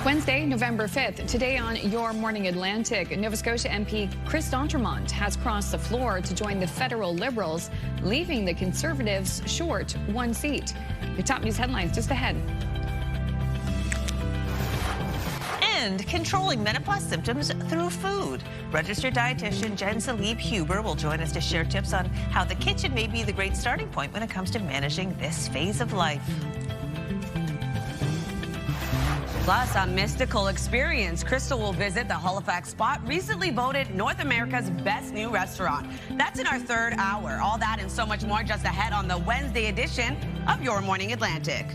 Wednesday, November 5th. Today on Your Morning Atlantic, Nova Scotia MP Chris D'Entremont has crossed the floor to join the federal Liberals, leaving the Conservatives short one seat. Your top news headlines just ahead. And controlling menopause symptoms through food. Registered dietitian Jen Salib Huber will join us to share tips on how the kitchen may be the great starting point when it comes to managing this phase of life. Plus, a mystical experience. Crystal will visit the Halifax spot, recently voted North America's best new restaurant. That's in our third hour. All that and so much more just ahead on the Wednesday edition of Your Morning Atlantic.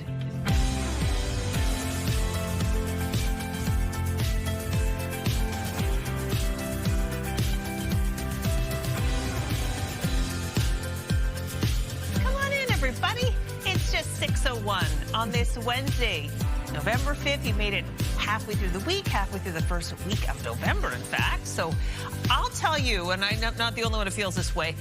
Come on in, everybody. It's just 6:01 on this Wednesday. November 5th, you made it halfway through the week, halfway through the first week of November, in fact. So I'll tell you, and I'm not the only one who feels this way,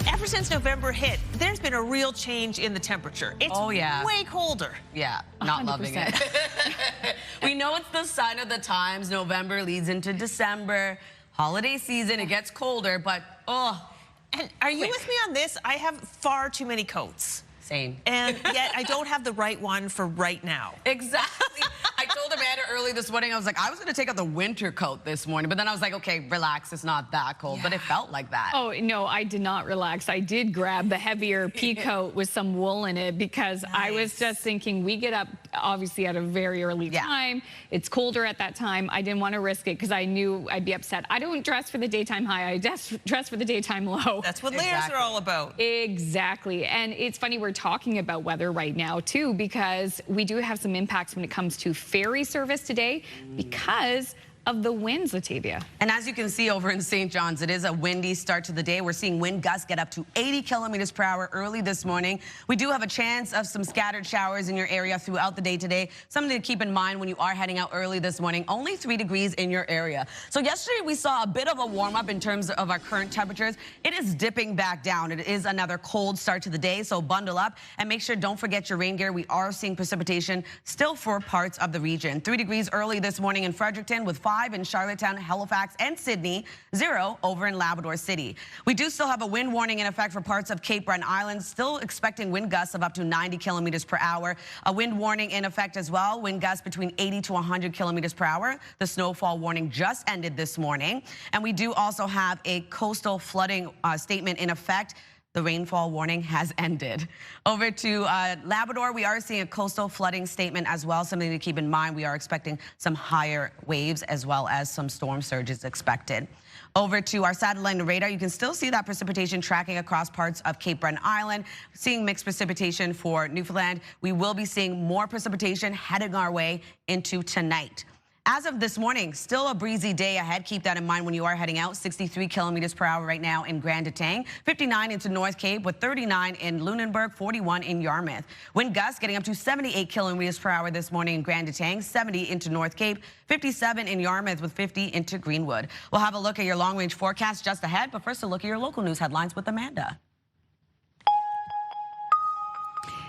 ever since November hit, there's been a real change in the temperature. It's way colder. Yeah, not 100%. Loving it. We know it's the sign of the times. November leads into December, holiday season, it gets colder, but And are you with me on this? I have far too many coats. Same. And yet I don't have the right one for right now. Exactly. I told Amanda early this morning, I was like, I was going to take out the winter coat this morning, but then I was like, okay, relax, it's not that cold, but it felt like that. Oh, no, I did not relax. I did grab the heavier pea coat with some wool in it because I was just thinking we get up, obviously, at a very early time. It's colder at that time. I didn't want to risk it because I knew I'd be upset. I don't dress for the daytime high. I dress for the daytime low. That's what layers are all about. Exactly. And it's funny, we're talking about weather right now, too, because we do have some impacts when it comes to ferry service today because of the winds, Latavia. And as you can see over in St. John's, it is a windy start to the day. We're seeing wind gusts get up to 80 kilometers per hour early this morning. We do have a chance of some scattered showers in your area throughout the day today. Something to keep in mind when you are heading out early this morning. Only 3 degrees in your area. So yesterday we saw a bit of a warm up in terms of our current temperatures. It is dipping back down. It is another cold start to the day, so bundle up and make sure don't forget your rain gear. We are seeing precipitation still for parts of the region. 3 degrees early this morning in Fredericton with 5 in Charlottetown, Halifax, and Sydney, 0 over in Labrador City. We do still have a wind warning in effect for parts of Cape Breton Island, still expecting wind gusts of up to 90 kilometers per hour. A wind warning in effect as well, wind gusts between 80 to 100 kilometers per hour. The snowfall warning just ended this morning. And we do also have a coastal flooding statement in effect. The rainfall warning has ended. Over to Labrador, we are seeing a coastal flooding statement as well. Something to keep in mind, we are expecting some higher waves as well as some storm surges expected. Over to our satellite radar, you can still see that precipitation tracking across parts of Cape Breton Island. Seeing mixed precipitation for Newfoundland. We will be seeing more precipitation heading our way into tonight. As of this morning, still a breezy day ahead. Keep that in mind when you are heading out. 63 kilometers per hour right now in Grand Etang, 59 into North Cape with 39 in Lunenburg, 41 in Yarmouth. Wind gusts getting up to 78 kilometers per hour this morning in Grand Etang, 70 into North Cape, 57 in Yarmouth with 50 into Greenwood. We'll have a look at your long-range forecast just ahead, but first a look at your local news headlines with Amanda.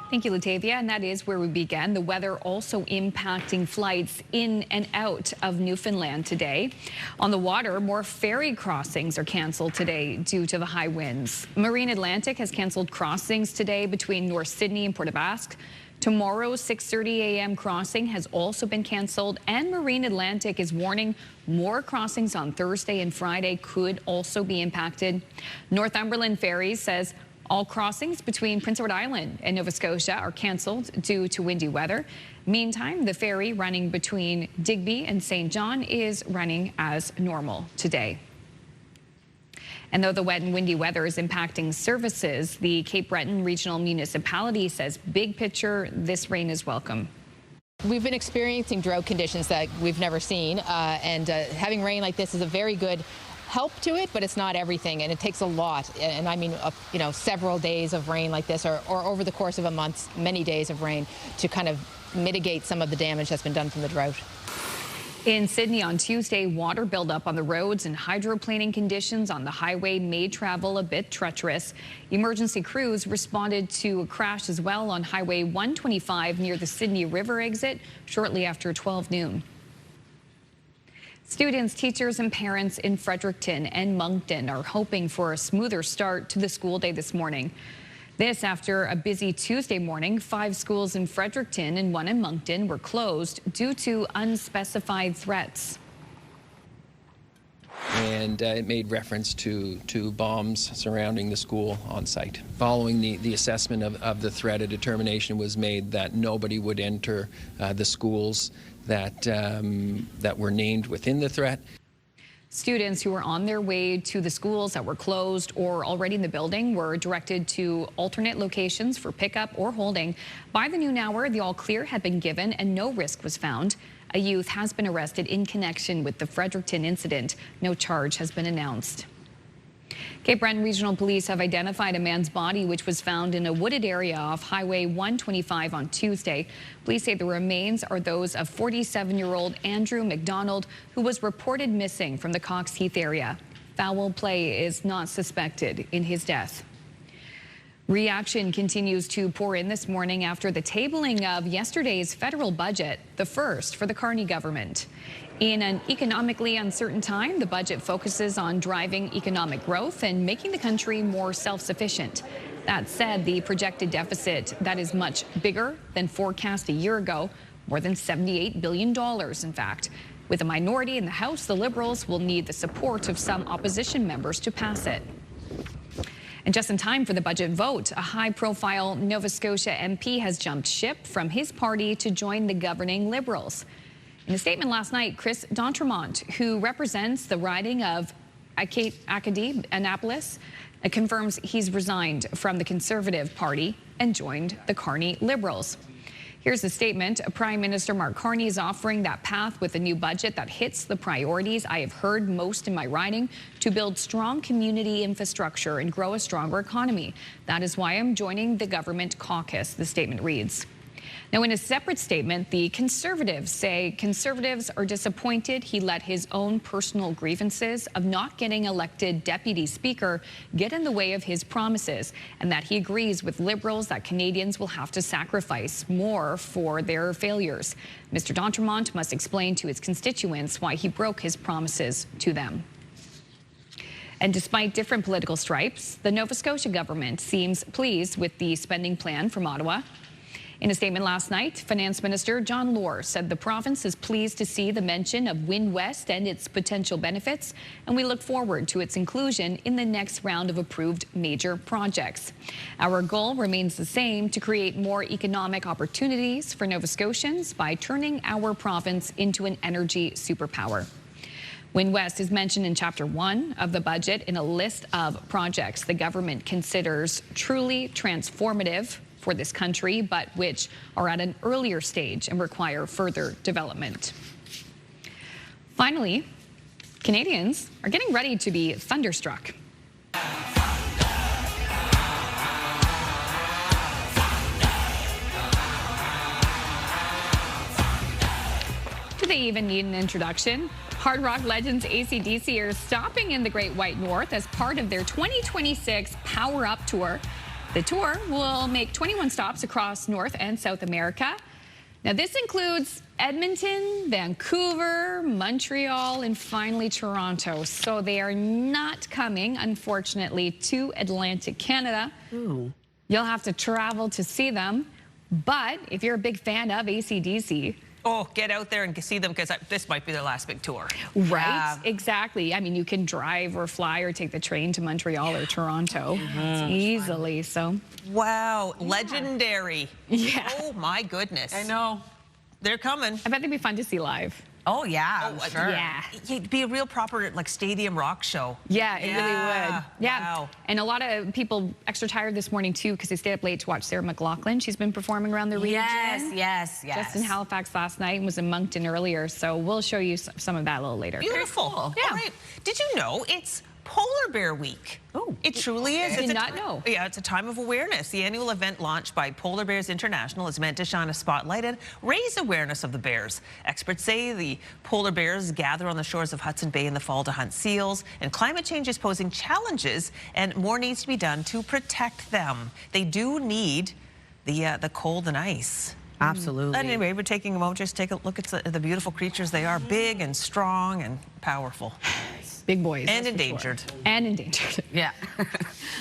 Thank you, Latavia. And that is where we began. The weather also impacting flights in and out of Newfoundland today. On the water, more ferry crossings are canceled today due to the high winds. Marine Atlantic has canceled crossings today between North Sydney and Port aux Basques. Tomorrow's 6:30 a.m. crossing has also been canceled, and Marine Atlantic is warning more crossings on Thursday and Friday could also be impacted. Northumberland Ferries says all crossings between Prince Edward Island and Nova Scotia are canceled due to windy weather. Meantime, the ferry running between Digby and St. John is running as normal today. And though the wet and windy weather is impacting services, the Cape Breton Regional Municipality says big picture, this rain is welcome. We've been experiencing drought conditions that we've never seen, and having rain like this is a very good help to it, but it's not everything, and it takes a lot. And I mean, you know, several days of rain like this, or over the course of a month, many days of rain to kind of mitigate some of the damage that's been done from the drought. In Sydney on Tuesday, water buildup on the roads and hydroplaning conditions on the highway made travel a bit treacherous. Emergency crews responded to a crash as well on Highway 125 near the Sydney River exit shortly after 12 noon. Students, teachers, and parents in Fredericton and Moncton are hoping for a smoother start to the school day this morning. This after a busy Tuesday morning. 5 schools in Fredericton and 1 in Moncton were closed due to unspecified threats. And it made reference to bombs surrounding the school on site. Following the assessment of the threat, a determination was made that nobody would enter the schools that were named within the threat. Students who were on their way to the schools that were closed or already in the building were directed to alternate locations for pickup or holding. By the noon hour, the all clear had been given and no risk was found. A youth has been arrested in connection with the Fredericton incident. No charge has been announced. Cape Breton Regional Police have identified a man's body which was found in a wooded area off Highway 125 on Tuesday. Police say the remains are those of 47-year-old Andrew McDonald, who was reported missing from the Cox Heath area. Foul play is not suspected in his death. Reaction continues to pour in this morning after the tabling of yesterday's federal budget, the first for the Carney government. In an economically uncertain time, the budget focuses on driving economic growth and making the country more self-sufficient. That said, the projected deficit that is much bigger than forecast a year ago, more than $78 billion, in fact. With a minority in the House, the Liberals will need the support of some opposition members to pass it. And just in time for the budget vote, a high-profile Nova Scotia MP has jumped ship from his party to join the governing Liberals. In a statement last night, Chris D'Entremont, who represents the riding of Acadie, Annapolis, confirms he's resigned from the Conservative Party and joined the Carney Liberals. Here's the statement. Prime Minister Mark Carney is offering that path with a new budget that hits the priorities I have heard most in my riding to build strong community infrastructure and grow a stronger economy. That is why I'm joining the government caucus, the statement reads. Now, in a separate statement, the Conservatives say Conservatives are disappointed he let his own personal grievances of not getting elected Deputy Speaker get in the way of his promises, and that he agrees with Liberals that Canadians will have to sacrifice more for their failures. Mr. D'Entremont must explain to his constituents why he broke his promises to them. And despite different political stripes, the Nova Scotia government seems pleased with the spending plan from Ottawa. In a statement last night, Finance Minister John Lohr said the province is pleased to see the mention of Wind West and its potential benefits, and we look forward to its inclusion in the next round of approved major projects. Our goal remains the same, to create more economic opportunities for Nova Scotians by turning our province into an energy superpower. Wind West is mentioned in Chapter 1 of the budget in a list of projects the government considers truly transformative for this country, but which are at an earlier stage and require further development. Finally, Canadians are getting ready to be thunderstruck. Do they even need an introduction? Hard rock legends AC/DC are stopping in the Great White North as part of their 2026 Power Up Tour. The tour will make 21 stops across North and South America. Now, this includes Edmonton, Vancouver, Montreal, and finally Toronto. So they are not coming, unfortunately, to Atlantic Canada. Ooh. You'll have to travel to see them. But if you're a big fan of AC/DC, oh, get out there and see them, because this might be their last big tour. Right, exactly. I mean, you can drive or fly or take the train to Montreal or Toronto easily. So, wow, legendary. Yeah. Oh my goodness. I know. They're coming. I bet they'd be fun to see live. Oh, yeah, I'm sure. Yeah. It'd be a real proper, like, stadium rock show. Yeah, it really would. Yeah. Wow. And a lot of people extra tired this morning, too, because they stayed up late to watch Sarah McLachlan. She's been performing around the region. Yes. Just in Halifax last night and was in Moncton earlier. So we'll show you some of that a little later. Beautiful. Cool. Yeah. All right. Did you know it's Polar Bear Week? Oh, it truly is. I did not know. Yeah, it's a time of awareness. The annual event launched by Polar Bears International is meant to shine a spotlight and raise awareness of the bears. Experts say the polar bears gather on the shores of Hudson Bay in the fall to hunt seals, and climate change is posing challenges, and more needs to be done to protect them. They do need the cold and ice. Absolutely. Anyway, we're taking a moment, just take a look at the beautiful creatures they are, big and strong and powerful. Big boys. And endangered. Sure. And endangered. Yeah.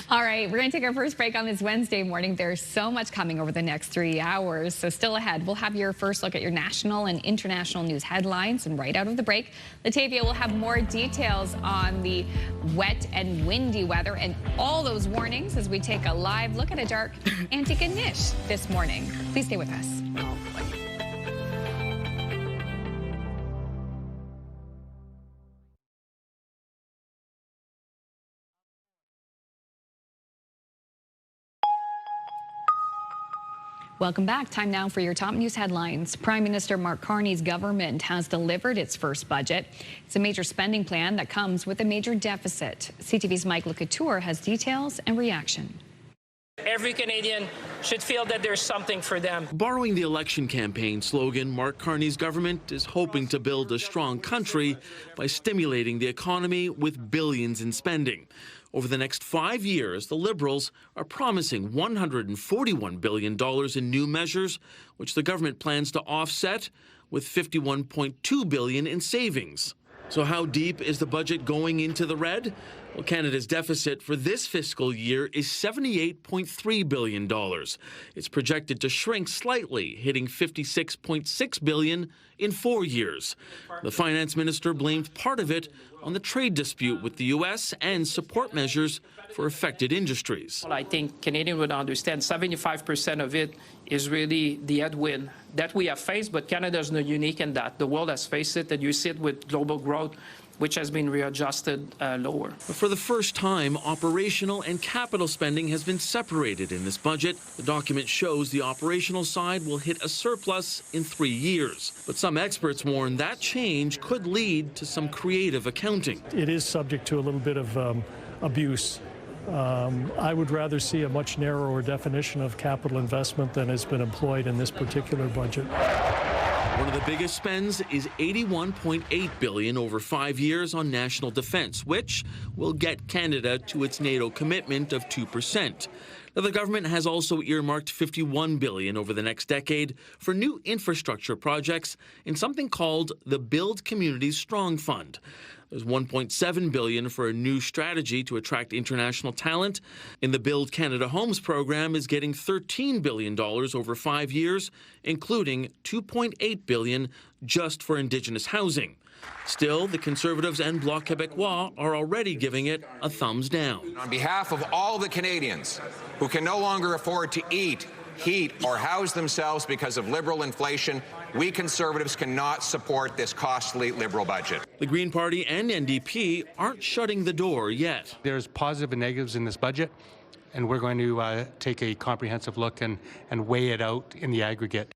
All right, we're going to take our first break on this Wednesday morning. There's so much coming over the next 3 hours. So still ahead, we'll have your first look at your national and international news headlines. And right out of the break, Latavia will have more details on the wet and windy weather and all those warnings as we take a live look at a dark Antigua niche this morning. Please stay with us. Welcome back. Time now for your top news headlines. Prime Minister Mark Carney's government has delivered its first budget. It's a major spending plan that comes with a major deficit. CTV's Mike LeCouture has details and reaction. Every Canadian should feel that there's something for them. Borrowing the election campaign slogan, Mark Carney's government is hoping to build a strong country by stimulating the economy with billions in spending. Over the next 5 years, the Liberals are promising $141 billion in new measures, which the government plans to offset with $51.2 billion in savings. So how deep is the budget going into the red? Well, Canada's deficit for this fiscal year is $78.3 billion. It's projected to shrink slightly, hitting $56.6 billion in 4 years. The finance minister blamed part of it on the trade dispute with the U.S. and support measures for affected industries. Well, I think Canadians would understand 75% of it is really the headwind that we have faced, but Canada is not unique in that. The world has faced it, and you see it with global growth, which has been readjusted lower. For the first time, operational and capital spending has been separated in this budget. The document shows the operational side will hit a surplus in 3 years. But some experts warn that change could lead to some creative accounting. It is subject to a little bit of abuse. I would rather see a much narrower definition of capital investment than has been employed in this particular budget. One of the biggest spends is $81.8 billion over 5 years on national defense, which will get Canada to its NATO commitment of 2%. Now, the government has also earmarked $51 billion over the next decade for new infrastructure projects in something called the Build Communities Strong Fund. There's $1.7 billion for a new strategy to attract international talent. And the Build Canada Homes program is getting $13 billion over 5 years, including $2.8 billion just for Indigenous housing. Still, the Conservatives and Bloc Québécois are already giving it a thumbs down. On behalf of all the Canadians who can no longer afford to eat, heat, or house themselves because of Liberal inflation, we Conservatives cannot support this costly Liberal budget. The Green Party and NDP aren't shutting the door yet. There's positive and negatives in this budget, and we're going to take a comprehensive look and weigh it out in the aggregate.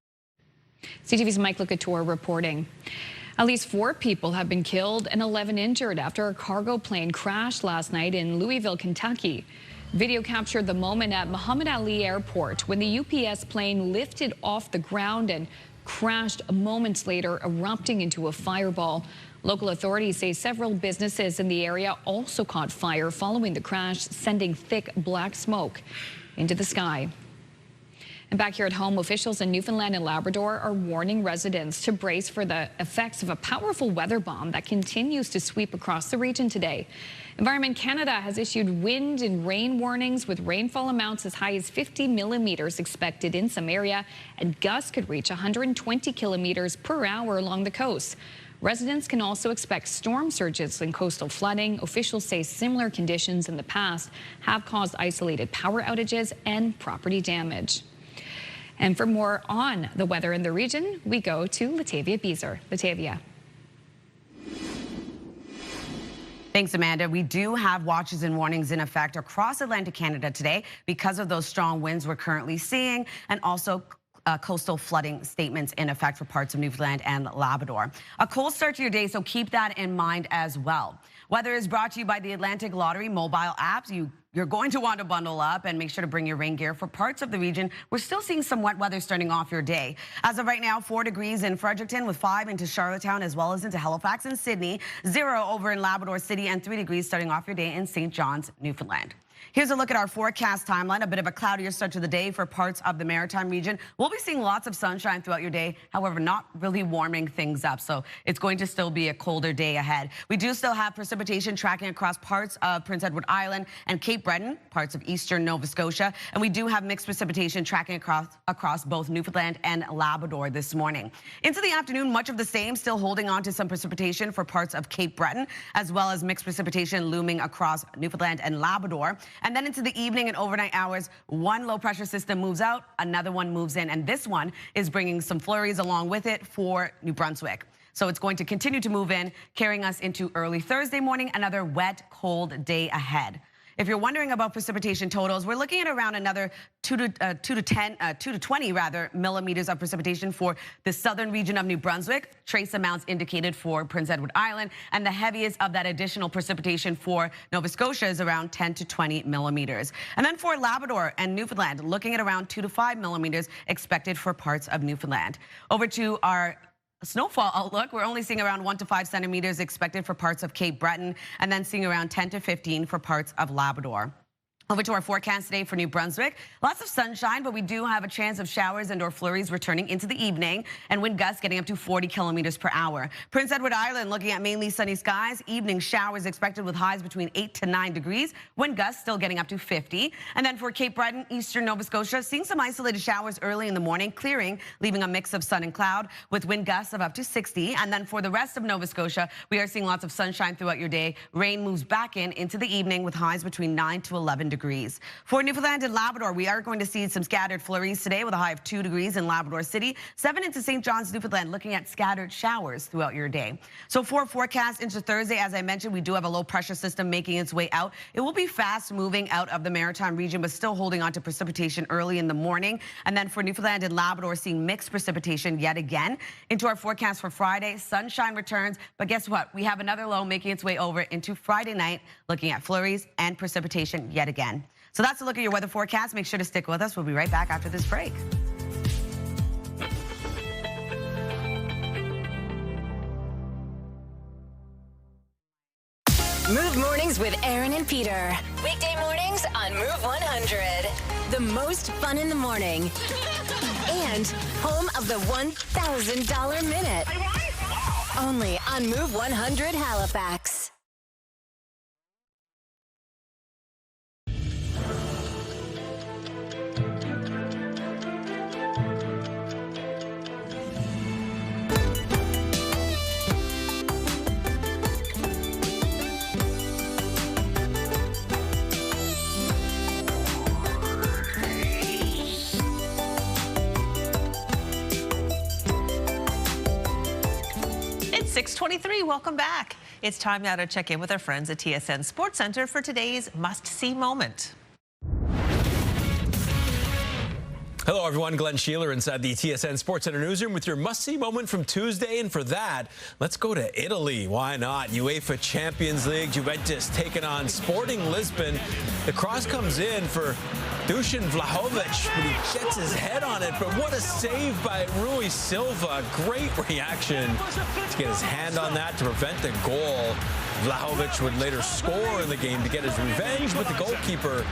CTV's Mike LeCouture reporting. At least 4 people have been killed and 11 injured after a cargo plane crashed last night in Louisville, Kentucky. Video captured the moment at Muhammad Ali Airport when the UPS plane lifted off the ground and crashed moments later, erupting into a fireball. Local authorities say several businesses in the area also caught fire following the crash, sending thick black smoke into the sky. And back here at home, officials in Newfoundland and Labrador are warning residents to brace for the effects of a powerful weather bomb that continues to sweep across the region today. Environment Canada has issued wind and rain warnings with rainfall amounts as high as 50 millimeters expected in some area, and gusts could reach 120 kilometers per hour along the coast. Residents can also expect storm surges and coastal flooding. Officials say similar conditions in the past have caused isolated power outages and property damage. And for more on the weather in the region, we go to Latavia Beezer. Latavia. Thanks, Amanda. We do have watches and warnings in effect across Atlantic Canada today because of those strong winds we're currently seeing, and also coastal flooding statements in effect for parts of Newfoundland and Labrador. A cold start to your day, so keep that in mind as well. Weather is brought to you by the Atlantic Lottery mobile apps. You're going to want to bundle up and make sure to bring your rain gear. For parts of the region, we're still seeing some wet weather starting off your day. As of right now, 4 degrees in Fredericton with 5 into Charlottetown as well as into Halifax and Sydney, 0 over in Labrador City, and 3 degrees starting off your day in St. John's, Newfoundland. Here's a look at our forecast timeline. A bit of a cloudier start to the day for parts of the Maritime region. We'll be seeing lots of sunshine throughout your day, however, not really warming things up. So it's going to still be a colder day ahead. We do still have precipitation tracking across parts of Prince Edward Island and Cape Breton, parts of eastern Nova Scotia. And we do have mixed precipitation tracking across both Newfoundland and Labrador this morning. Into the afternoon, much of the same, still holding on to some precipitation for parts of Cape Breton, as well as mixed precipitation looming across Newfoundland and Labrador. And then into the evening and overnight hours, one low pressure system moves out, another one moves in, and this one is bringing some flurries along with it for New Brunswick. So it's going to continue to move in, carrying us into early Thursday morning, another wet, cold day ahead. If you're wondering about precipitation totals, we're looking at around another 2 to 20 millimeters of precipitation for the southern region of New Brunswick. Trace amounts indicated for Prince Edward Island, and the heaviest of that additional precipitation for Nova Scotia is around 10 to 20 millimeters. And then for Labrador and Newfoundland, looking at around 2 to 5 millimeters expected for parts of Newfoundland. Over to our snowfall outlook, we're only seeing around 1 to 5 centimeters expected for parts of Cape Breton, and then seeing around 10 to 15 for parts of Labrador. Over to our forecast today for New Brunswick. Lots of sunshine, but we do have a chance of showers and/or flurries returning into the evening, and wind gusts getting up to 40 kilometers per hour. Prince Edward Island looking at mainly sunny skies. Evening showers expected with highs between 8 to 9 degrees. Wind gusts still getting up to 50. And then for Cape Breton, eastern Nova Scotia, seeing some isolated showers early in the morning, clearing, leaving a mix of sun and cloud with wind gusts of up to 60. And then for the rest of Nova Scotia, we are seeing lots of sunshine throughout your day. Rain moves back into the evening with highs between 9 to 11 degrees. For Newfoundland and Labrador, we are going to see some scattered flurries today with a high of 2 degrees in Labrador City. 7 into St. John's, Newfoundland, looking at scattered showers throughout your day. So for forecast into Thursday, as I mentioned, we do have a low pressure system making its way out. It will be fast moving out of the Maritime region, but still holding on to precipitation early in the morning. And then for Newfoundland and Labrador, seeing mixed precipitation yet again. Into our forecast for Friday, sunshine returns, but guess what? We have another low making its way over into Friday night, looking at flurries and precipitation yet again. So that's a look at your weather forecast. Make sure to stick with us. We'll be right back after this break. Move Mornings with Aaron and Peter. Weekday mornings on Move 100. The most fun in the morning. And home of the $1,000 minute. Only on Move 100 Halifax. It's 6:23. Welcome back. It's time now to check in with our friends at TSN Sports Center for today's must-see moment. Hello, everyone. Glenn Sheeler inside the TSN Sports Center newsroom with your must-see moment from Tuesday. And for that, let's go to Italy. Why not? UEFA Champions League. Juventus taking on Sporting Lisbon. The cross comes in for Dusan Vlahovic, but he gets his head on it. But what a save by Rui Silva. Great reaction to get his hand on that to prevent the goal. Vlahovic would later score in the game to get his revenge, but the goalkeeper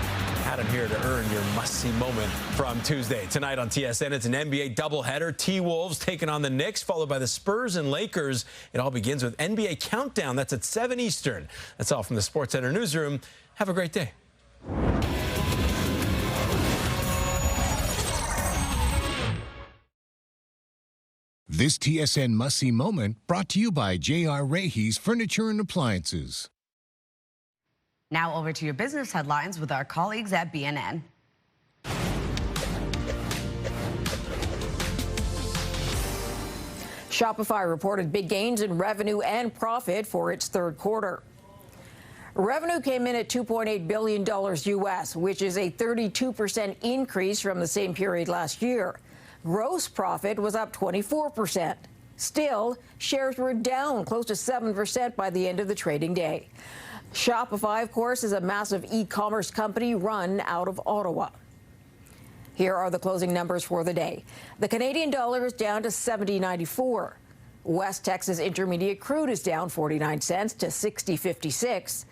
had him here to earn your must-see moment from Tuesday. Tonight on TSN, it's an NBA doubleheader. T-Wolves taking on the Knicks, followed by the Spurs and Lakers. It all begins with NBA Countdown. That's at 7 Eastern. That's all from the Sports Center newsroom. Have a great day. This TSN must-see moment brought to you by J.R. Rahe's Furniture and Appliances. Now over to your business headlines with our colleagues at BNN. Shopify reported big gains in revenue and profit for its third quarter. Revenue came in at $2.8 billion U.S., which is a 32% increase from the same period last year. Gross profit was up 24%. Still, shares were down close to 7% by the end of the trading day. Shopify, of course, is a massive e-commerce company run out of Ottawa. Here are the closing numbers for the day. The Canadian dollar is down to $70.94. West Texas Intermediate crude is down 49 cents to $60.56.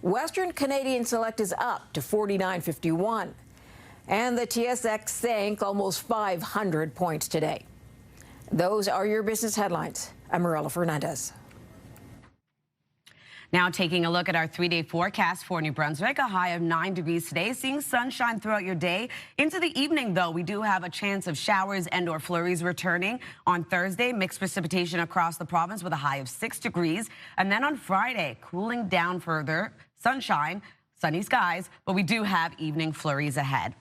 Western Canadian Select is up to 49.51. And the TSX sank almost 500 points today. Those are your business headlines. I'm Marilla Fernandez. Now taking a look at our 3-day forecast for New Brunswick, a high of 9 degrees today, seeing sunshine throughout your day. Into the evening, though, we do have a chance of showers and/or flurries returning. On Thursday, mixed precipitation across the province with a high of 6 degrees. And then on Friday, cooling down further, sunshine, sunny skies, but we do have evening flurries ahead.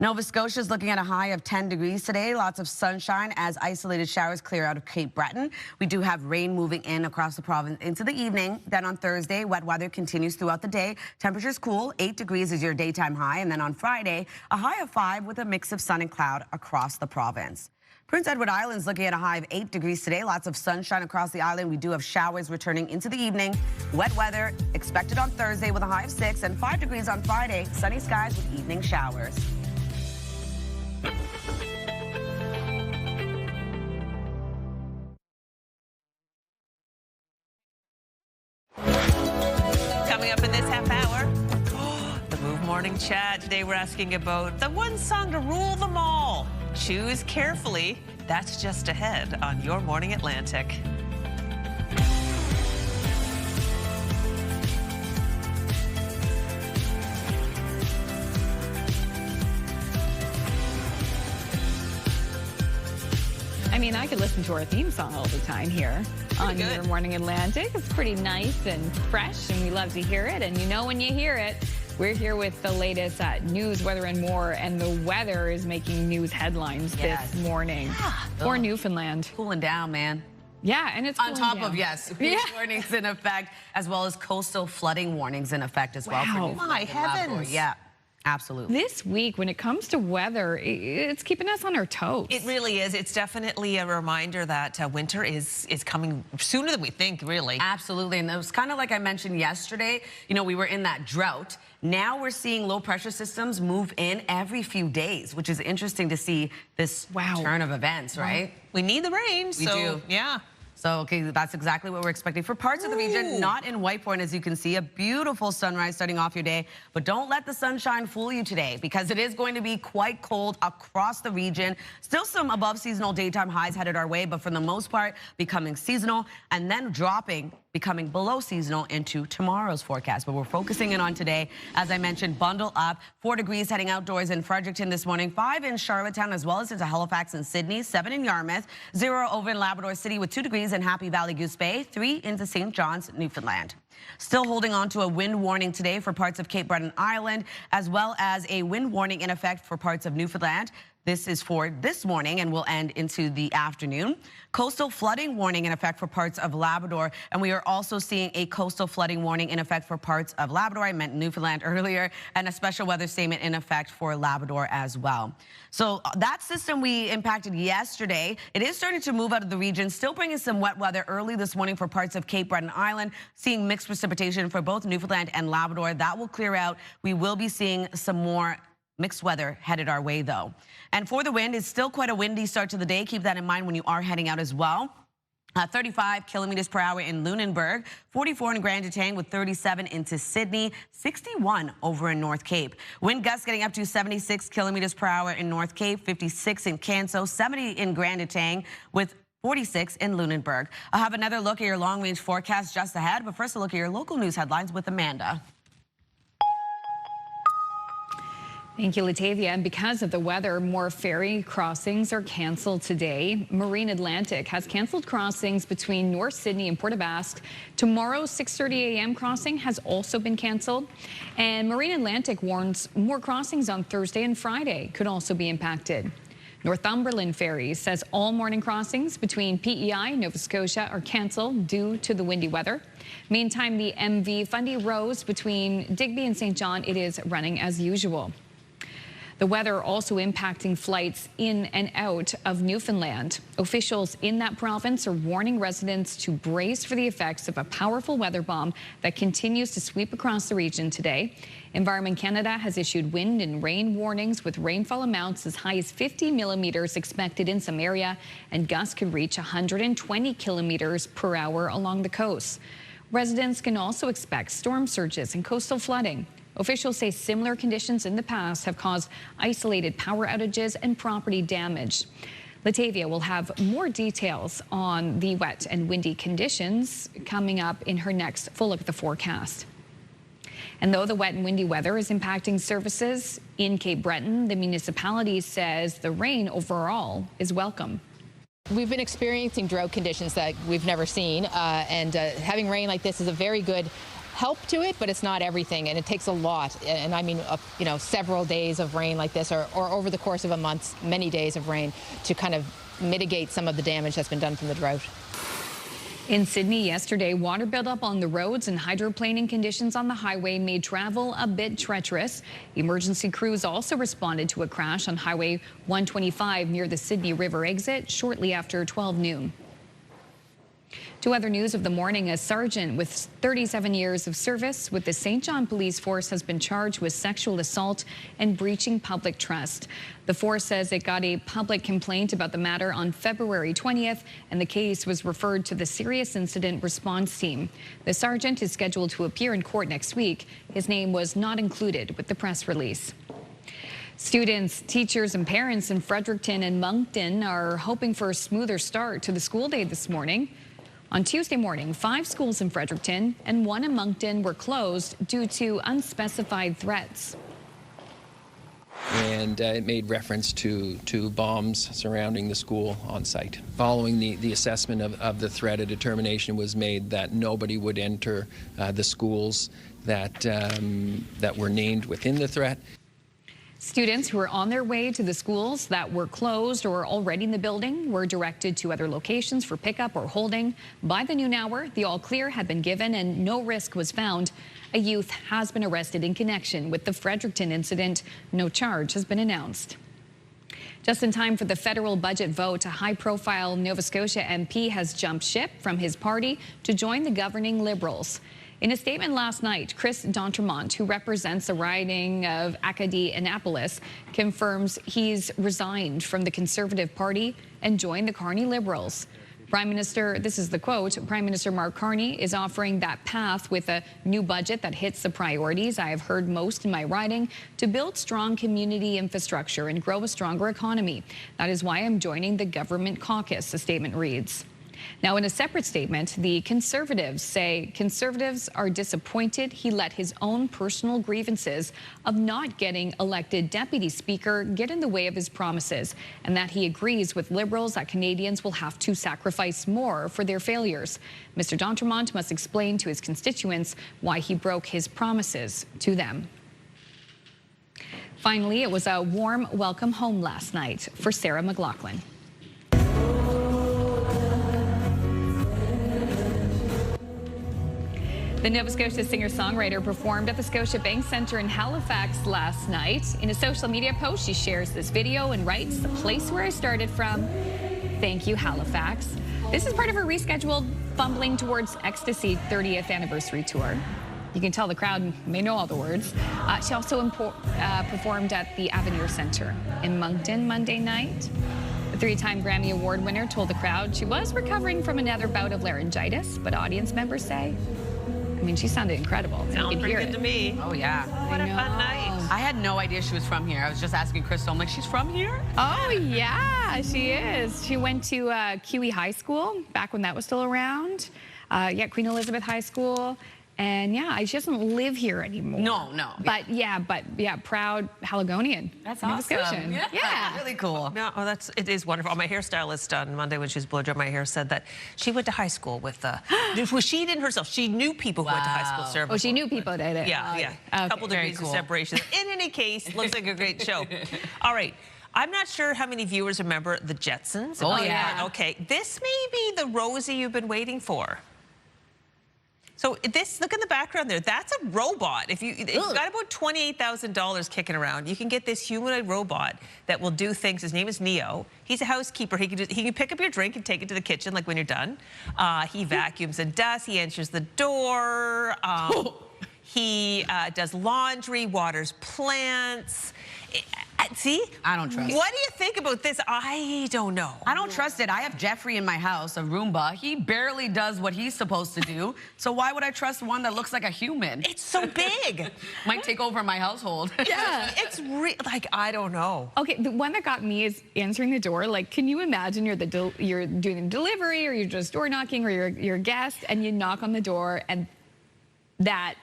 Nova Scotia is looking at a high of 10 degrees today. Lots of sunshine as isolated showers clear out of Cape Breton. We do have rain moving in across the province into the evening. Then on Thursday, wet weather continues throughout the day. Temperatures cool. 8 degrees is your daytime high. And then on Friday, a high of 5 with a mix of sun and cloud across the province. Prince Edward Island is looking at a high of 8 degrees today. Lots of sunshine across the island. We do have showers returning into the evening. Wet weather expected on Thursday with a high of 6 and 5 degrees on Friday. Sunny skies with evening showers. Coming up in this half hour, the Move Morning Chat. Today we're asking about the one song to rule them all. Choose carefully. That's just ahead on Your Morning Atlantic. I mean, I could listen to our theme song all the time here on Your Morning Atlantic. It's pretty nice and fresh, and we love to hear it. And you know when you hear it, we're here with the latest news, weather, and more. And the weather is making news headlines this morning for Newfoundland. Cooling down, man. Yeah, and it's on top down. of, yes, warnings in effect, as well as coastal flooding warnings in effect as well. Wow. For My heavens. Yeah. Absolutely. This week, when it comes to weather, it's keeping us on our toes. It really is. It's definitely a reminder that winter is coming sooner than we think, really. Absolutely. And it was kind of like I mentioned yesterday, you know, we were in that drought. Now we're seeing low pressure systems move in every few days, which is interesting to see this turn of events, right? We need the rain. We do. Yeah. So, okay, that's exactly what we're expecting for parts of the region, not in White Point, as you can see. A beautiful sunrise starting off your day. But don't let the sunshine fool you today, because it is going to be quite cold across the region. Still some above seasonal daytime highs headed our way, but for the most part, becoming seasonal and then dropping, becoming below seasonal into tomorrow's forecast. But we're focusing in on today. As I mentioned, bundle up. 4 degrees heading outdoors in Fredericton this morning, 5 in Charlottetown, as well as into Halifax and Sydney, 7 in Yarmouth, 0 over in Labrador City with 2 degrees in Happy Valley Goose Bay, 3 into St. John's, Newfoundland. Still holding on to a wind warning today for parts of Cape Breton Island, as well as a wind warning in effect for parts of Newfoundland. This is for this morning and will end into the afternoon. Coastal flooding warning in effect for parts of Labrador. And we are also seeing a coastal flooding warning in effect for parts of Labrador. I meant Newfoundland earlier. And a special weather statement in effect for Labrador as well. So that system we impacted yesterday, it is starting to move out of the region, still bringing some wet weather early this morning for parts of Cape Breton Island, seeing mixed precipitation for both Newfoundland and Labrador. That will clear out. We will be seeing some more mixed weather headed our way, though. And for the wind, it's still quite a windy start to the day. Keep that in mind when you are heading out as well. 35 kilometers per hour in Lunenburg, 44 in Grand Etang with 37 into Sydney, 61 over in North Cape. Wind gusts getting up to 76 kilometers per hour in North Cape, 56 in Canso, 70 in Grand Etang with 46 in Lunenburg. I'll have another look at your long-range forecast just ahead, but first a look at your local news headlines with Amanda. Thank you, Latavia. And because of the weather, more ferry crossings are canceled today. Marine Atlantic has canceled crossings between North Sydney and Port aux Basques. Tomorrow's 6:30 a.m. crossing has also been canceled. And Marine Atlantic warns more crossings on Thursday and Friday could also be impacted. Northumberland Ferries says all morning crossings between PEI and Nova Scotia are canceled due to the windy weather. Meantime, the MV Fundy Rose between Digby and St. John, it is running as usual. The weather also impacting flights in and out of Newfoundland. Officials in that province are warning residents to brace for the effects of a powerful weather bomb that continues to sweep across the region today. Environment Canada has issued wind and rain warnings with rainfall amounts as high as 50 millimeters expected in some area, and gusts could reach 120 kilometers per hour along the coast. Residents can also expect storm surges and coastal flooding. Officials say similar conditions in the past have caused isolated power outages and property damage. Latavia will have more details on the wet and windy conditions coming up in her next full look at the forecast. And though the wet and windy weather is impacting services in Cape Breton, the municipality says the rain overall is welcome. We've been experiencing drought conditions that we've never seen, and having rain like this is a very good help to it, but it's not everything, and it takes a lot. And I mean, several days of rain like this, or over the course of a month, many days of rain to kind of mitigate some of the damage that's been done from the drought. In Sydney yesterday, water buildup on the roads and hydroplaning conditions on the highway made travel a bit treacherous. Emergency crews also responded to a crash on Highway 125 near the Sydney River exit shortly after 12 noon. To other news of the morning, a sergeant with 37 years of service with the St. John Police Force has been charged with sexual assault and breaching public trust. The force says it got a public complaint about the matter on February 20th, and the case was referred to the Serious Incident Response Team. The sergeant is scheduled to appear in court next week. His name was not included with the press release. Students, teachers, and parents in Fredericton and Moncton are hoping for a smoother start to the school day this morning. On Tuesday morning, 5 schools in Fredericton and 1 in Moncton were closed due to unspecified threats. And it made reference to bombs surrounding the school on site. Following the assessment of the threat, a determination was made that nobody would enter the schools that were named within the threat. Students who were on their way to the schools that were closed or already in the building were directed to other locations for pickup or holding. By the noon hour, the all clear had been given and no risk was found. A youth has been arrested in connection with the Fredericton incident. No charge has been announced. Just in time for the federal budget vote, a high-profile Nova Scotia MP has jumped ship from his party to join the governing Liberals. In a statement last night, Chris D'Entremont, who represents the riding of Acadie-Annapolis, confirms he's resigned from the Conservative Party and joined the Carney Liberals. Prime Minister, this is the quote, Prime Minister Mark Carney is offering that path with a new budget that hits the priorities I have heard most in my riding to build strong community infrastructure and grow a stronger economy. That is why I'm joining the government caucus, the statement reads. Now, in a separate statement, the Conservatives say Conservatives are disappointed he let his own personal grievances of not getting elected Deputy Speaker get in the way of his promises, and that he agrees with Liberals that Canadians will have to sacrifice more for their failures. Mr. D'Entremont must explain to his constituents why he broke his promises to them. Finally, it was a warm welcome home last night for Sarah McLaughlin. The Nova Scotia singer-songwriter performed at the Scotiabank Centre in Halifax last night. In a social media post, she shares this video and writes, "The place where I started from. Thank you, Halifax." This is part of her rescheduled Fumbling Towards Ecstasy 30th anniversary tour. You can tell the crowd may know all the words. She also performed at the Avenir Centre in Moncton Monday night. The 3-time Grammy Award winner told the crowd she was recovering from another bout of laryngitis, but audience members say, I mean, she sounded incredible. Sounds pretty good to me. Oh, yeah. What a fun night. I had no idea she was from here. I was just asking Crystal. I'm like, she's from here? Oh, yeah, she is. She went to QE High School back when that was still around. Yeah, Queen Elizabeth High School. And yeah, she doesn't live here anymore. No. But yeah, proud Haligonian. That's Nova awesome. Scotian. Yeah. Really cool. No, it is wonderful. My hairstylist on Monday when she was blow drying my hair said that she went to high school with well, she didn't herself. She knew people who went to high school service. Oh, she knew people did it. Yeah. Okay. A couple degrees of separation. In any case, looks like a great show. All right. I'm not sure how many viewers remember the Jetsons. Oh, yeah. Okay. This may be the Rosie you've been waiting for. So this, look in the background there. That's a robot. If you've got about $28,000 kicking around, you can get this humanoid robot that will do things. His name is Neo. He's a housekeeper. He can pick up your drink and take it to the kitchen, like when you're done. He vacuums and dusts. He answers the door. He does laundry, waters plants. See? I don't trust it. What do you think about this? I don't know. I don't trust it. I have Jeffrey in my house, a Roomba. He barely does what he's supposed to do. So why would I trust one that looks like a human? It's so big. Might take over my household. Yeah. It's like, I don't know. Okay, the one that got me is answering the door. Like, can you imagine you're doing a delivery, or you're just door knocking, or you're a guest, and you knock on the door and that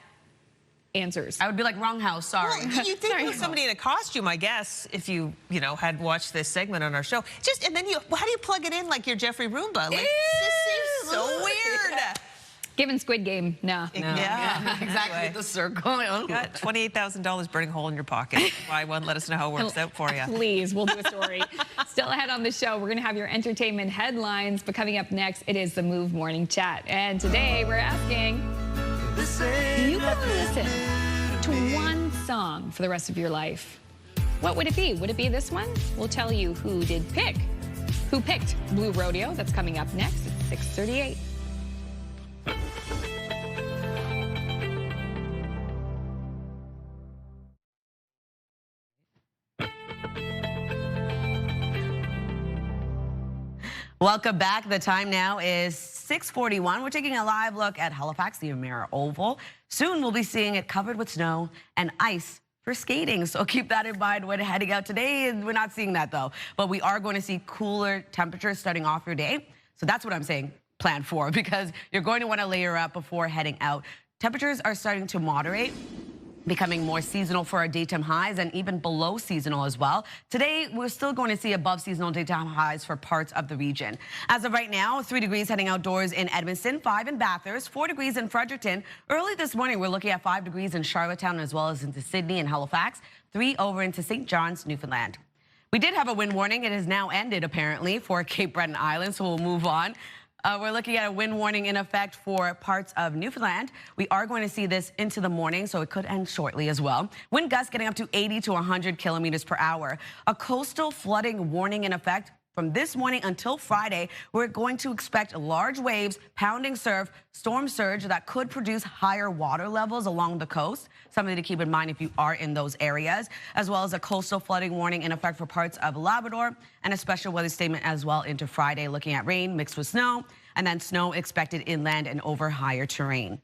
answers. I would be like, wrong house, sorry. Well, you think it was somebody in a costume, I guess, if you had watched this segment on our show. And then how do you plug it in like your Jeffrey Roomba? Like, this seems so weird. Given Squid Game, no. Yeah, exactly. The circle. You got $28,000 burning a hole in your pocket. Buy one. Let us know how it works out for you. Please, we'll do a story. Still ahead on the show, we're going to have your entertainment headlines. But coming up next, it is the Move Morning Chat. And today we're asking, you could listen to one song for the rest of your life. What would it be? Would it be this one? We'll tell you who picked Blue Rodeo. That's coming up next at 6:38. Welcome back. The time now is 6:41. We're taking a live look at Halifax, the Emera Oval. Soon we'll be seeing it covered with snow and ice for skating. So keep that in mind when heading out today. We're not seeing that though, but we are going to see cooler temperatures starting off your day. So that's what I'm saying, plan for, because you're going to want to layer up before heading out. Temperatures are starting to moderate, becoming more seasonal for our daytime highs and even below seasonal as well. Today, we're still going to see above seasonal daytime highs for parts of the region. As of right now, 3 degrees heading outdoors in Edmonton, 5 in Bathurst, 4 degrees in Fredericton. Early this morning, we're looking at 5 degrees in Charlottetown as well as into Sydney and Halifax, 3 over into St. John's, Newfoundland. We did have a wind warning. It has now ended, apparently, for Cape Breton Island, so we'll move on. We're looking at a wind warning in effect for parts of Newfoundland. We are going to see this into the morning, so it could end shortly as well. Wind gusts getting up to 80 to 100 kilometers per hour. A coastal flooding warning in effect from this morning until Friday. We're going to expect large waves, pounding surf, storm surge that could produce higher water levels along the coast. Something to keep in mind if you are in those areas, as well as a coastal flooding warning in effect for parts of Labrador, and a special weather statement as well into Friday, looking at rain mixed with snow, and then snow expected inland and over higher terrain.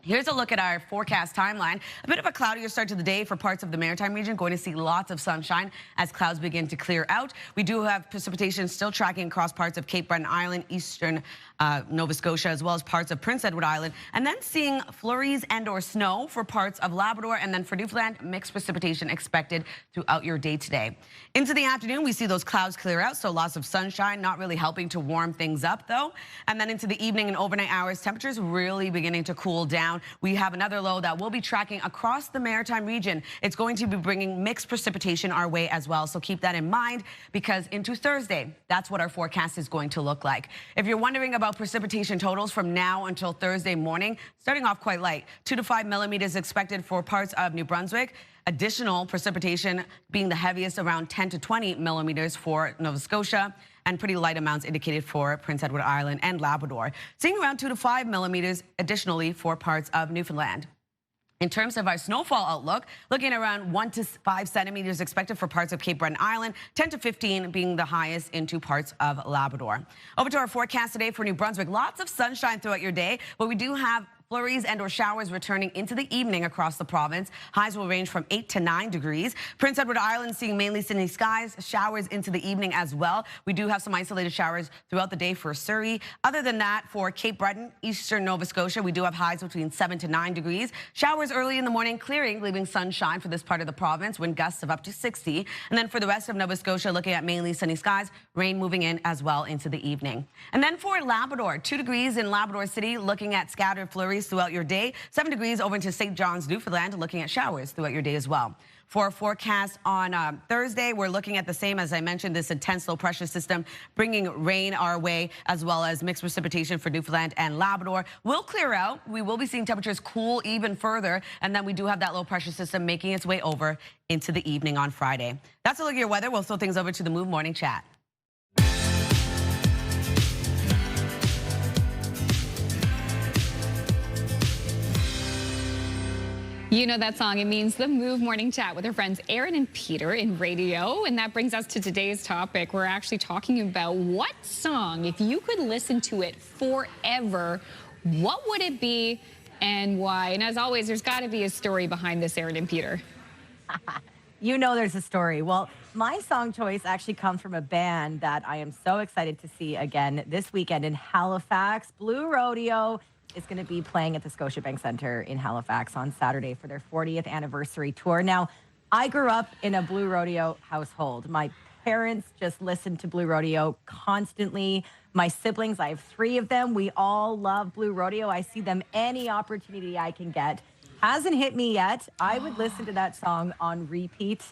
Here's a look at our forecast timeline. A bit of a cloudier start to the day for parts of the Maritime region. Going to see lots of sunshine as clouds begin to clear out. We do have precipitation still tracking across parts of Cape Breton Island, eastern Nova Scotia, as well as parts of Prince Edward Island. And then seeing flurries and or snow for parts of Labrador, and then for Newfoundland, mixed precipitation expected throughout your day today. Into the afternoon, we see those clouds clear out, so lots of sunshine, not really helping to warm things up though. And then into the evening and overnight hours, temperatures really beginning to cool down. We have another low that will be tracking across the Maritime region. It's going to be bringing mixed precipitation our way as well. So keep that in mind, because into Thursday, that's what our forecast is going to look like. If you're wondering about precipitation totals from now until Thursday morning, starting off quite light. 2 to 5 millimeters expected for parts of New Brunswick. Additional precipitation being the heaviest, around 10 to 20 millimeters for Nova Scotia, and pretty light amounts indicated for Prince Edward Island and Labrador. Seeing around 2 to 5 millimeters additionally for parts of Newfoundland. In terms of our snowfall outlook, looking at around 1 to 5 centimeters expected for parts of Cape Breton Island, 10 to 15 being the highest into parts of Labrador. Over to our forecast today for New Brunswick. Lots of sunshine throughout your day, but we do have flurries and or showers returning into the evening across the province. Highs will range from 8 to 9 degrees. Prince Edward Island seeing mainly sunny skies, showers into the evening as well. We do have some isolated showers throughout the day for Surrey. Other than that, for Cape Breton, eastern Nova Scotia, we do have highs between 7 to 9 degrees. Showers early in the morning, clearing, leaving sunshine for this part of the province, wind gusts of up to 60. And then for the rest of Nova Scotia, looking at mainly sunny skies, rain moving in as well into the evening. And then for Labrador, 2 degrees in Labrador City, looking at scattered flurries throughout your day. 7 degrees over into St. John's, Newfoundland, looking at showers throughout your day as well. For our forecast on Thursday, we're looking at the same, as I mentioned, this intense low pressure system bringing rain our way, as well as mixed precipitation for Newfoundland and Labrador. Will clear out. We will be seeing temperatures cool even further, and then we do have that low pressure system making its way over into the evening on Friday. That's a look at your weather. We'll throw things over to the Move Morning Chat. You know that song. It means the Move Morning Chat with our friends Aaron and Peter in radio. And that brings us to today's topic. We're actually talking about what song, if you could listen to it forever, what would it be and why? And as always, there's got to be a story behind this, Aaron and Peter. You know there's a story. Well, my song choice actually comes from a band that I am so excited to see again this weekend in Halifax. Blue Rodeo is going to be playing at the Scotiabank Centre in Halifax on Saturday for their 40th anniversary tour. Now, I grew up in a Blue Rodeo household. My parents just listened to Blue Rodeo constantly. My siblings, I have 3 of them. We all love Blue Rodeo. I see them any opportunity I can get. Hasn't hit me yet. I would listen to that song on repeat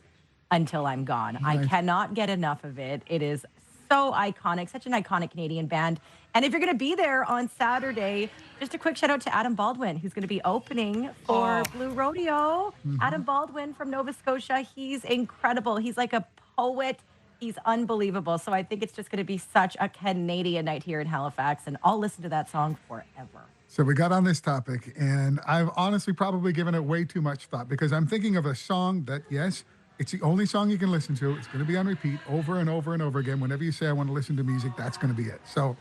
until I'm gone. Nice. I cannot get enough of it. It is so iconic, such an iconic Canadian band. And if you're going to be there on Saturday, just a quick shout out to Adam Baldwin, who's going to be opening for Blue Rodeo. Adam Baldwin from Nova Scotia. He's incredible. He's like a poet. He's unbelievable. So I think it's just going to be such a Canadian night here in Halifax. And I'll listen to that song forever. So we got on this topic, and I've honestly probably given it way too much thought because I'm thinking of a song that, yes, it's the only song you can listen to. It's going to be on repeat over and over and over again. Whenever you say I want to listen to music, that's going to be it. So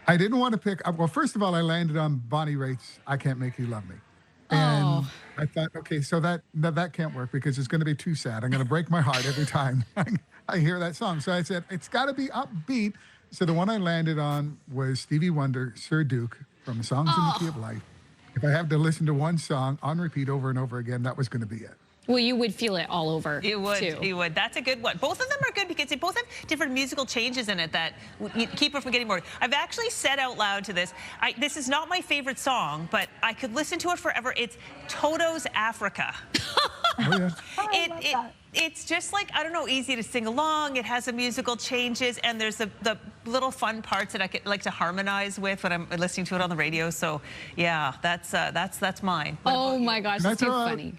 I didn't want to pick. Well, first of all, I landed on Bonnie Raitt's "I Can't Make You Love Me," and I thought, okay, so that can't work because it's going to be too sad. I'm going to break my heart every time I hear that song. So I said it's got to be upbeat. So the one I landed on was Stevie Wonder, Sir Duke, from the Songs in the Key of Life. If I have to listen to one song on repeat over and over again, that was going to be it. Well, you would feel it all over. You would. Too. You would. That's a good one. Both of them are good because they both have different musical changes in it that keep her from getting bored. I've actually said out loud to this, this is not my favorite song, but I could listen to it forever. It's Toto's Africa. It's just like, I don't know, easy to sing along. It has the musical changes, and there's the little fun parts that I could like to harmonize with when I'm listening to it on the radio. So, yeah, that's mine. Oh my gosh, that's too funny.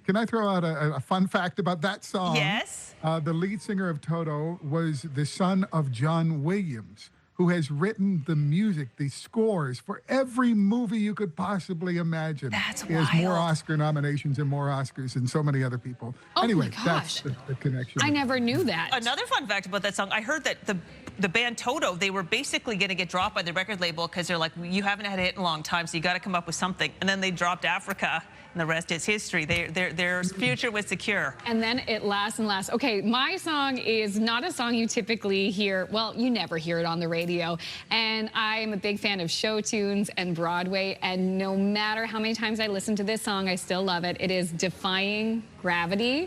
Can I throw out a fun fact about that song? Yes. The lead singer of Toto was the son of John Williams, who has written the music, the scores for every movie you could possibly imagine. That's wild. He has more Oscar nominations and more Oscars than so many other people. Oh anyway, my gosh. That's the connection. I never knew that. Another fun fact about that song, I heard that the band Toto, they were basically going to get dropped by the record label because they're like, you haven't had a hit in a long time, so you got to come up with something. And then they dropped Africa, and the rest is history. Their future was secure. And then it lasts and lasts. Okay, my song is not a song you typically hear. Well, you never hear it on the radio. And I am a big fan of show tunes and Broadway. And no matter how many times I listen to this song, I still love it. It is Defying Gravity.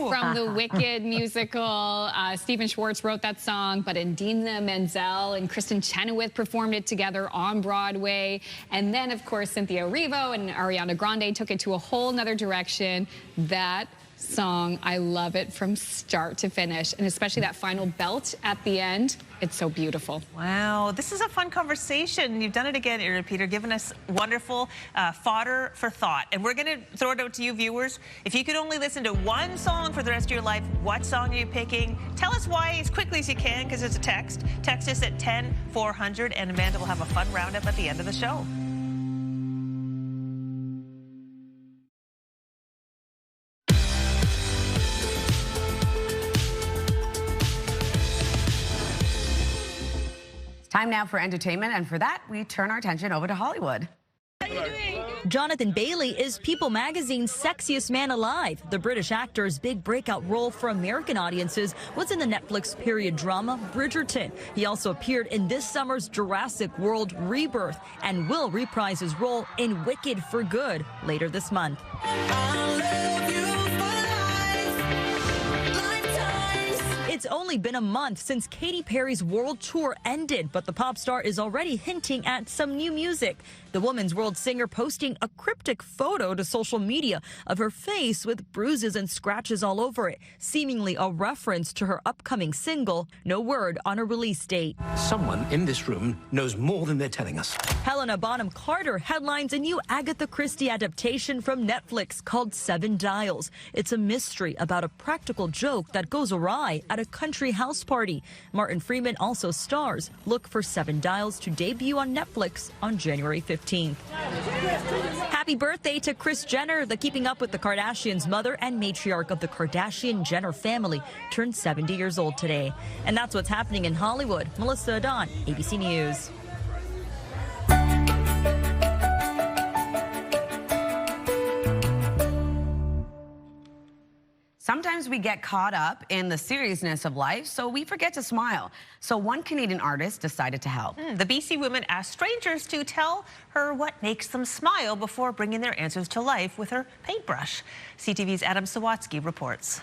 From the Wicked musical. Stephen Schwartz wrote that song, but Idina Menzel and Kristen Chenoweth performed it together on Broadway. And then, of course, Cynthia Erivo and Ariana Grande took it to a whole nother direction. That song, I love it from start to finish, and especially that final belt at the end. It's so beautiful. Wow, this is a fun conversation. You've done it again, Aaron Peter, giving us wonderful fodder for thought. And we're going to throw it out to you viewers. If you could only listen to one song for the rest of your life, what song are you picking? Tell us why as quickly as you can, because it's a text. Text us at 10400, and Amanda will have a fun roundup at the end of the show. Time now for entertainment, and for that, we turn our attention over to Hollywood. Jonathan Bailey is People Magazine's sexiest man alive. The British actor's big breakout role for American audiences was in the Netflix period drama Bridgerton. He also appeared in this summer's Jurassic World Rebirth and will reprise his role in Wicked for Good later this month. It's only been a month since Katy Perry's world tour ended, but the pop star is already hinting at some new music. The woman's world singer posting a cryptic photo to social media of her face with bruises and scratches all over it, seemingly a reference to her upcoming single. No word on a release date. Someone in this room knows more than they're telling us. Helena Bonham Carter headlines a new Agatha Christie adaptation from Netflix called 7 Dials. It's a mystery about a practical joke that goes awry at a country Country House Party. Martin Freeman also stars. Look for Seven Dials to debut on Netflix on January 15th. Happy birthday to Kris Jenner. The Keeping Up with the Kardashians mother and matriarch of the Kardashian-Jenner family turned 70 years old today. And that's what's happening in Hollywood. Melissa Adon, ABC News. Sometimes we get caught up in the seriousness of life, so we forget to smile. So one Canadian artist decided to help. The BC woman asked strangers to tell her what makes them smile before bringing their answers to life with her paintbrush. CTV's Adam Sawatsky reports.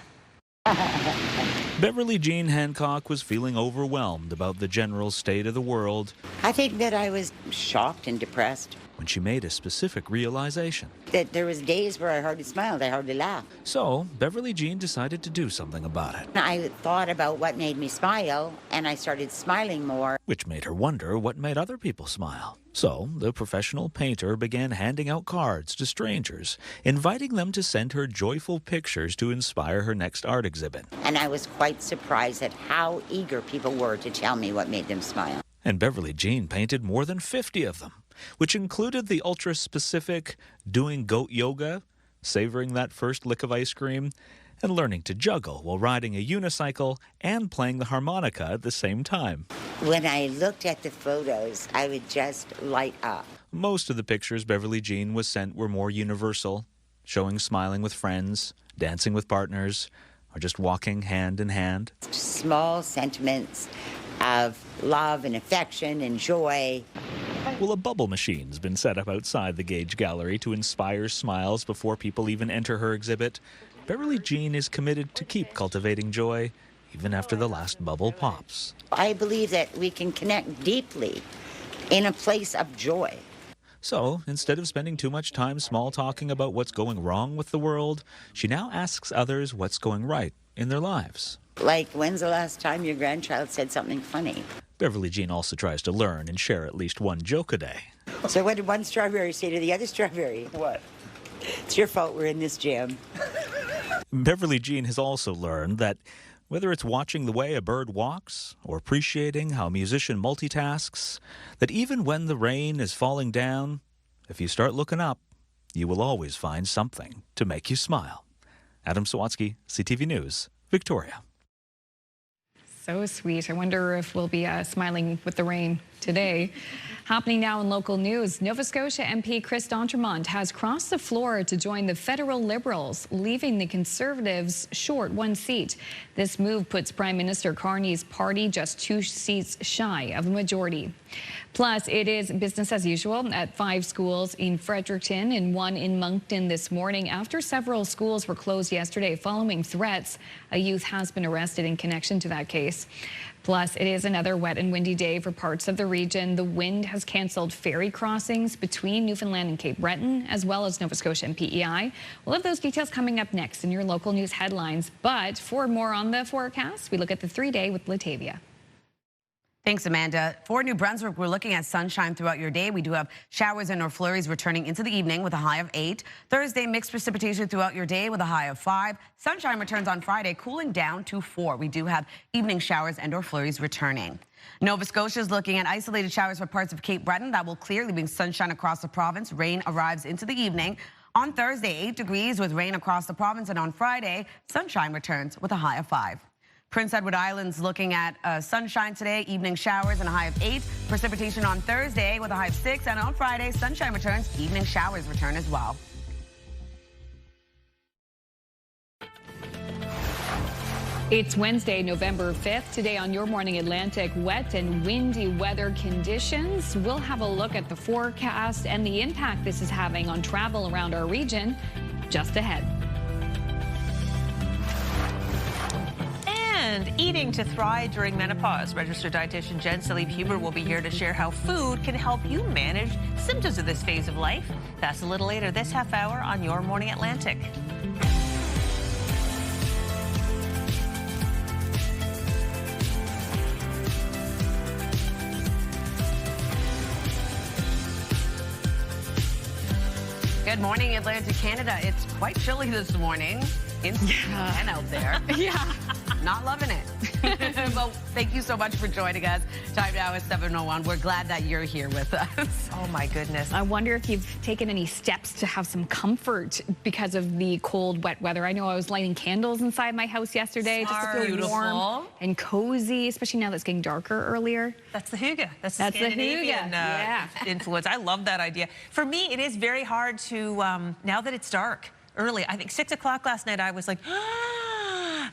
Beverly Jean Hancock was feeling overwhelmed about the general state of the world. I think that I was shocked and depressed. When she made a specific realization. That there was days where I hardly smiled, I hardly laughed. So, Beverly Jean decided to do something about it. I thought about what made me smile, and I started smiling more. Which made her wonder what made other people smile. So, the professional painter began handing out cards to strangers, inviting them to send her joyful pictures to inspire her next art exhibit. And I was quite surprised at how eager people were to tell me what made them smile. And Beverly Jean painted more than 50 of them, which included the ultra-specific doing goat yoga, savoring that first lick of ice cream, and learning to juggle while riding a unicycle and playing the harmonica at the same time. When I looked at the photos, I would just light up. Most of the pictures Beverly Jean was sent were more universal, showing smiling with friends, dancing with partners, or just walking hand in hand. Small sentiments of love and affection and joy. Well, a bubble machine's been set up outside the Gage Gallery to inspire smiles before people even enter her exhibit. Beverly Jean is committed to keep cultivating joy, even after the last bubble pops. I believe that we can connect deeply in a place of joy. So, instead of spending too much time small-talking about what's going wrong with the world, she now asks others what's going right in their lives. Like, when's the last time your grandchild said something funny? Beverly Jean also tries to learn and share at least one joke a day. So what did one strawberry say to the other strawberry? What? It's your fault we're in this jam. Beverly Jean has also learned that whether it's watching the way a bird walks or appreciating how a musician multitasks, that even when the rain is falling down, if you start looking up, you will always find something to make you smile. Adam Sawatsky, CTV News, Victoria. So sweet. I wonder if we'll be smiling with the rain today. Happening now in local news, Nova Scotia MP Chris D'Entremont has crossed the floor to join the federal Liberals, leaving the Conservatives short one seat. This move puts Prime Minister Carney's party just 2 seats shy of a majority. Plus, it is business as usual at 5 schools in Fredericton and 1 in Moncton this morning after several schools were closed yesterday following threats. A youth has been arrested in connection to that case. Plus, it is another wet and windy day for parts of the region. The wind has canceled ferry crossings between Newfoundland and Cape Breton, as well as Nova Scotia and PEI. We'll have those details coming up next in your local news headlines. But for more on the forecast, we look at the 3-day with Latavia. Thanks, Amanda. For New Brunswick, we're looking at sunshine throughout your day. We do have showers and or flurries returning into the evening with a high of 8. Thursday, mixed precipitation throughout your day with a high of 5. Sunshine returns on Friday, cooling down to 4. We do have evening showers and or flurries returning. Nova Scotia is looking at isolated showers for parts of Cape Breton. That will clear, leaving sunshine across the province. Rain arrives into the evening. On Thursday, 8 degrees with rain across the province. And on Friday, sunshine returns with a high of 5. Prince Edward Island's looking at sunshine today, evening showers and a high of 8. Precipitation on Thursday with a high of 6. And on Friday, sunshine returns, evening showers return as well. It's Wednesday, November 5th. Today on Your Morning Atlantic, wet and windy weather conditions. We'll have a look at the forecast and the impact this is having on travel around our region just ahead. And eating to thrive during menopause. Registered dietitian Jen Salib-Huber will be here to share how food can help you manage symptoms of this phase of life. That's a little later this half hour on Your Morning Atlantic. Good morning, Atlantic Canada. It's quite chilly this morning. In and out there. Yeah. not loving it. Well, thank you so much for joining us. Time now is 7:01. We're glad that you're here with us. Oh my goodness. I wonder if you've taken any steps to have some comfort because of the cold, wet weather. I know I was lighting candles inside my house yesterday just to feel warm and cozy, especially now that it's getting darker earlier. That's the hygge. That's the Scandinavian hygge. influence. I love that idea. For me, it is very hard to, now that it's dark, early. I think 6 o'clock last night, I was like,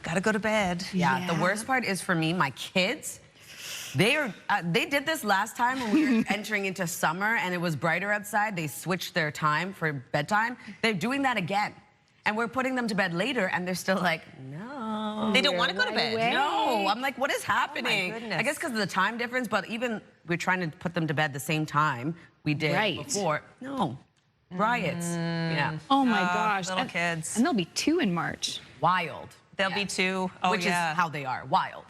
gotta go to bed. Yeah, the worst part is for me, my kids. They did this last time when we were entering into summer and it was brighter outside. They switched their time for bedtime. They're doing that again. And we're putting them to bed later and they're still like, no. They don't want to go to bed. No. I'm like, what is happening? Oh my goodness. I guess because of the time difference, but even we're trying to put them to bed the same time we did before. No. Riots. Yeah. Oh my gosh. Little kids. And they'll be 2 in March. Wild. They'll be 2. Oh, Which is how they are. Wild.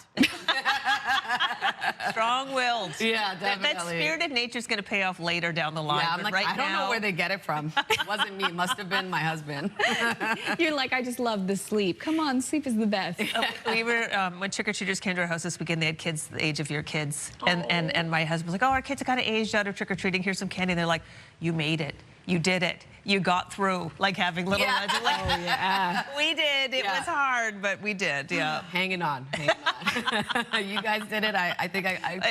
Strong-willed. Yeah, That definitely. spirited nature's going to pay off later down the line. Yeah, I'm but like, right I don't now, know where they get it from. It wasn't me. It must have been my husband. You're like, I just love the sleep. Come on, sleep is the best. We were, when trick-or-treaters came to our house this weekend, they had kids the age of your kids. And my husband was like, oh, our kids are kind of aged out of trick-or-treating. Here's some candy. And they're like, you made it. You did it. You got through, like having little legends. Like, oh, yeah. We did. It was hard, but we did. Yeah. Hanging on. You guys did it. I think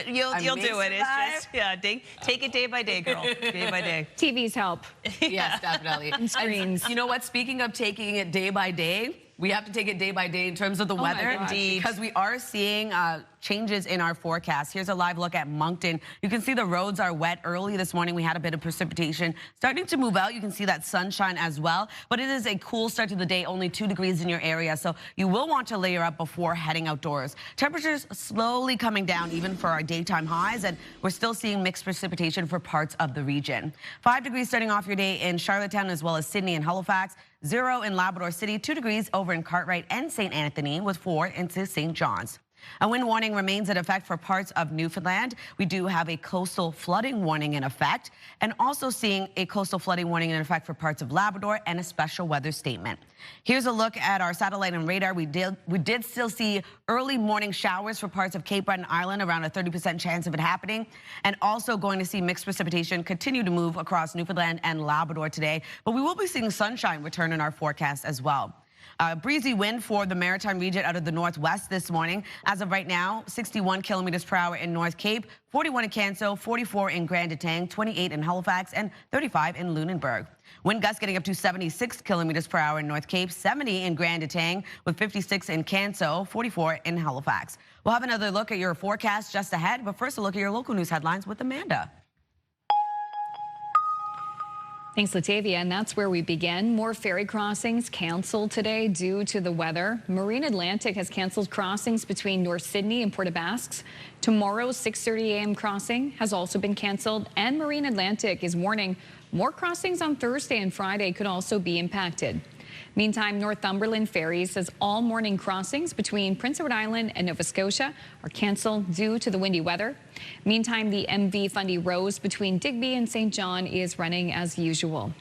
You'll do it. It's just, yeah, take it day by day, girl. Day by day. TVs help. Yes, definitely. And screens. And you know what? Speaking of taking it day by day, we have to take it day by day in terms of the weather. Indeed. Because we are seeing changes in our forecast. Here's a live look at Moncton. You can see the roads are wet early this morning. We had a bit of precipitation starting to move out. You can see that sunshine as well. But it is a cool start to the day, only 2 degrees in your area. So you will want to layer up before heading outdoors. Temperatures slowly coming down even for our daytime highs. And we're still seeing mixed precipitation for parts of the region. 5 degrees starting off your day in Charlottetown as well as Sydney and Halifax. 0 in Labrador City, 2 degrees over in Cartwright and St. Anthony with 4 into St. John's. A wind warning remains in effect for parts of Newfoundland. We do have a coastal flooding warning in effect and also seeing a coastal flooding warning in effect for parts of Labrador and a special weather statement. Here's a look at our satellite and radar. We did still see early morning showers for parts of Cape Breton Island, around a 30% chance of it happening, and also going to see mixed precipitation continue to move across Newfoundland and Labrador today. But we will be seeing sunshine return in our forecast as well. Breezy wind for the maritime region out of the northwest this morning. As of right now, 61 kilometers per hour in North Cape, 41 in Canso, 44 in Grand Etang, 28 in Halifax, and 35 in Lunenburg. Wind gusts getting up to 76 kilometers per hour in North Cape, 70 in Grand Etang, with 56 in Canso, 44 in Halifax. We'll have another look at your forecast just ahead, but first a look at your local news headlines with Amanda. Thanks, Latavia. And that's where we begin. More ferry crossings canceled today due to the weather. Marine Atlantic has canceled crossings between North Sydney and Port aux Basques. Tomorrow's 6:30 a.m. crossing has also been canceled, and Marine Atlantic is warning more crossings on Thursday and Friday could also be impacted. Meantime, Northumberland Ferry says all morning crossings between Prince Edward Island and Nova Scotia are canceled due to the windy weather. Meantime, the MV Fundy Rose between Digby and St. John is running as usual.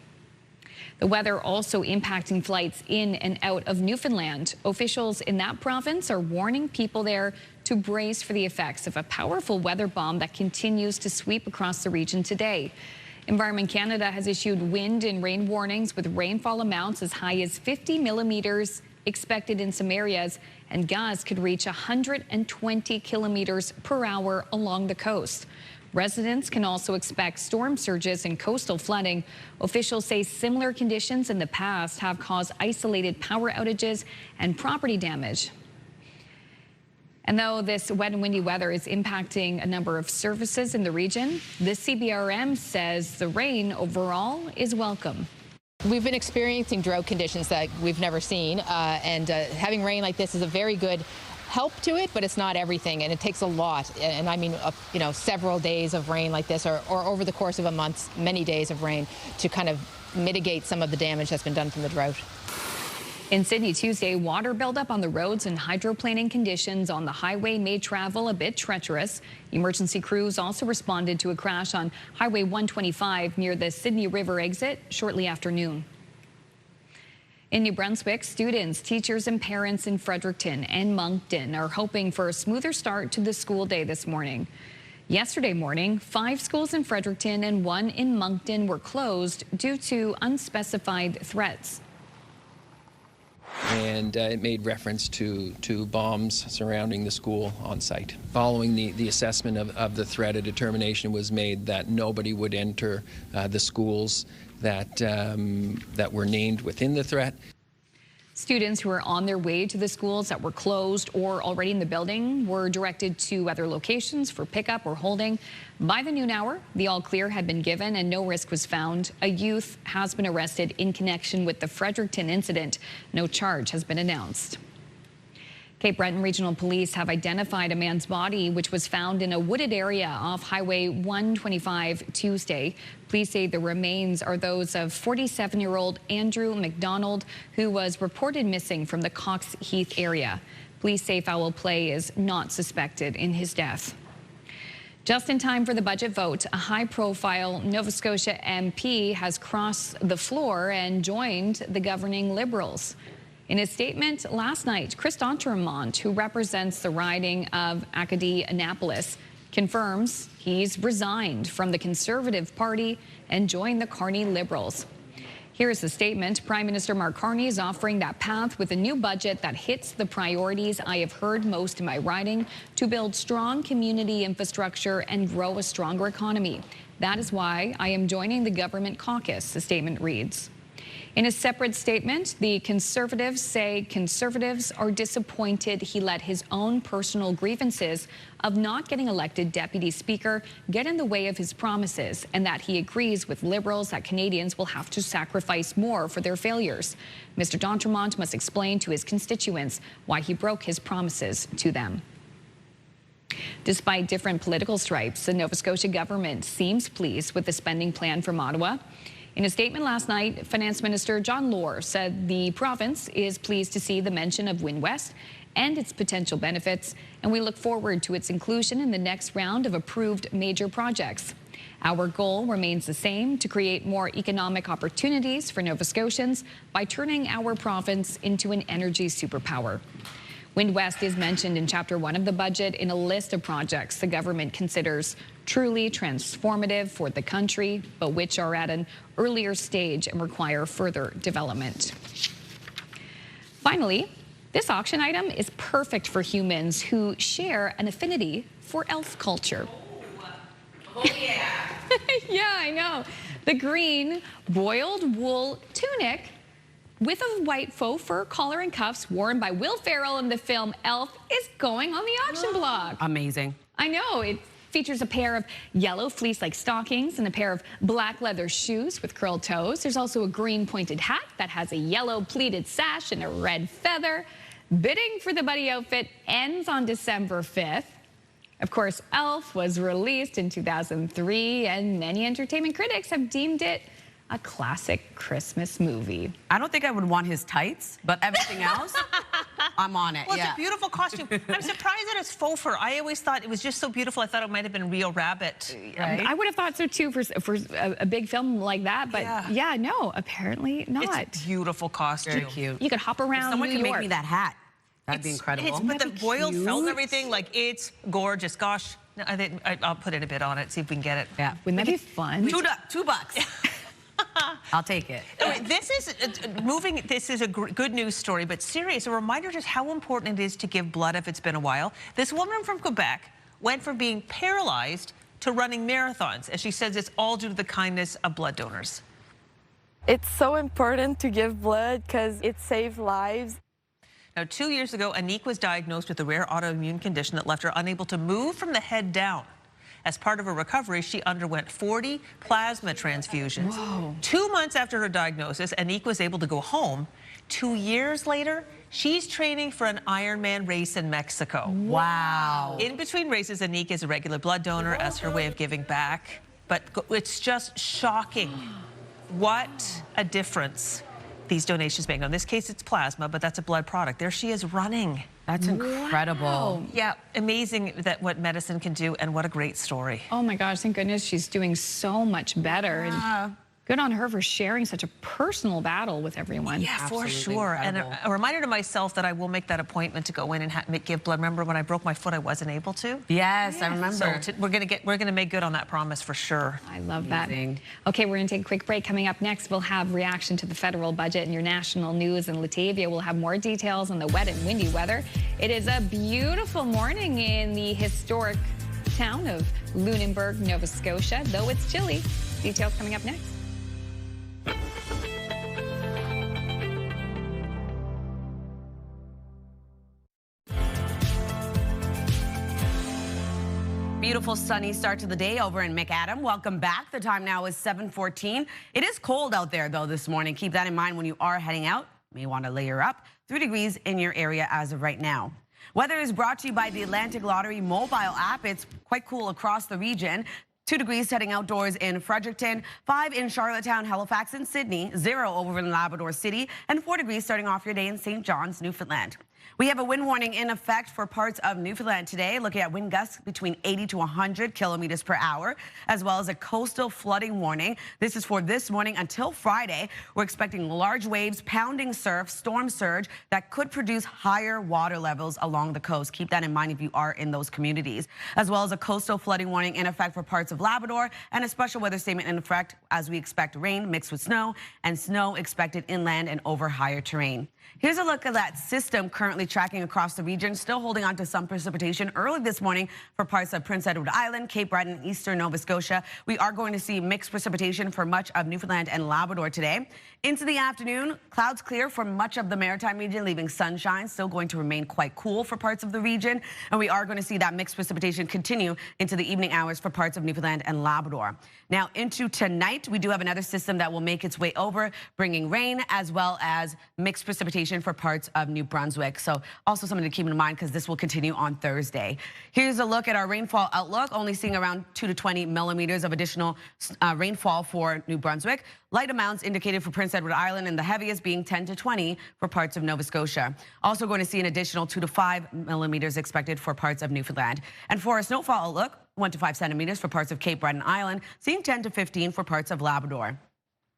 The weather also impacting flights in and out of Newfoundland. Officials in that province are warning people there to brace for the effects of a powerful weather bomb that continues to sweep across the region today. Environment Canada has issued wind and rain warnings with rainfall amounts as high as 50 millimeters expected in some areas, and gusts could reach 120 kilometers per hour along the coast. Residents can also expect storm surges and coastal flooding. Officials say similar conditions in the past have caused isolated power outages and property damage. And though this wet and windy weather is impacting a number of services in the region, the CBRM says the rain overall is welcome. We've been experiencing drought conditions that we've never seen, and having rain like this is a very good help to it, but it's not everything, and it takes a lot. And I mean, several days of rain like this, or over the course of a month, many days of rain to kind of mitigate some of the damage that's been done from the drought. In Sydney Tuesday, water buildup on the roads and hydroplaning conditions on the highway made travel a bit treacherous. Emergency crews also responded to a crash on Highway 125 near the Sydney River exit shortly after noon. In New Brunswick, students, teachers, and parents in Fredericton and Moncton are hoping for a smoother start to the school day this morning. Yesterday morning, 5 schools in Fredericton and 1 in Moncton were closed due to unspecified threats. And it made reference to bombs surrounding the school on site. Following the assessment of the threat, a determination was made that nobody would enter the schools that were named within the threat. Students who were on their way to the schools that were closed or already in the building were directed to other locations for pickup or holding. By the noon hour, the all clear had been given and no risk was found. A youth has been arrested in connection with the Fredericton incident. No charge has been announced. Cape Breton Regional Police have identified a man's body which was found in a wooded area off Highway 125 Tuesday. Police say the remains are those of 47-year-old Andrew McDonald, who was reported missing from the Cox Heath area. Police say foul play is not suspected in his death. Just in time for the budget vote, a high-profile Nova Scotia MP has crossed the floor and joined the governing Liberals. In his statement last night, Chris D'Entremont, who represents the riding of Acadie-Annapolis, confirms he's resigned from the Conservative Party and joined the Carney Liberals. Here's the statement. Prime Minister Mark Carney is offering that path with a new budget that hits the priorities I have heard most in my riding to build strong community infrastructure and grow a stronger economy. That is why I am joining the government caucus, the statement reads. In a separate statement, the Conservatives say Conservatives are disappointed he let his own personal grievances of not getting elected Deputy Speaker get in the way of his promises, and that he agrees with Liberals that Canadians will have to sacrifice more for their failures. Mr. D'Entremont must explain to his constituents why he broke his promises to them. Despite different political stripes, the Nova Scotia government seems pleased with the spending plan from Ottawa. In a statement last night, Finance Minister John Lohr said the province is pleased to see the mention of Wind West and its potential benefits, and we look forward to its inclusion in the next round of approved major projects. Our goal remains the same, to create more economic opportunities for Nova Scotians by turning our province into an energy superpower. Wind West is mentioned in Chapter 1 of the budget in a list of projects the government considers truly transformative for the country, but which are at an earlier stage and require further development. Finally, this auction item is perfect for humans who share an affinity for elf culture. Oh, yeah. Yeah, I know. The green boiled wool tunic with a white faux fur collar and cuffs worn by Will Ferrell in the film Elf is going on the auction block. Amazing. I know. It features a pair of yellow fleece-like stockings and a pair of black leather shoes with curled toes. There's also a green pointed hat that has a yellow pleated sash and a red feather. Bidding for the buddy outfit ends on December 5th. Of course, Elf was released in 2003, and many entertainment critics have deemed it a classic Christmas movie. I don't think I would want his tights, but everything else, I'm on it. Well, yeah. It's a beautiful costume. I'm surprised that it's faux fur. I always thought it was just so beautiful. I thought it might have been real rabbit. Right? I would have thought so too for a big film like that, but yeah, no, apparently not. It's a beautiful costume. Very cute. You could hop around. If someone New can York. make me that hat. That'd be incredible. But the boiled felt and everything, like, it's gorgeous. Gosh, I think I'll put in a bid on it, see if we can get it. Yeah. Wouldn't that be fun? $2. I'll take it. Anyway, this is moving. This is a good news story, but serious. A reminder just how important it is to give blood if it's been a while. This woman from Quebec went from being paralyzed to running marathons, and she says it's all due to the kindness of blood donors. It's so important to give blood because it saves lives. Now, 2 years ago, Anique was diagnosed with a rare autoimmune condition that left her unable to move from the head down. As part of her recovery, she underwent 40 plasma transfusions. Whoa. 2 months after her diagnosis, Anique was able to go home. 2 years later, she's training for an Ironman race in Mexico. Wow. In between races, Anique is a regular blood donor as her way of giving back. But it's just shocking what a difference these donations make. Now, in this case, it's plasma, but that's a blood product. There she is running. That's incredible. Wow. Yeah, amazing that what medicine can do, and what a great story. Oh my gosh, thank goodness she's doing so much better. And Good on her for sharing such a personal battle with everyone. Yeah, for sure. Incredible. And a reminder to myself that I will make that appointment to go in and give blood. Remember when I broke my foot, I wasn't able to? Yes, I remember. So we're gonna make good on that promise for sure. I love that. Okay, we're gonna take a quick break. Coming up next, we'll have reaction to the federal budget and your national news, and Latavia will have more details on the wet and windy weather. It is a beautiful morning in the historic town of Lunenburg, Nova Scotia, though it's chilly. Details coming up next. Beautiful sunny start to the day over in McAdam. Welcome back. The time now is 7:14. It is cold out there though this morning. Keep that in mind when you are heading out. You may want to layer up. 3 degrees in your area as of right now. Weather is brought to you by the Atlantic Lottery mobile app. It's quite cool across the region. 2 degrees heading outdoors in Fredericton, 5 in Charlottetown, Halifax, and Sydney, 0 over in Labrador City, and 4 degrees starting off your day in St. John's, Newfoundland. We have a wind warning in effect for parts of Newfoundland today, looking at wind gusts between 80 to 100 kilometers per hour, as well as a coastal flooding warning. This is for this morning until Friday. We're expecting large waves, pounding surf, storm surge that could produce higher water levels along the coast. Keep that in mind if you are in those communities, as well as a coastal flooding warning in effect for parts of Labrador, and a special weather statement in effect as we expect rain mixed with snow, and snow expected inland and over higher terrain. Here's a look at that system currently tracking across the region, still holding on to some precipitation early this morning for parts of Prince Edward Island, Cape Breton, and eastern Nova Scotia. We are going to see mixed precipitation for much of Newfoundland and Labrador today. Into the afternoon, clouds clear for much of the maritime region, leaving sunshine. Still going to remain quite cool for parts of the region. And we are going to see that mixed precipitation continue into the evening hours for parts of Newfoundland and Labrador. Now into tonight, we do have another system that will make its way over, bringing rain as well as mixed precipitation for parts of New Brunswick. So also something to keep in mind because this will continue on Thursday. Here's a look at our rainfall outlook, only seeing around 2 to 20 millimeters of additional rainfall for New Brunswick. Light amounts indicated for Prince Edward Island, and the heaviest being 10 to 20 for parts of Nova Scotia. Also going to see an additional 2 to 5 millimeters expected for parts of Newfoundland. And for a snowfall outlook, 1 to 5 centimeters for parts of Cape Breton Island, seeing 10 to 15 for parts of Labrador.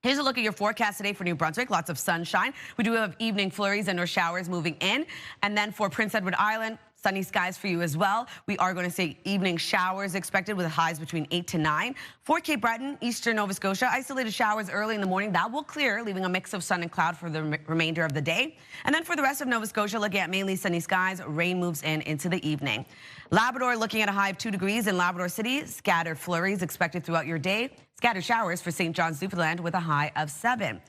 Here's a look at your forecast today for New Brunswick. Lots of sunshine. We do have evening flurries and or showers moving in. And then for Prince Edward Island, sunny skies for you as well. We are going to see evening showers expected with highs between 8 to 9. For Cape Breton, eastern Nova Scotia, isolated showers early in the morning. That will clear, leaving a mix of sun and cloud for the remainder of the day. And then for the rest of Nova Scotia, looking at mainly sunny skies, rain moves in into the evening. Labrador looking at a high of 2 degrees in Labrador City. Scattered flurries expected throughout your day. Scattered showers for St. John's, Newfoundland with a high of 7.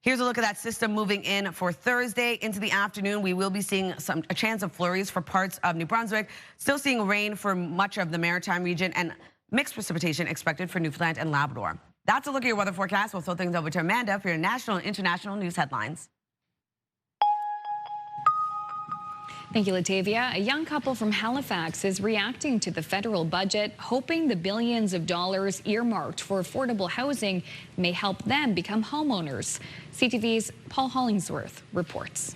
Here's a look at that system moving in for Thursday into the afternoon. We will be seeing a chance of flurries for parts of New Brunswick. Still seeing rain for much of the maritime region and mixed precipitation expected for Newfoundland and Labrador. That's a look at your weather forecast. We'll throw things over to Amanda for your national and international news headlines. Thank you, Latavia. A young couple from Halifax is reacting to the federal budget, hoping the billions of dollars earmarked for affordable housing may help them become homeowners. CTV's Paul Hollingsworth reports.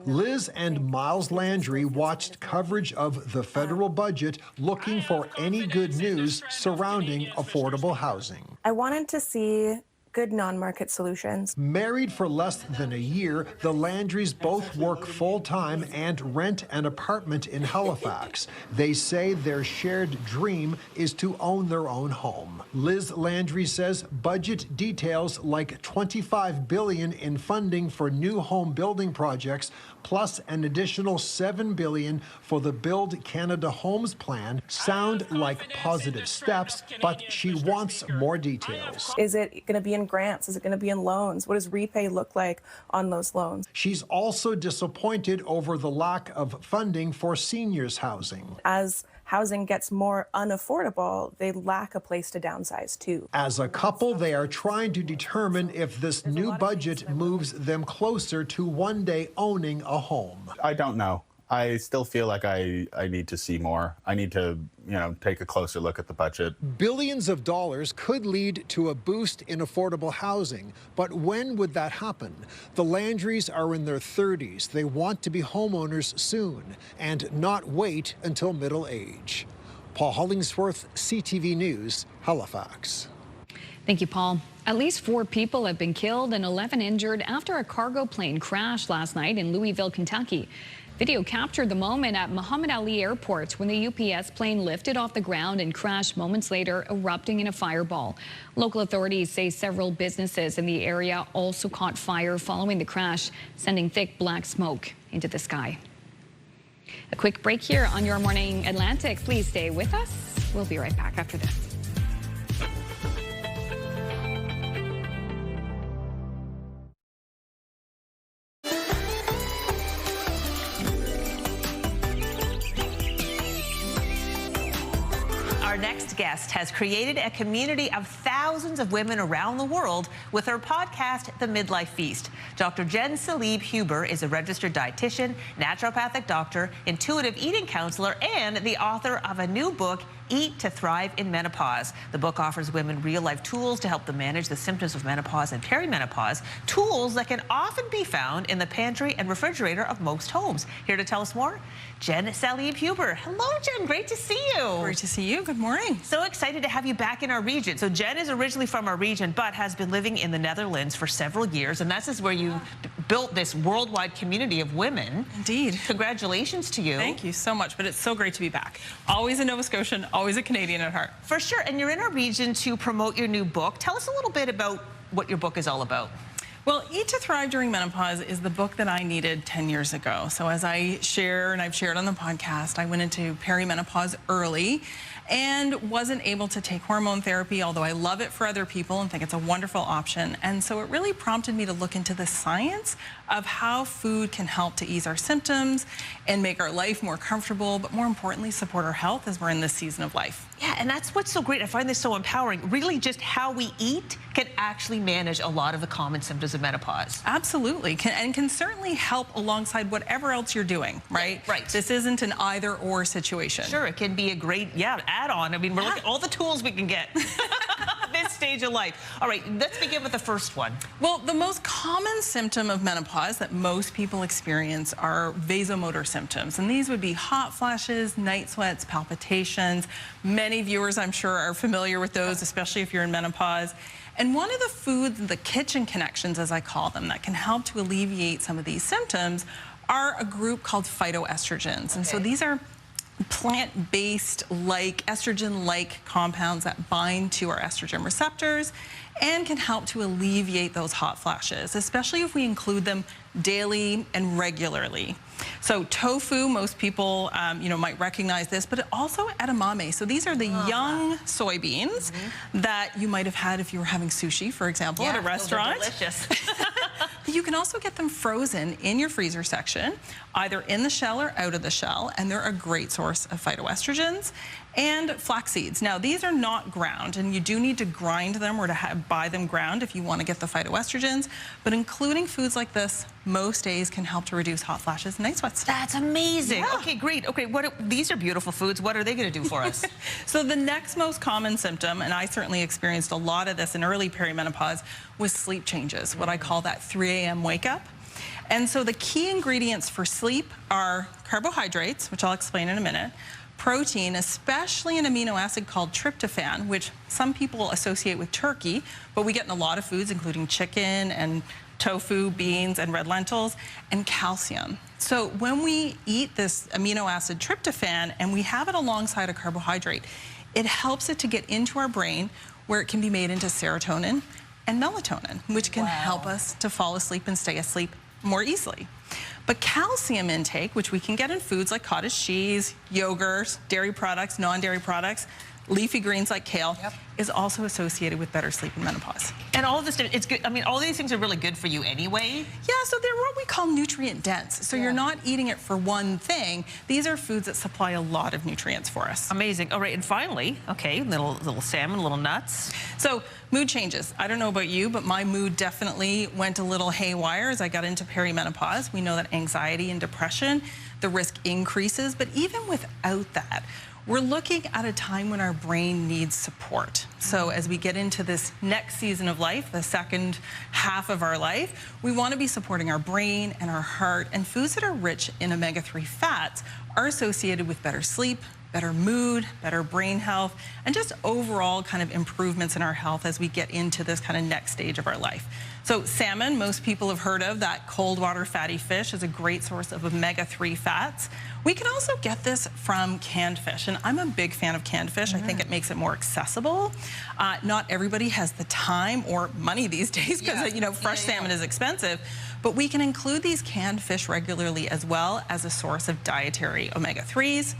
Liz and Miles Landry watched coverage of the federal budget looking for any good news surrounding affordable housing. I wanted to see good non-market solutions. Married for less than a year, the Landrys both work full-time and rent an apartment in Halifax. They say their shared dream is to own their own home. Liz Landry says budget details like $25 billion in funding for new home building projects, plus an additional $7 billion for the Build Canada Homes plan sound like positive steps, but she wants more details. Is it going to be in grants? Is it going to be in loans? What does repay look like on those loans? She's also disappointed over the lack of funding for seniors housing. As housing gets more unaffordable, they lack a place to downsize too. As a couple, they are trying to determine if this new budget moves them closer to one day owning a home. I don't know. I still feel like I need to see more. I need to, take a closer look at the budget. Billions of dollars could lead to a boost in affordable housing, but when would that happen? The Landrys are in their 30s. They want to be homeowners soon and not wait until middle age. Paul Hollingsworth, CTV News, Halifax. Thank you, Paul. At least 4 people have been killed and 11 injured after a cargo plane crashed last night in Louisville, Kentucky. Video captured the moment at Muhammad Ali Airport when the UPS plane lifted off the ground and crashed moments later, erupting in a fireball. Local authorities say several businesses in the area also caught fire following the crash, sending thick black smoke into the sky. A quick break here on Your Morning Atlantic. Please stay with us. We'll be right back after this. Our next guest has created a community of thousands of women around the world with her podcast, The Midlife Feast. Dr. Jen Salib-Huber is a registered dietitian, naturopathic doctor, intuitive eating counselor, and the author of a new book, Eat to Thrive in Menopause. The book offers women real-life tools to help them manage the symptoms of menopause and perimenopause, tools that can often be found in the pantry and refrigerator of most homes. Here to tell us more, Jen Salib-Huber. Hello, Jen. Great to see you. Great to see you. Good morning. So excited to have you back in our region. So Jen is originally from our region, but has been living in the Netherlands for several years, and that's where you built this worldwide community of women. Indeed. Congratulations to you. Thank you so much, but it's so great to be back. Always a Nova Scotian, always a Canadian at heart. For sure, and you're in our region to promote your new book. Tell us a little bit about what your book is all about. Well, Eat to Thrive During Menopause is the book that I needed 10 years ago. So as I share, and I've shared on the podcast, I went into perimenopause early and wasn't able to take hormone therapy, although I love it for other people and think it's a wonderful option. And so it really prompted me to look into the science of how food can help to ease our symptoms and make our life more comfortable, but more importantly, support our health as we're in this season of life. Yeah, and that's what's so great. I find this so empowering. Really, just how we eat can actually manage a lot of the common symptoms of menopause. Absolutely, and can certainly help alongside whatever else you're doing, right? Yeah, right. This isn't an either-or situation. Sure, it can be a great, add-on. I mean, we're looking at all the tools we can get at this stage of life. All right, let's begin with the first one. Well, the most common symptom of menopause that most people experience are vasomotor symptoms, and these would be hot flashes, night sweats, palpitations. Many viewers, I'm sure, are familiar with those, especially if you're in menopause. And one of the foods, the kitchen connections, as I call them, that can help to alleviate some of these symptoms are a group called phytoestrogens. And so these are plant-based, estrogen-like compounds that bind to our estrogen receptors and can help to alleviate those hot flashes, especially if we include them daily and regularly. So tofu, most people might recognize this, but also edamame. So these are the young soybeans that you might have had if you were having sushi, for example, at a restaurant. Those are delicious. You can also get them frozen in your freezer section, either in the shell or out of the shell, and they're a great source of phytoestrogens. And flax seeds. Now, these are not ground, and you do need to grind them or to buy them ground if you want to get the phytoestrogens, but including foods like this most days can help to reduce hot flashes and night sweats. That's amazing. Yeah. Okay, great. Okay, these are beautiful foods. What are they going to do for us? So the next most common symptom, and I certainly experienced a lot of this in early perimenopause, was sleep changes, what I call that 3 a.m. wake up. And so the key ingredients for sleep are carbohydrates, which I'll explain in a minute, protein, especially an amino acid called tryptophan, which some people associate with turkey, but we get in a lot of foods, including chicken and tofu, beans, and red lentils, and calcium. So when we eat this amino acid tryptophan and we have it alongside a carbohydrate, it helps it to get into our brain where it can be made into serotonin and melatonin, which can help us to fall asleep and stay asleep more easily. But calcium intake, which we can get in foods like cottage cheese, yogurt, dairy products, non-dairy products, leafy greens like kale, is also associated with better sleep in menopause. And all of this, it's good. I mean, all these things are really good for you anyway. Yeah, so they're what we call nutrient dense. So you're not eating it for one thing. These are foods that supply a lot of nutrients for us. Amazing. All right, and finally, okay, little salmon, little nuts. So mood changes. I don't know about you, but my mood definitely went a little haywire as I got into perimenopause. We know that anxiety and depression, the risk increases, but even without that, we're looking at a time when our brain needs support. So as we get into this next season of life, the second half of our life, we want to be supporting our brain and our heart, and foods that are rich in omega-3 fats are associated with better sleep, better mood, better brain health, and just overall kind of improvements in our health as we get into this kind of next stage of our life. So salmon, most people have heard of, that cold water fatty fish, is a great source of omega-3 fats. We can also get this from canned fish, and I'm a big fan of canned fish. I think it makes it more accessible. Not everybody has the time or money these days because fresh salmon is expensive, but we can include these canned fish regularly as well as a source of dietary omega-3s.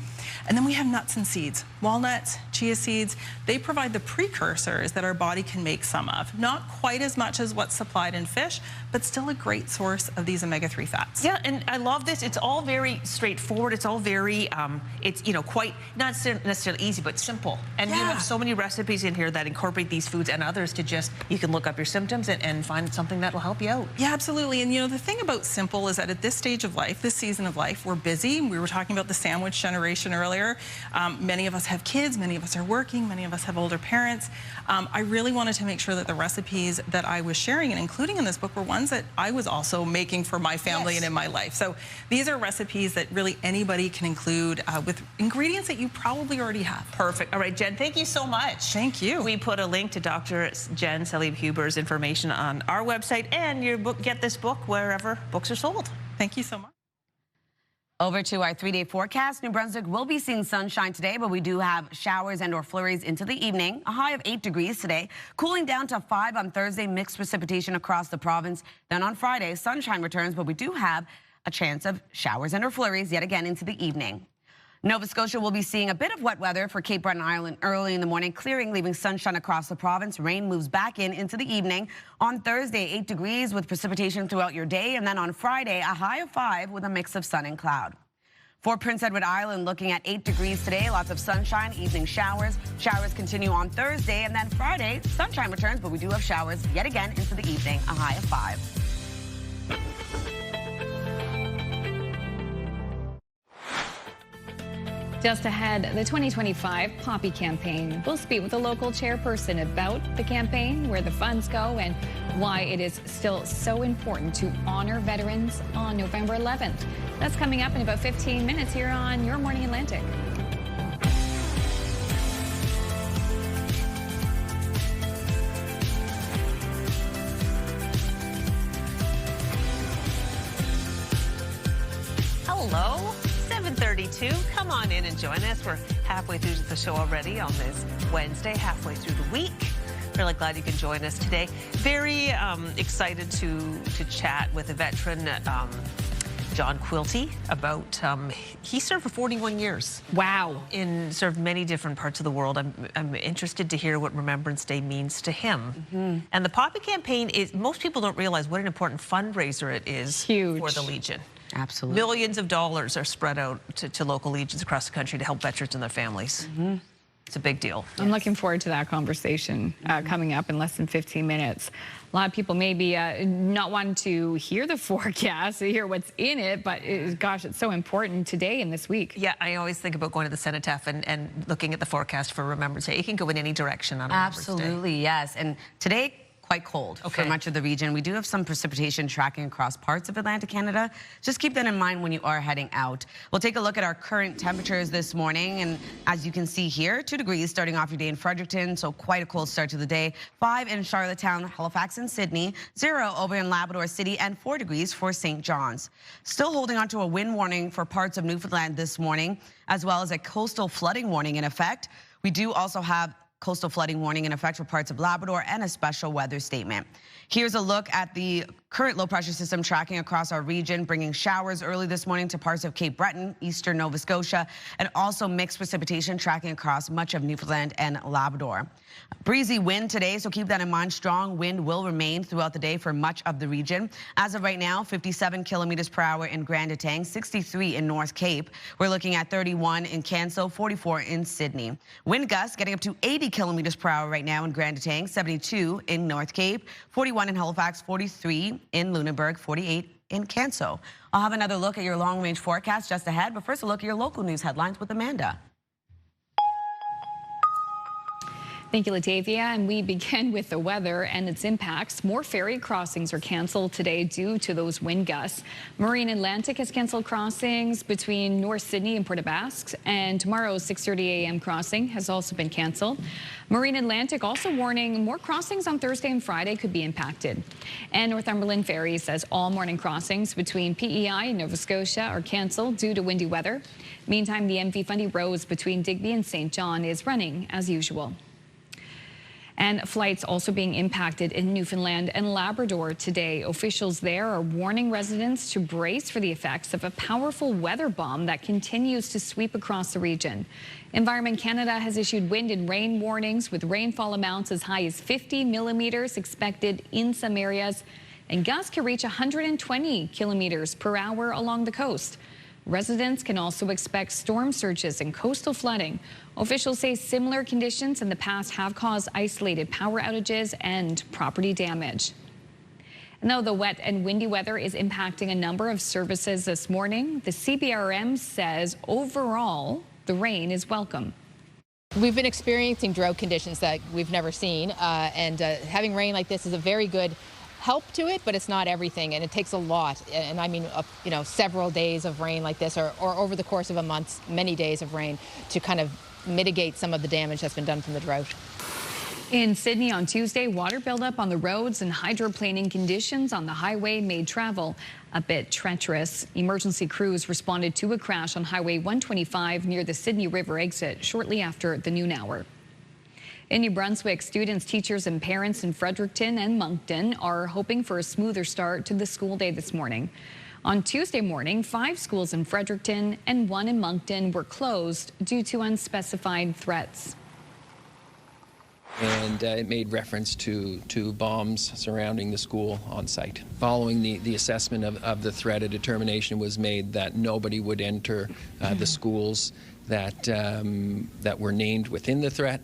And then we have nuts and seeds. Walnuts, chia seeds, they provide the precursors that our body can make some of. Not quite as much as what's supplied in fish, but still a great source of these omega-3 fats. Yeah, and I love this. It's all very straightforward. It's all very, it's, quite, not necessarily easy, but simple. And you have so many recipes in here that incorporate these foods and others to just, you can look up your symptoms and find something that will help you out. Yeah, absolutely. And the thing about simple is that at this stage of life, this season of life, we're busy. We were talking about the sandwich generation earlier. Many of us have kids, many of us are working, many of us have older parents. I really wanted to make sure that the recipes that I was sharing and including in this book were ones that I was also making for my family and in my life. So these are recipes that really anybody can include with ingredients that you probably already have. Perfect. All right, Jen, thank you so much. Thank you. We put a link to Dr. Jen Salib-Huber's information on our website, and your book, get this book wherever books are sold. Thank you so much. Over to our 3-day forecast. New Brunswick will be seeing sunshine today, but we do have showers and or flurries into the evening. A high of 8 degrees today, cooling down to 5 on Thursday, mixed precipitation across the province. Then on Friday, sunshine returns, but we do have a chance of showers and or flurries yet again into the evening. Nova Scotia will be seeing a bit of wet weather for Cape Breton Island early in the morning, clearing, leaving sunshine across the province. Rain moves back into the evening. On Thursday, 8 degrees with precipitation throughout your day. And then on Friday, a high of 5 with a mix of sun and cloud. For Prince Edward Island, looking at 8 degrees today, lots of sunshine, evening showers. Showers continue on Thursday, and then Friday, sunshine returns, but we do have showers yet again into the evening, a high of 5. Just ahead, the 2025 Poppy campaign. We'll speak with a local chairperson about the campaign, where the funds go, and why it is still so important to honor veterans on November 11th. That's coming up in about 15 minutes here on Your Morning Atlantic. Hello. 7:32. Come on in and join us. We're halfway through the show already on this Wednesday, halfway through the week. Really glad you can join us today. Very excited to chat with a veteran, John Quilty, about he served for 41 years. Wow. In served many different parts of the world. I'm interested to hear what Remembrance Day means to him. And the Poppy campaign is, most people don't realize what an important fundraiser it is for the Legion. Absolutely. Millions of dollars are spread out to local legions across the country to help veterans and their families. It's a big deal. I'm looking forward to that conversation coming up in less than 15 minutes. A lot of people maybe not wanting to hear the forecast, to hear what's in it, but gosh, it's so important today and this week. Yeah, I always think about going to the Cenotaph and looking at the forecast for Remembrance Day. It can go in any direction on Remembrance Day. Absolutely, yes. And today, quite cold for much of the region. We do have some precipitation tracking across parts of Atlantic Canada. Just keep that in mind when you are heading out. We'll take a look at our current temperatures this morning. And as you can see here, 2 degrees starting off your day in Fredericton, so quite a cold start to the day. 5 in Charlottetown, Halifax, and Sydney. 0 over in Labrador City, and 4 degrees for St. John's. Still holding on to a wind warning for parts of Newfoundland this morning, as well as a coastal flooding warning in effect. We do also have coastal flooding warning in effect for parts of Labrador and a special weather statement. Here's a look at the current low pressure system tracking across our region, bringing showers early this morning to parts of Cape Breton, eastern Nova Scotia, and also mixed precipitation tracking across much of Newfoundland and Labrador. Breezy wind today, so keep that in mind. Strong wind will remain throughout the day for much of the region. As of right now, 57 kilometers per hour in Grand Etang, 63 in North Cape. We're looking at 31 in Canso, 44 in Sydney. Wind gusts getting up to 80 kilometers per hour right now in Grand Etang, 72 in North Cape, 41 in Halifax, 43 in Lunenburg, 48 in Canso. I'll have another look at your long-range forecast just ahead, but first a look at your local news headlines with Amanda. Thank you, Latavia. And we begin with the weather and its impacts. More ferry crossings are canceled today due to those wind gusts. Marine Atlantic has canceled crossings between North Sydney and Port aux Basques, and tomorrow's 6:30 a.m. crossing has also been canceled. Marine Atlantic also warning more crossings on Thursday and Friday could be impacted. And Northumberland Ferry says all morning crossings between PEI and Nova Scotia are canceled due to windy weather. Meantime, the MV Fundy Rose between Digby and St. John is running as usual. And flights also being impacted in Newfoundland and Labrador today. Officials there are warning residents to brace for the effects of a powerful weather bomb that continues to sweep across the region. Environment Canada has issued wind and rain warnings with rainfall amounts as high as 50 millimeters expected in some areas, and gusts can reach 120 kilometers per hour along the coast. Residents can also expect storm surges and coastal flooding. Officials say similar conditions in the past have caused isolated power outages and property damage. And though the wet and windy weather is impacting a number of services this morning, the CBRM says overall the rain is welcome. We've been experiencing drought conditions that we've never seen, and having rain like this is a very good help to it, but it's not everything, and it takes a lot. And I mean, several days of rain like this, or over the course of a month, many days of rain to kind of mitigate some of the damage that's been done from the drought. In Sydney on Tuesday, water buildup on the roads and hydroplaning conditions on the highway made travel a bit treacherous. Emergency crews responded to a crash on Highway 125 near the Sydney River exit shortly after the noon hour. In New Brunswick, students, teachers and parents in Fredericton and Moncton are hoping for a smoother start to the school day this morning. On Tuesday morning, 5 schools in Fredericton and 1 in Moncton were closed due to unspecified threats. And it made reference to bombs surrounding the school on site. Following the assessment of the threat, a determination was made that nobody would enter the schools that were named within the threat.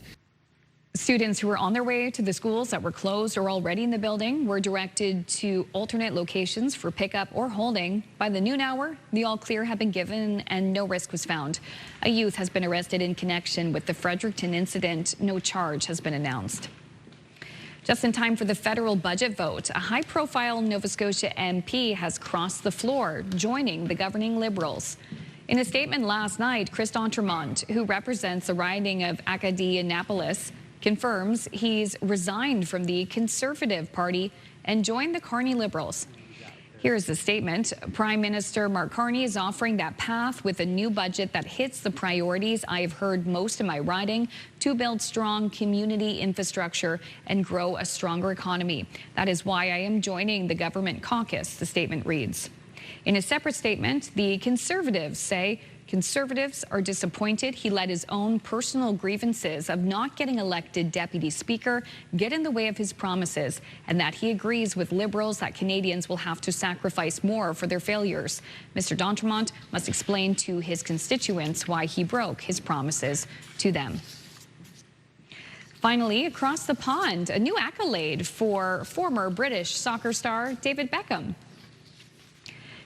Students who were on their way to the schools that were closed or already in the building were directed to alternate locations for pickup or holding. By the noon hour, the all clear had been given and no risk was found. A youth has been arrested in connection with the Fredericton incident. No charge has been announced. Just in time for the federal budget vote, a high-profile Nova Scotia MP has crossed the floor, joining the governing Liberals. In a statement last night, Chris D'Entremont, who represents the riding of Acadie-Annapolis, confirms he's resigned from the Conservative Party and joined the Carney Liberals. Here's the statement. Prime Minister Mark Carney is offering that path with a new budget that hits the priorities I've heard most in my riding to build strong community infrastructure and grow a stronger economy. That is why I am joining the government caucus, the statement reads. In a separate statement, the Conservatives say Conservatives are disappointed he let his own personal grievances of not getting elected Deputy Speaker get in the way of his promises, and that he agrees with Liberals that Canadians will have to sacrifice more for their failures. Mr. D'Entremont must explain to his constituents why he broke his promises to them. Finally, across the pond, a new accolade for former British soccer star David Beckham.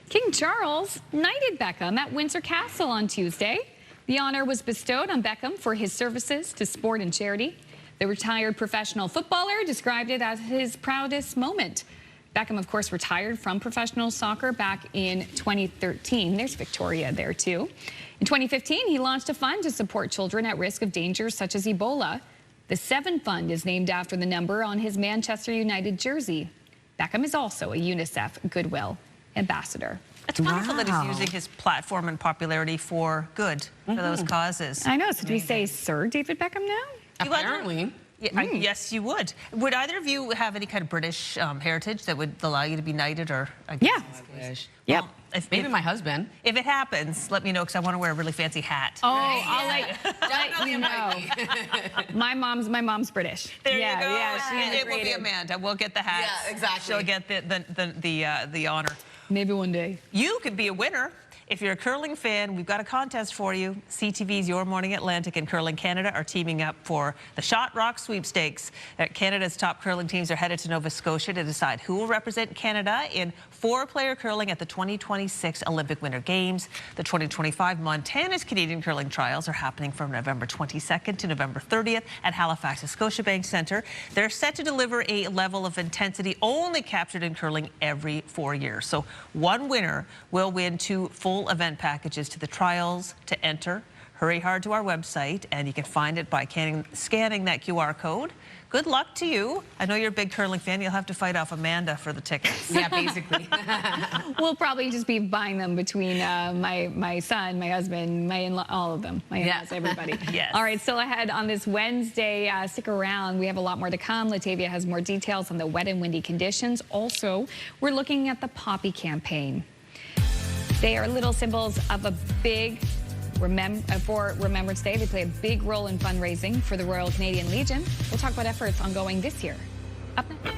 King Charles knighted Beckham at Windsor Castle on Tuesday. The honor was bestowed on Beckham for his services to sport and charity. The retired professional footballer described it as his proudest moment. Beckham, of course, retired from professional soccer back in 2013. There's Victoria there, too. In 2015, he launched a fund to support children at risk of dangers such as Ebola. The 7 Fund is named after the number on his Manchester United jersey. Beckham is also a UNICEF Goodwill Ambassador. It's wonderful that he's using his platform and popularity for good, for those causes. I know. So do we say Sir David Beckham now? Apparently. Yes, you would. Would either of you have any kind of British heritage that would allow you to be knighted? Or yeah. Yep. Well, maybe my husband. If it happens, let me know because I want to wear a really fancy hat. Oh, I'll let you know. My mom's British. There you go. Yeah, it will be Amanda. We'll get the hat. Yeah, exactly. She'll get the honor. Maybe one day. You could be a winner if you're a curling fan, we've got a contest for you. CTV's Your Morning Atlantic and Curling Canada are teaming up for the Shot Rock Sweepstakes. Canada's top curling teams are headed to Nova Scotia to decide who will represent Canada in 4-player curling at the 2026 Olympic Winter Games. The 2025 Montana's Canadian Curling Trials are happening from November 22nd to November 30th at Halifax's Scotiabank Centre. They're set to deliver a level of intensity only captured in curling every 4 years. So one winner will win 2 full event packages to the trials. To enter, hurry hard to our website, and you can find it by scanning that QR code. Good luck to you. I know you're a big curling fan. You'll have to fight off Amanda for the tickets. Yeah, basically. We'll probably just be buying them between my son, my husband, my in-law, all of them, my in-laws, everybody. Yes. All right, still ahead on this Wednesday. Stick around. We have a lot more to come. Latavia has more details on the wet and windy conditions. Also, we're looking at the Poppy campaign. They are little symbols of a big for Remembrance Day. They play a big role in fundraising for the Royal Canadian Legion. We'll talk about efforts ongoing this year. Up next.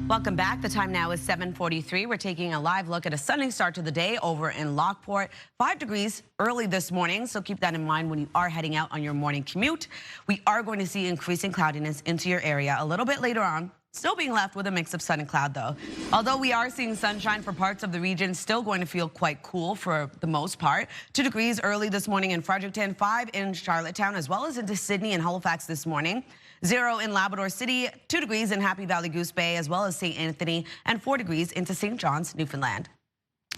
Welcome back. The time now is 7:43. We're taking a live look at a sunny start to the day over in Lockport. 5 degrees early this morning, so keep that in mind when you are heading out on your morning commute. We are going to see increasing cloudiness into your area a little bit later on. Still being left with a mix of sun and cloud, though. Although we are seeing sunshine for parts of the region, still going to feel quite cool for the most part. 2 degrees early this morning in Fredericton, 5 in Charlottetown, as well as into Sydney and Halifax this morning. 0 in Labrador City, 2 degrees in Happy Valley Goose Bay, as well as St. Anthony, and 4 degrees into St. John's, Newfoundland.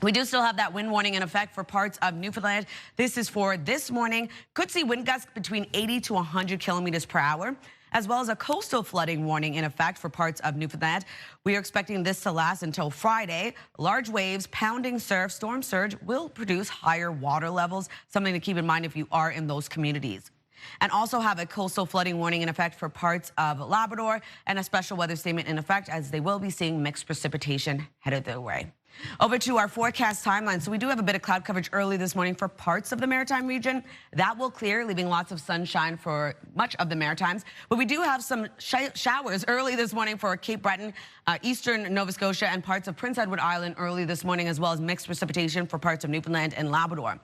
We do still have that wind warning in effect for parts of Newfoundland. This is for this morning. Could see wind gusts between 80 to 100 kilometers per hour, as well as a coastal flooding warning in effect for parts of Newfoundland. We are expecting this to last until Friday. Large waves, pounding surf, storm surge will produce higher water levels, something to keep in mind if you are in those communities. And also have a coastal flooding warning in effect for parts of Labrador, and a special weather statement in effect as they will be seeing mixed precipitation headed their way. Over to our forecast timeline. So we do have a bit of cloud coverage early this morning for parts of the Maritime region. That will clear, leaving lots of sunshine for much of the Maritimes. But we do have some showers early this morning for Cape Breton, eastern Nova Scotia, and parts of Prince Edward Island early this morning, as well as mixed precipitation for parts of Newfoundland and Labrador.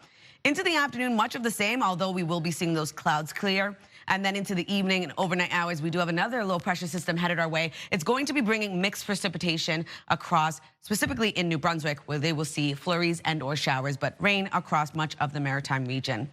Into the afternoon, much of the same, although we will be seeing those clouds clear. And then into the evening and overnight hours, we do have another low pressure system headed our way. It's going to be bringing mixed precipitation across, specifically in New Brunswick, where they will see flurries and or showers, but rain across much of the Maritime region.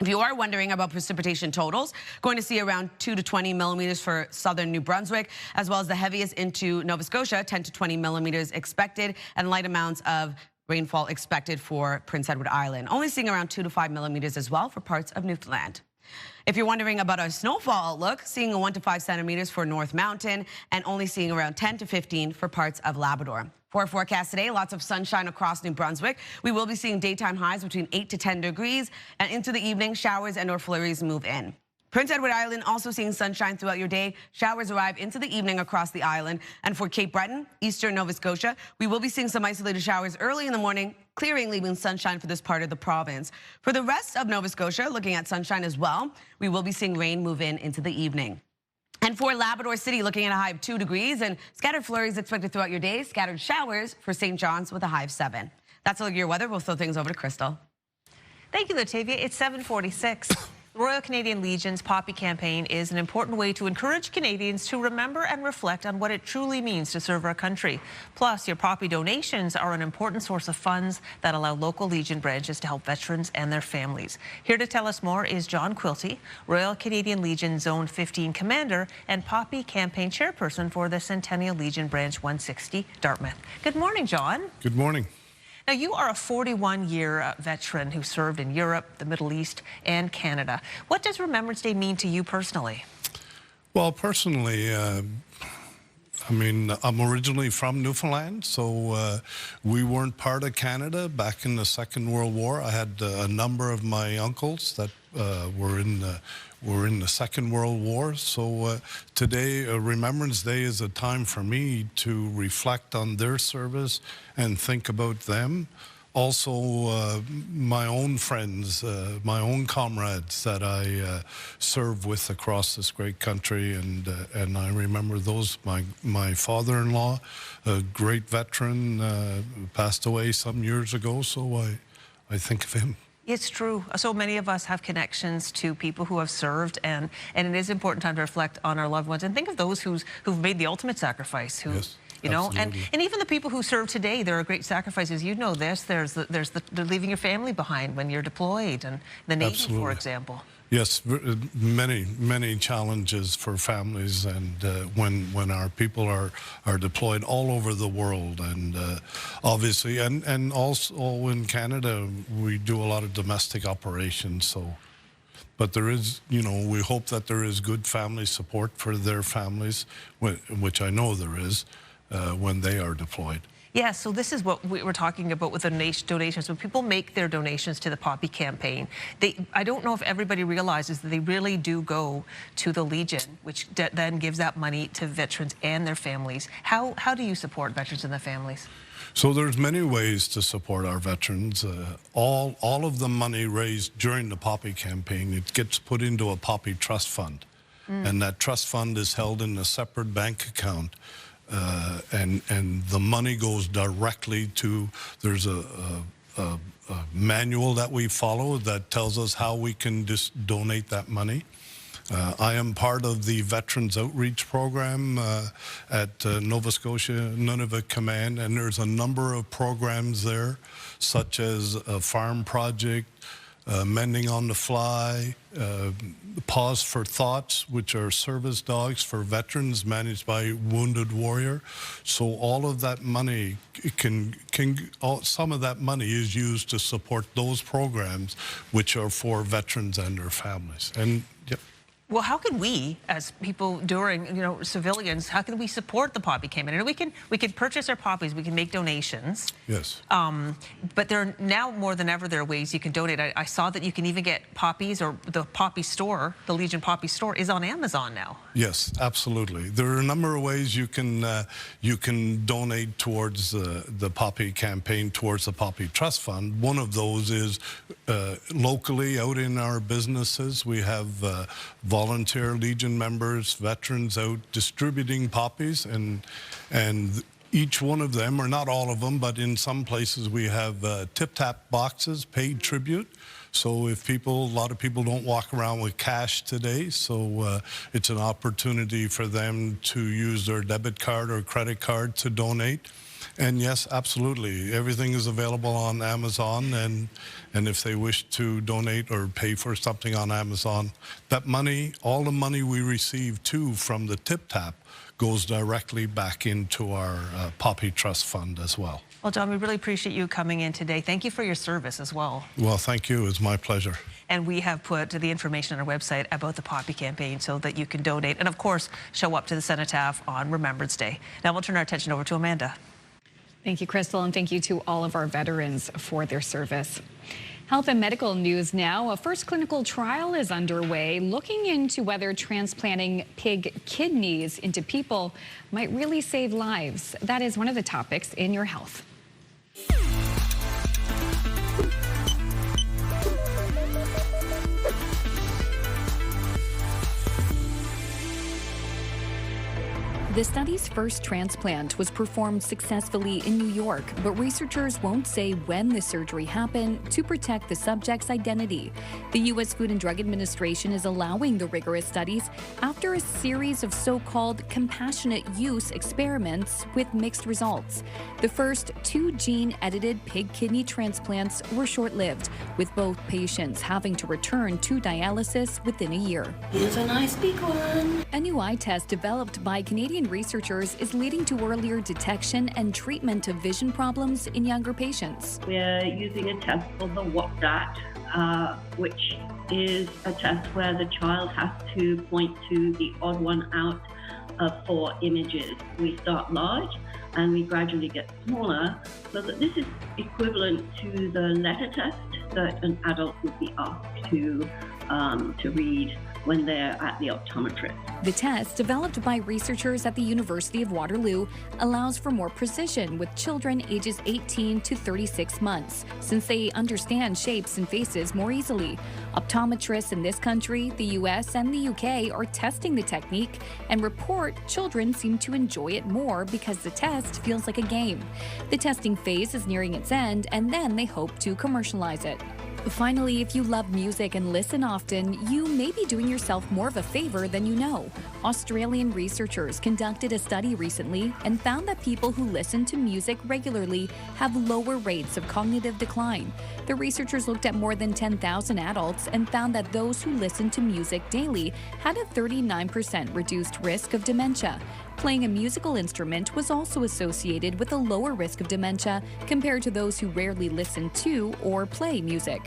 If you are wondering about precipitation totals, going to see around 2 to 20 millimeters for southern New Brunswick, as well as the heaviest into Nova Scotia, 10 to 20 millimeters expected, and light amounts of rainfall expected for Prince Edward Island. Only seeing around 2 to 5 millimeters as well for parts of Newfoundland. If you're wondering about our snowfall outlook, seeing a 1 to 5 centimeters for North Mountain and only seeing around 10 to 15 for parts of Labrador. For our forecast today, lots of sunshine across New Brunswick. We will be seeing daytime highs between 8 to 10 degrees, and into the evening, showers and or flurries move in. Prince Edward Island also seeing sunshine throughout your day. Showers arrive into the evening across the island. And for Cape Breton, eastern Nova Scotia, we will be seeing some isolated showers early in the morning, clearing, leaving sunshine for this part of the province. For the rest of Nova Scotia, looking at sunshine as well, we will be seeing rain move in into the evening. And for Labrador City, looking at a high of 2 degrees and scattered flurries expected throughout your day. Scattered showers for St. John's with a high of 7. That's a look at your weather. We'll throw things over to Crystal. Thank you, Latavia. It's 7:46. The Royal Canadian Legion's Poppy campaign is an important way to encourage Canadians to remember and reflect on what it truly means to serve our country. Plus, your Poppy donations are an important source of funds that allow local Legion branches to help veterans and their families. Here to tell us more is John Quilty, Royal Canadian Legion Zone 15 Commander and Poppy campaign chairperson for the Centennial Legion Branch 160, Dartmouth. Good morning, John. Good morning. Now, you are a 41-year veteran who served in Europe, the Middle East, and Canada. What does Remembrance Day mean to you personally? Well, personally, I'm originally from Newfoundland, so we weren't part of Canada back in the Second World War. I had a number of my uncles that were in the Second World War. So today, Remembrance Day is a time for me to reflect on their service and think about them. also my own friends, my own comrades that I serve with across this great country, and I remember those. My father-in-law, a great veteran, passed away some years ago, so I think of him. It's true. So many of us have connections to people who have served, and it is important time to reflect on our loved ones and think of those who've made the ultimate sacrifice. Who, yes, you know, absolutely. and even the people who serve today, there are great sacrifices. You know this. There's the leaving your family behind when you're deployed, and the Navy, absolutely. for example. Yes, many challenges for families, and when our people are deployed all over the world, and obviously, and also in Canada, we do a lot of domestic operations. So, but there is, you know, we hope that there is good family support for their families, which I know there is, when they are deployed. Yeah, so this is what we were talking about with the donations. When people make their donations to the Poppy campaign, I don't know if everybody realizes that they really do go to the Legion, which then gives that money to veterans and their families. How do you support veterans and their families? So there's many ways to support our veterans. All of the money raised during the Poppy campaign, it gets put into a Poppy trust fund. And that trust fund is held in a separate bank account. And the money goes directly to, there's a manual that we follow that tells us how we can just donate that money. I am part of the Veterans Outreach Program at Nova Scotia Nunavut Command, and there's a number of programs there, such as a farm project, Mending on the Fly, Pause for Thoughts, which are service dogs for veterans managed by Wounded Warrior. So all of that money some of that money is used to support those programs, which are for veterans and their families. And yep. Well, how can we, as people during, you know, civilians, how can we support the Poppy campaign? And we can purchase our poppies, we can make donations. Yes. But there are now more than ever there are ways you can donate. I saw that you can even get poppies, or the Poppy store, the Legion Poppy store, is on Amazon now. Yes, absolutely. There are a number of ways you can donate towards the Poppy campaign, towards the Poppy Trust Fund. One of those is locally out in our businesses. We have volunteer Legion members, veterans out distributing poppies, and each one of them, or not all of them, but in some places we have tip-tap boxes, paid tribute. So if a lot of people don't walk around with cash today, so it's an opportunity for them to use their debit card or credit card to donate. And yes, absolutely, everything is available on Amazon, and if they wish to donate or pay for something on Amazon, that money, all the money we receive too from the tip-tap, goes directly back into our Poppy Trust Fund as well. Well, John, we really appreciate you coming in today. Thank you for your service as well. Well, thank you. It's my pleasure. And we have put the information on our website about the Poppy campaign so that you can donate and, of course, show up to the Cenotaph on Remembrance Day. Now we'll turn our attention over to Amanda. Thank you, Crystal, and thank you to all of our veterans for their service. Health and medical news now. A first clinical trial is underway looking into whether transplanting pig kidneys into people might really save lives. That is one of the topics in Your Health. The study's first transplant was performed successfully in New York, but researchers won't say when the surgery happened to protect the subject's identity. The U.S. Food and Drug Administration is allowing the rigorous studies after a series of so-called compassionate use experiments with mixed results. The first 2 gene-edited pig kidney transplants were short-lived, with both patients having to return to dialysis within a year. Here's a nice big one. A new eye test developed by Canadian researchers is leading to earlier detection and treatment of vision problems in younger patients. We're using a test called the WAPDAT, which is a test where the child has to point to the odd one out of 4 images. We start large and we gradually get smaller, so that this is equivalent to the letter test that an adult would be asked to read when they're at the optometrist. The test, developed by researchers at the University of Waterloo, allows for more precision with children ages 18 to 36 months, since they understand shapes and faces more easily. Optometrists in this country, the US, and the UK are testing the technique and report children seem to enjoy it more because the test feels like a game. The testing phase is nearing its end, and then they hope to commercialize it. Finally, if you love music and listen often, you may be doing yourself more of a favor than you know. Australian researchers conducted a study recently and found that people who listen to music regularly have lower rates of cognitive decline. The researchers looked at more than 10,000 adults and found that those who listened to music daily had a 39% reduced risk of dementia. Playing a musical instrument was also associated with a lower risk of dementia compared to those who rarely listen to or play music.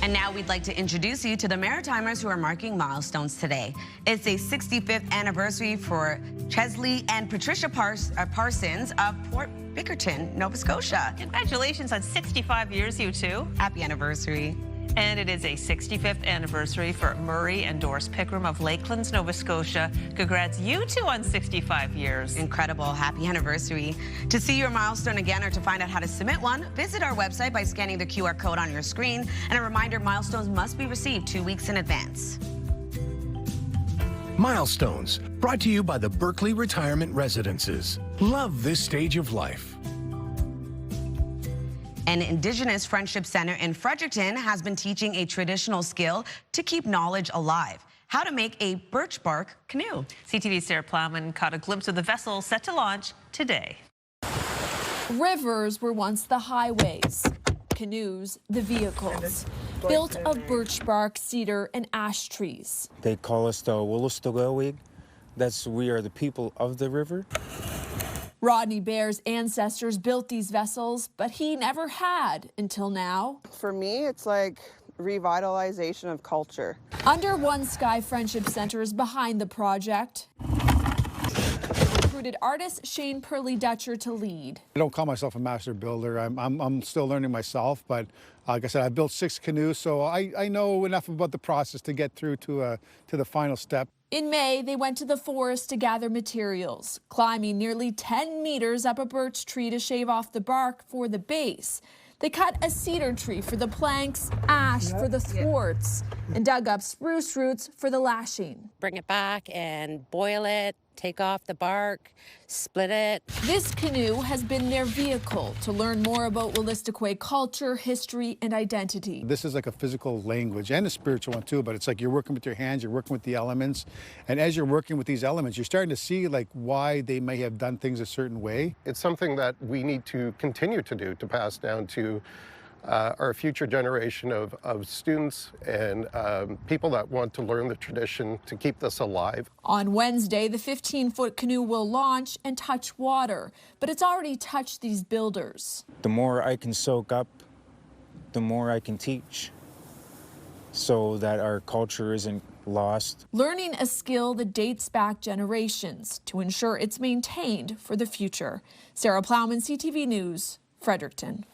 And now we'd like to introduce you to the Maritimers who are marking milestones today. It's a 65th anniversary for Chesley and Patricia Parsons of Port Bickerton, Nova Scotia. Congratulations on 65 years, you two. Happy anniversary. And it is a 65th anniversary for Murray and Doris Pickram of Lakelands, Nova Scotia. Congrats, you two, on 65 years. Incredible. Happy anniversary. To see your milestone again or to find out how to submit one, visit our website by scanning the QR code on your screen. And a reminder, milestones must be received 2 weeks in advance. Milestones, brought to you by the Berkeley Retirement Residences. Love this stage of life. An Indigenous Friendship Center in Fredericton has been teaching a traditional skill to keep knowledge alive: how to make a birch bark canoe. CTV's Sarah Plowman caught a glimpse of the vessel set to launch today. Rivers were once the highways, canoes the vehicles, built of birch bark, cedar, and ash trees. They call us the Wolustogawig. We are the people of the river. Rodney Bear's ancestors built these vessels, but he never had until now. For me, it's like revitalization of culture. Under One Sky Friendship Center is behind the project. Recruited artist Shane Purley-Dutcher to lead. I don't call myself a master builder. I'm still learning myself, but like I said, I built 6 canoes, so I know enough about the process to get through to the final step. In May, they went to the forest to gather materials, climbing nearly 10 meters up a birch tree to shave off the bark for the base. They cut a cedar tree for the planks, ash for the thwarts, and dug up spruce roots for the lashing. Bring it back and boil it, take off the bark, split it. This canoe has been their vehicle to learn more about Wolastoqey culture, history, and identity. This is like a physical language and a spiritual one too, but it's like you're working with your hands, you're working with the elements. And as you're working with these elements, you're starting to see like why they may have done things a certain way. It's something that we need to continue to do to pass down to our future generation of students and people that want to learn the tradition to keep this alive. On Wednesday, the 15-foot canoe will launch and touch water, but it's already touched these builders. The more I can soak up, the more I can teach, so that our culture isn't lost. Learning a skill that dates back generations to ensure it's maintained for the future. Sarah Plowman, CTV News, Fredericton.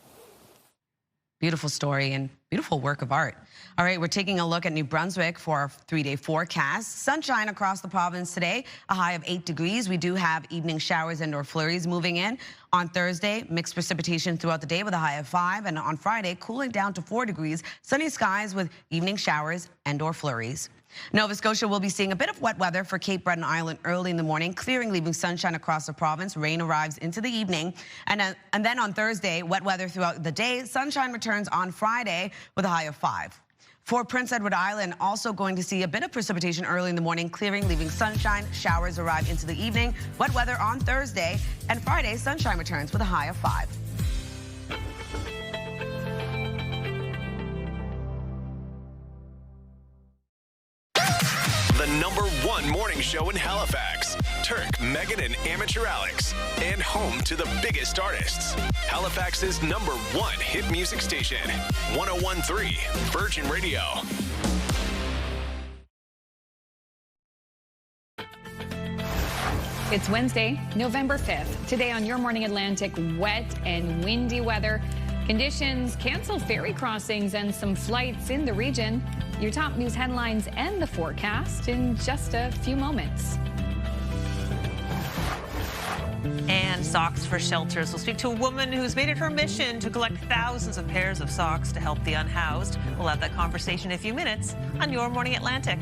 Beautiful story and beautiful work of art. All right, we're taking a look at New Brunswick for our 3-day forecast. Sunshine across the province today, a high of 8 degrees. We do have evening showers and/or flurries moving in. On Thursday, mixed precipitation throughout the day with a high of 5. And on Friday, cooling down to 4 degrees. Sunny skies with evening showers and/or flurries. Nova Scotia will be seeing a bit of wet weather for Cape Breton Island early in the morning, clearing, leaving sunshine across the province. Rain arrives into the evening. And then on Thursday, wet weather throughout the day. Sunshine returns on Friday with a high of 5. For Prince Edward Island, also going to see a bit of precipitation early in the morning, clearing, leaving sunshine. Showers arrive into the evening. Wet weather on Thursday. And Friday, sunshine returns with a high of 5. The #1 morning show in Halifax. Turk, Megan, and Amateur Alex. And home to the biggest artists. Halifax's #1 hit music station. 101.3 Virgin Radio. It's Wednesday, November 5th. Today on Your Morning Atlantic, wet and windy weather. Conditions cancel ferry crossings and some flights in the region. Your top news headlines and the forecast in just a few moments. And socks for shelters. We'll speak to a woman who's made it her mission to collect thousands of pairs of socks to help the unhoused. We'll have that conversation in a few minutes on Your Morning Atlantic.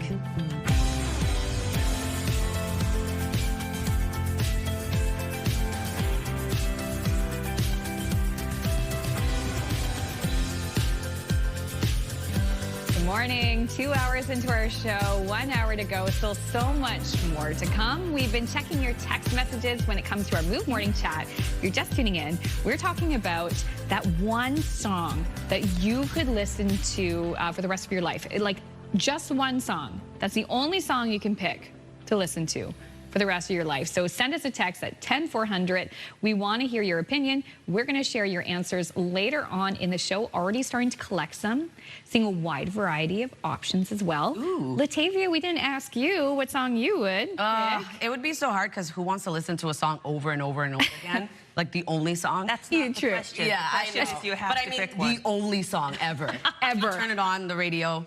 Morning, 2 hours into our show, 1 hour to go, still so much more to come. We've been checking your text messages when it comes to our Move Morning Chat. If you're just tuning in, we're talking about that one song that you could listen to for the rest of your life. Like just one song. That's the only song you can pick to listen to for the rest of your life. So send us a text at 10400. We want to hear your opinion. We're going to share your answers later on in the show. Already starting to collect some, seeing a wide variety of options as well. Ooh. Latavia, we didn't ask you what song you would pick. It would be so hard because who wants to listen to a song over and over and over again? Like the only song? That's not the question. Yeah, the question I know. is you have but to I mean, pick one. the only song ever. Ever. You turn it on the radio,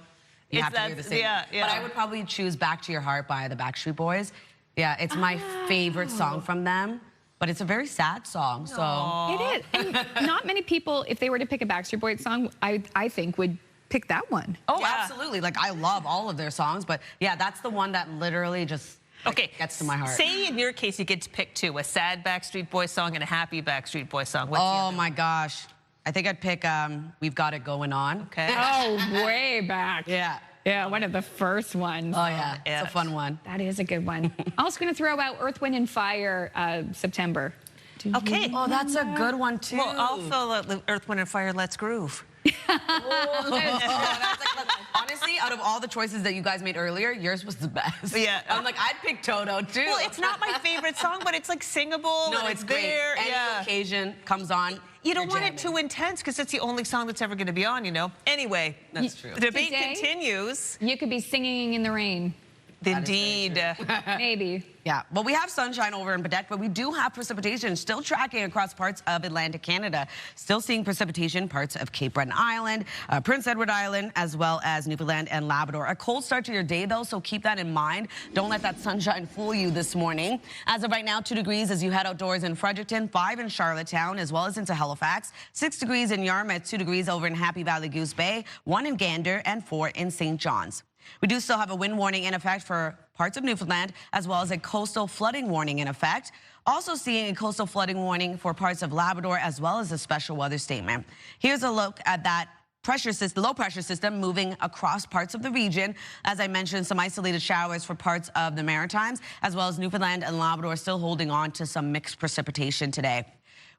you have to hear the same. Yeah. But I would probably choose Back to Your Heart by the Backstreet Boys. Yeah, it's my favorite song from them, but it's a very sad song, so. It is. And not many people, if they were to pick a Backstreet Boys song, I think would pick that one. Oh, yeah. Absolutely. Like, I love all of their songs, but yeah, that's the one that literally just gets to my heart. Say in your case you get to pick two, a sad Backstreet Boys song and a happy Backstreet Boys song. What's the other my gosh. I think I'd pick We've Got It Going On. Okay. Oh, way back. Yeah. Yeah, one of the first ones. Oh, yeah. It's a fun one. That is a good one. Also going to throw out Earth, Wind, and Fire, September. Okay. Oh, that's a good one, too. Well, also Earth, Wind, and Fire, Let's Groove. Honestly, out of all the choices that you guys made earlier, yours was the best. Yeah. I'm like, I'd pick Toto, too. Well, it's not my favorite song, but it's like singable. No, and it's great. there. Any occasion comes on. You don't want it too intense because it's the only song that's ever going to be on, you know. Anyway, that's true. The debate continues. You could be singing in the rain. Indeed. Maybe. Yeah, well, we have sunshine over in Quebec, but we do have precipitation still tracking across parts of Atlantic Canada. Still seeing precipitation parts of Cape Breton Island, Prince Edward Island, as well as Newfoundland and Labrador. A cold start to your day, though, so keep that in mind. Don't let that sunshine fool you this morning. As of right now, 2 degrees as you head outdoors in Fredericton, 5 in Charlottetown, as well as into Halifax, 6 degrees in Yarmouth, 2 degrees over in Happy Valley Goose Bay, 1 in Gander, and 4 in St. John's. We do still have a wind warning in effect for parts of Newfoundland, as well as a coastal flooding warning in effect. Also seeing a coastal flooding warning for parts of Labrador, as well as a special weather statement. Here's a look at that low pressure system moving across parts of the region. As I mentioned, some isolated showers for parts of the Maritimes, as well as Newfoundland and Labrador still holding on to some mixed precipitation today.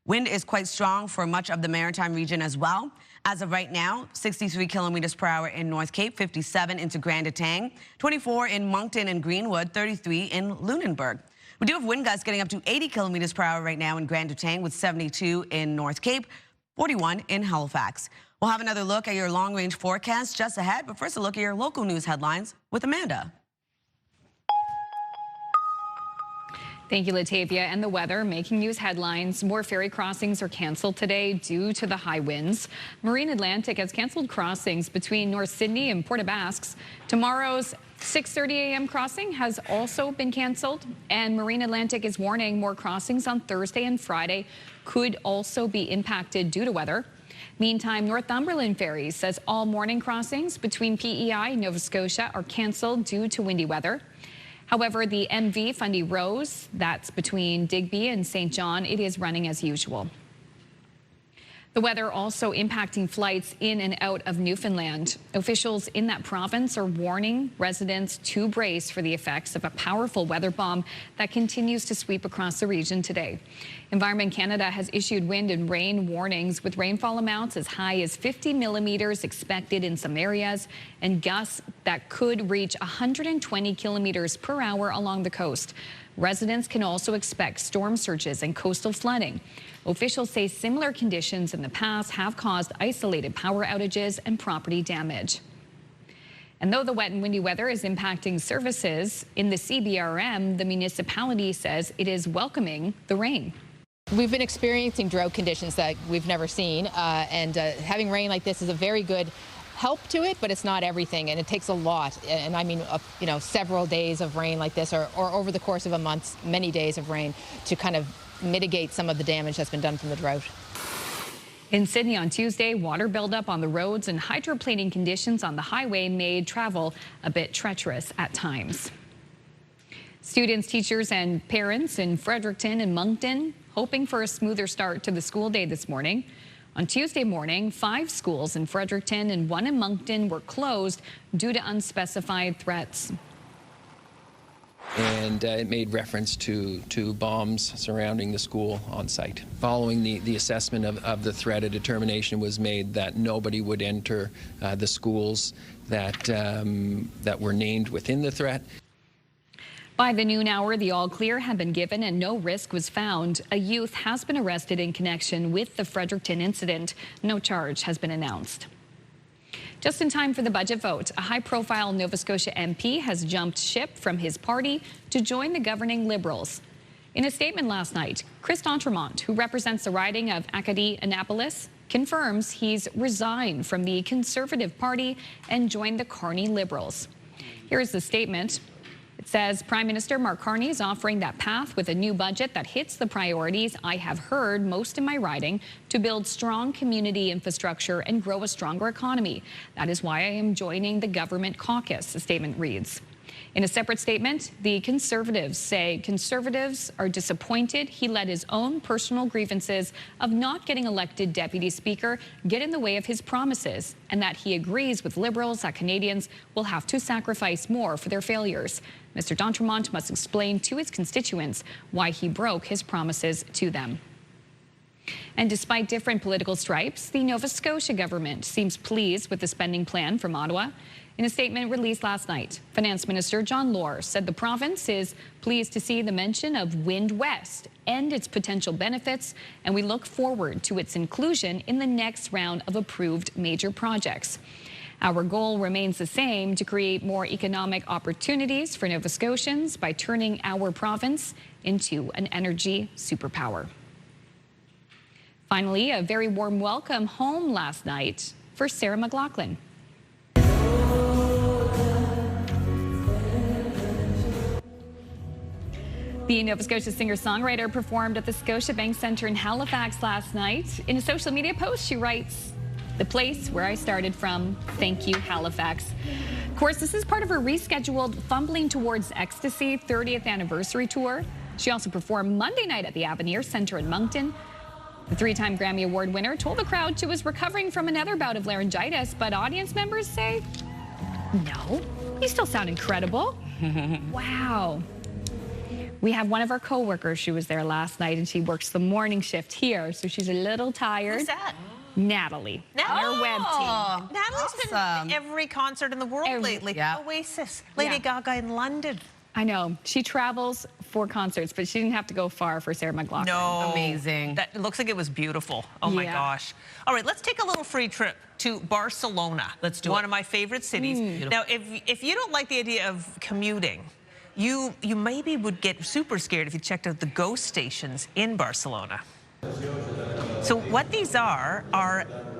Wind is quite strong for much of the Maritime region as well. As of right now, 63 kilometers per hour in North Cape, 57 into Grand Etang, 24 in Moncton and Greenwood, 33 in Lunenburg. We do have wind gusts getting up to 80 kilometers per hour right now in Grand Etang with 72 in North Cape, 41 in Halifax. We'll have another look at your long-range forecast just ahead, but first a look at your local news headlines with Amanda. Thank you, Latavia. And the weather making news headlines. More ferry crossings are canceled today due to the high winds. Marine Atlantic has canceled crossings between North Sydney and Port aux Basques. Tomorrow's 6:30 a.m. crossing has also been canceled. And Marine Atlantic is warning more crossings on Thursday and Friday could also be impacted due to weather. Meantime, Northumberland Ferries says all morning crossings between PEI and Nova Scotia are canceled due to windy weather. However, the MV Fundy Rose, that's between Digby and St. John, it is running as usual. The weather also impacting flights in and out of Newfoundland. Officials in that province are warning residents to brace for the effects of a powerful weather bomb that continues to sweep across the region today. Environment Canada has issued wind and rain warnings with rainfall amounts as high as 50 millimeters expected in some areas and gusts that could reach 120 kilometers per hour along the coast. Residents can also expect storm surges and coastal flooding. Officials say similar conditions in the past have caused isolated power outages and property damage. And though the wet and windy weather is impacting services in the CBRM, the municipality says it is welcoming the rain. We've been experiencing drought conditions that we've never seen, and having rain like this is a very good help to it, but it's not everything, and it takes a lot. And I mean, several days of rain like this, or over the course of a month, many days of rain to kind of mitigate some of the damage that's been done from the drought. In Sydney on Tuesday, water buildup on the roads and hydroplaning conditions on the highway made travel a bit treacherous at times. Students, teachers, and parents in Fredericton and Moncton hoping for a smoother start to the school day this morning. On Tuesday morning, 5 schools in Fredericton and 1 in Moncton were closed due to unspecified threats. And it made reference to bombs surrounding the school on site. Following the assessment of the threat, a determination was made that nobody would enter the schools that were named within the threat. By the noon hour, the all clear had been given and no risk was found. A youth has been arrested in connection with the Fredericton incident. No charge has been announced. Just in time for the budget vote, a high-profile Nova Scotia MP has jumped ship from his party to join the governing Liberals. In a statement last night, Chris D'Entremont, who represents the riding of Acadie-Annapolis, confirms he's resigned from the Conservative Party and joined the Carney Liberals. Here's the statement. It says, Prime Minister Mark Carney is offering that path with a new budget that hits the priorities I have heard most in my riding to build strong community infrastructure and grow a stronger economy. That is why I am joining the government caucus, the statement reads. In a separate statement, the Conservatives say Conservatives are disappointed he let his own personal grievances of not getting elected Deputy Speaker get in the way of his promises, and that he agrees with Liberals that Canadians will have to sacrifice more for their failures. Mr. D'Entremont must explain to his constituents why he broke his promises to them. And despite different political stripes, the Nova Scotia government seems pleased with the spending plan from Ottawa. In a statement released last night, Finance Minister John Lohr said the province is pleased to see the mention of Wind West and its potential benefits, and we look forward to its inclusion in the next round of approved major projects. Our goal remains the same, to create more economic opportunities for Nova Scotians by turning our province into an energy superpower. Finally, a very warm welcome home last night for Sarah McLachlan. The Nova Scotia singer-songwriter performed at the Scotiabank Centre in Halifax last night. In a social media post, she writes, "The place where I started from. Thank you, Halifax." Of course, this is part of her rescheduled Fumbling Towards Ecstasy 30th anniversary tour. She also performed Monday night at the Avenir Centre in Moncton. The 3-time Grammy Award winner told the crowd she was recovering from another bout of laryngitis, but audience members say, "No, you still sound incredible." Wow. We have one of our co-workers. She was there last night, and she works the morning shift here, so she's a little tired. Who's that? Natalie, our web team. Natalie's been at every concert in the world lately. Yeah. Oasis, Lady Gaga in London. I know. She travels for concerts, but she didn't have to go far for Sarah McLachlan. No. Amazing. That it looks like it was beautiful. Oh my gosh. All right, let's take a little free trip to Barcelona. Let's do it. One of my favorite cities. Now, if you don't like the idea of commuting, you maybe would get super scared if you checked out the ghost stations in Barcelona. So what these are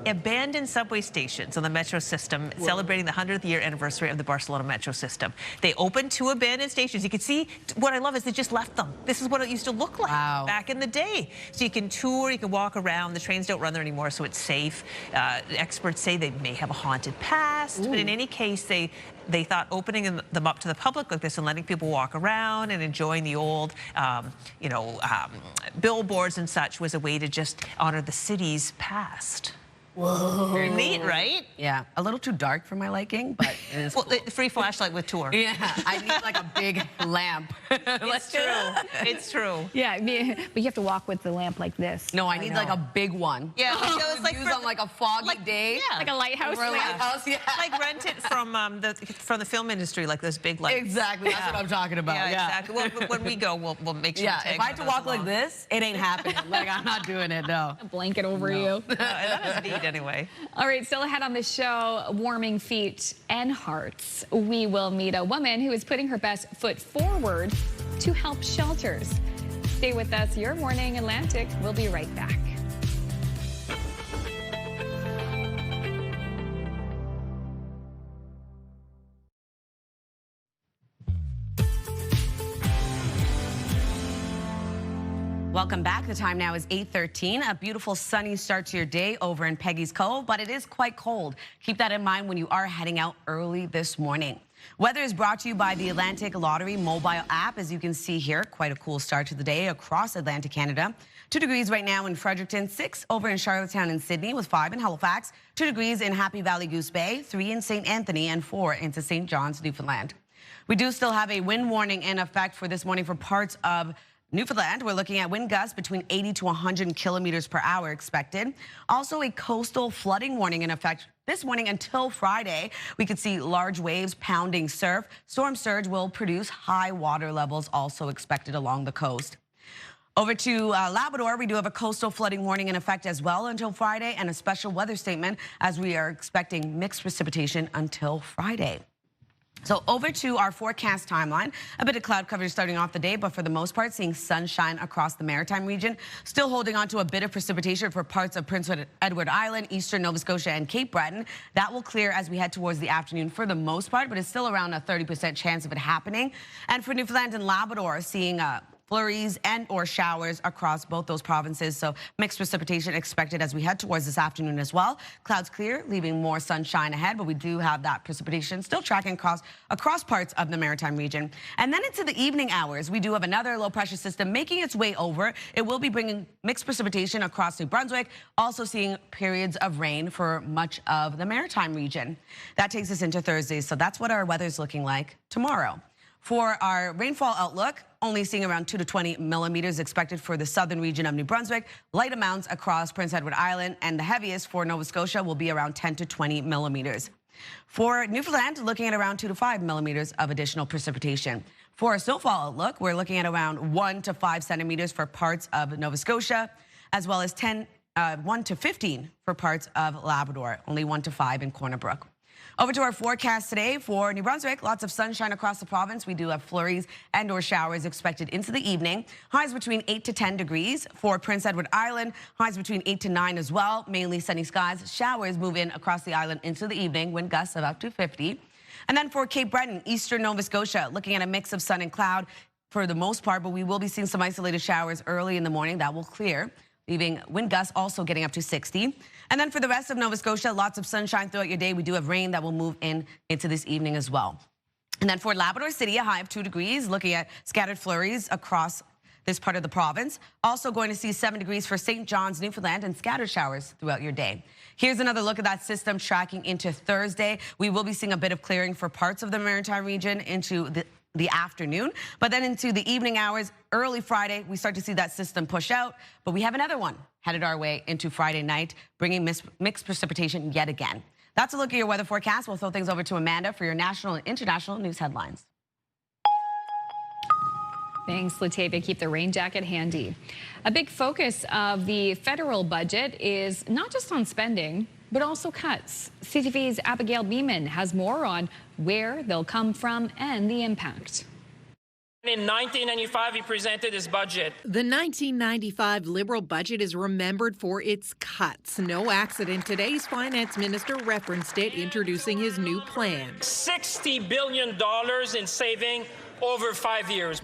abandoned subway stations on the metro system, celebrating the 100th year anniversary of the Barcelona metro system. They opened 2 abandoned stations. You can see, what I love is they just left them. This is what it used to look like back in the day. So you can tour, you can walk around. The trains don't run there anymore, so it's safe. Experts say they may have a haunted past, but in any case, they thought opening them up to the public like this and letting people walk around and enjoying the old, billboards and such was a way to just honor the city's past. Whoa. Very neat, right? Yeah, a little too dark for my liking, but it is well, cool. Free flashlight with tour. Yeah, I need like a big lamp. It's true. It's true. Yeah, but you have to walk with the lamp like this. No, I need like a big one. Yeah, so it's like use on like a foggy day. Yeah, like a lighthouse. Or a lighthouse, yeah. Like rent it from the film industry, like those big lights. Exactly, that's what I'm talking about. Yeah, exactly. Well, when we go, we'll make sure. Yeah, if I had to walk like this, it ain't happening. Like I'm not doing it. No. A blanket over you. That is deep. feet anyway. All right, still ahead on the show, warming feet and hearts. We will meet a woman who is putting her best foot forward to help shelters. Stay with us, Your Morning Atlantic. We'll be right back. Welcome back. The time now is 8:13. A beautiful sunny start to your day over in Peggy's Cove, but it is quite cold. Keep that in mind when you are heading out early this morning. Weather is brought to you by the Atlantic Lottery mobile app. As you can see here, quite a cool start to the day across Atlantic Canada. 2 degrees right now in Fredericton, 6 over in Charlottetown and Sydney with 5 in Halifax, 2 degrees in Happy Valley Goose Bay, 3 in St. Anthony and 4 into St. John's, Newfoundland. We do still have a wind warning in effect for this morning for parts of Newfoundland. We're looking at wind gusts between 80 to 100 kilometers per hour expected. Also a coastal flooding warning in effect this morning until Friday. We could see large waves pounding surf. Storm surge will produce high water levels also expected along the coast. Over to Labrador, we do have a coastal flooding warning in effect as well until Friday and a special weather statement as we are expecting mixed precipitation until Friday. So over to our forecast timeline. A bit of cloud coverage starting off the day, but for the most part, seeing sunshine across the maritime region. Still holding on to a bit of precipitation for parts of Prince Edward Island, eastern Nova Scotia, and Cape Breton. That will clear as we head towards the afternoon for the most part, but it's still around a 30% chance of it happening. And for Newfoundland and Labrador, seeing flurries and or showers across both those provinces. So mixed precipitation expected as we head towards this afternoon as well. Clouds clear, leaving more sunshine ahead, but we do have that precipitation still tracking across parts of the maritime region. And then into the evening hours, we do have another low pressure system making its way over. It will be bringing mixed precipitation across New Brunswick, also seeing periods of rain for much of the maritime region. That takes us into Thursday, so that's what our weather's looking like tomorrow. For our rainfall outlook, only seeing around 2 to 20 millimeters expected for the southern region of New Brunswick, light amounts across Prince Edward Island, and the heaviest for Nova Scotia will be around 10 to 20 millimeters. For Newfoundland, looking at around 2 to 5 millimeters of additional precipitation. For our snowfall outlook, we're looking at around 1 to 5 centimeters for parts of Nova Scotia, as well as 1 to 15 for parts of Labrador, only 1 to 5 in Corner Brook. Over to our forecast today for New Brunswick. Lots of sunshine across the province. We do have flurries and or showers expected into the evening. Highs between 8 to 10 degrees. For Prince Edward Island, highs between 8 to 9 as well. Mainly sunny skies. Showers move in across the island into the evening. Wind gusts of up to 50. And then for Cape Breton, eastern Nova Scotia, looking at a mix of sun and cloud for the most part, but we will be seeing some isolated showers early in the morning. That will clear, leaving wind gusts also getting up to 60. And then for the rest of Nova Scotia, lots of sunshine throughout your day. We do have rain that will move into this evening as well. And then for Labrador City, a high of 2 degrees, looking at scattered flurries across this part of the province. Also going to see 7 degrees for St. John's, Newfoundland, and scattered showers throughout your day. Here's another look at that system tracking into Thursday. We will be seeing a bit of clearing for parts of the maritime region into the afternoon, but then into the evening hours, early Friday, we start to see that system push out, but we have another one headed our way into Friday night, bringing mixed precipitation yet again. That's a look at your weather forecast. We'll throw things over to Amanda for your national and international news headlines. Thanks, Latavia. Keep the rain jacket handy. A big focus of the federal budget is not just on spending, but also cuts. CTV's Abigail Beeman has more on where they'll come from and the impact. In 1995, he presented his budget. The 1995 Liberal budget is remembered for its cuts. No accident. Today's finance minister referenced it, introducing his new plan. $60 billion in saving over 5 years.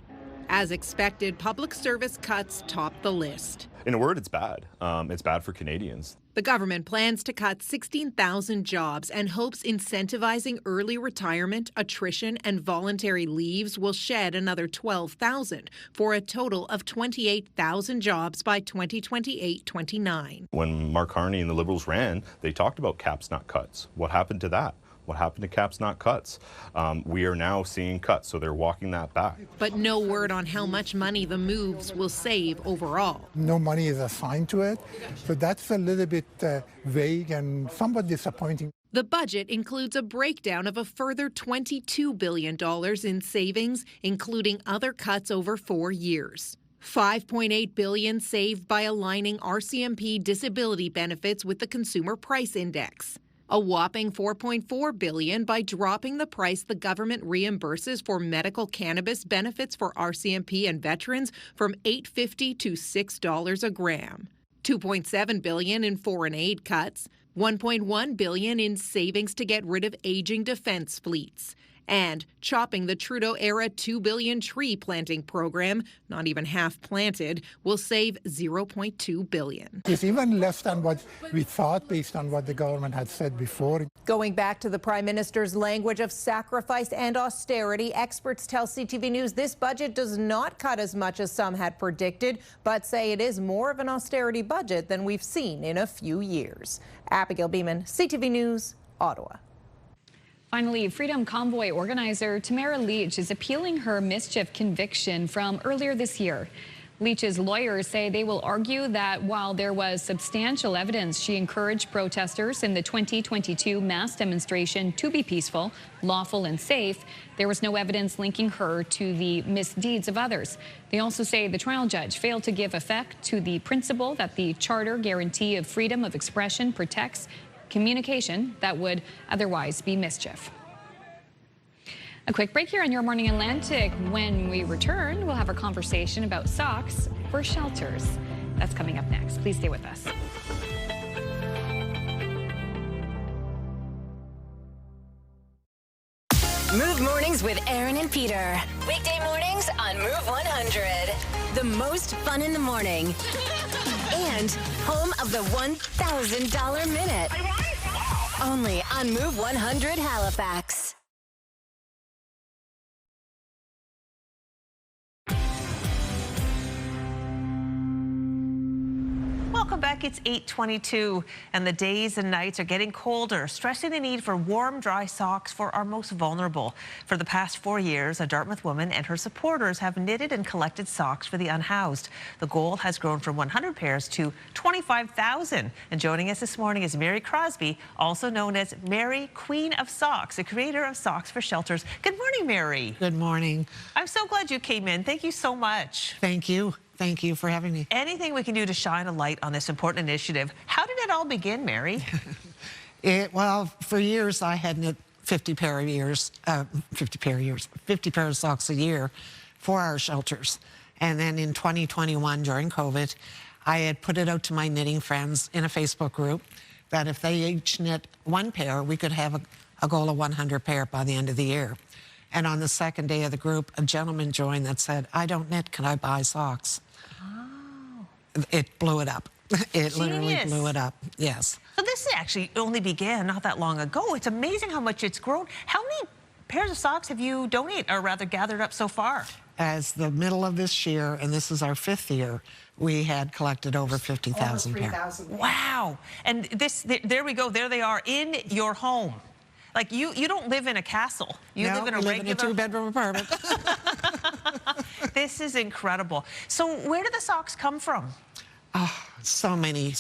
As expected, public service cuts topped the list. In a word, it's bad. It's bad for Canadians. The government plans to cut 16,000 jobs and hopes incentivizing early retirement, attrition, and voluntary leaves will shed another 12,000 for a total of 28,000 jobs by 2028-29. When Mark Carney and the Liberals ran, they talked about caps, not cuts. What happened to that? What happened to caps, not cuts? We are now seeing cuts, so they're walking that back. But no word on how much money the moves will save overall. No money is assigned to it, so that's a little bit vague and somewhat disappointing. The budget includes a breakdown of a further $22 billion in savings, including other cuts over 4 years. $5.8 billion saved by aligning RCMP disability benefits with the Consumer Price Index. A whopping $4.4 billion by dropping the price the government reimburses for medical cannabis benefits for RCMP and veterans from $8.50 to $6 a gram. $2.7 billion in foreign aid cuts, $1.1 billion in savings to get rid of aging defense fleets, and chopping the Trudeau-era $2 billion tree planting program, not even half planted, will save $0.2 billion. It's even less than what we thought based on what the government had said before. Going back to the Prime Minister's language of sacrifice and austerity, experts tell CTV News this budget does not cut as much as some had predicted, but say it is more of an austerity budget than we've seen in a few years. Abigail Beeman, CTV News, Ottawa. Finally, Freedom Convoy organizer Tamara Leach is appealing her mischief conviction from earlier this year. Leach's lawyers say they will argue that while there was substantial evidence she encouraged protesters in the 2022 mass demonstration to be peaceful, lawful and safe, there was no evidence linking her to the misdeeds of others. They also say the trial judge failed to give effect to the principle that the Charter guarantee of freedom of expression protects communication that would otherwise be mischief. A quick break here on Your Morning Atlantic. When we return, we'll have a conversation about socks for shelters. That's coming up next. Please stay with us. Move Mornings with Aaron and Peter. Weekday mornings on Move 100. The most fun in the morning. And home of the $1,000 minute. Only on Move 100 Halifax. Welcome back. It's 8:22, and the days and nights are getting colder, stressing the need for warm, dry socks for our most vulnerable. For the past 4 years, a Dartmouth woman and her supporters have knitted and collected socks for the unhoused. The goal has grown from 100 pairs to 25,000. And joining us this morning is Mary Crosby, also known as Mary, Queen of Socks, the creator of Socks for Shelters. Good morning, Mary. Good morning. I'm so glad you came in. Thank you so much. Thank you. Thank you for having me. Anything we can do to shine a light on this important initiative. How did it all begin, Mary? Well, for years I had knit 50 pairs of socks a year for our shelters. And then in 2021, during COVID, I had put it out to my knitting friends in a Facebook group that if they each knit 1 pair, we could have a goal of 100 pair by the end of the year. And on the second day of the group, a gentleman joined that said, I don't knit, can I buy socks? Oh. It blew it up. It literally blew it up, yes. So this actually only began not that long ago. It's amazing how much it's grown. How many pairs of socks have you donated, or rather gathered up so far? As the middle of this year, and this is our 5th year, we had collected over 50,000 pairs. Wow. And there we go. There they are in your home. Like you don't live in a castle. You live in a regular 2-bedroom apartment. This is incredible. So where do the socks come from? Oh, so many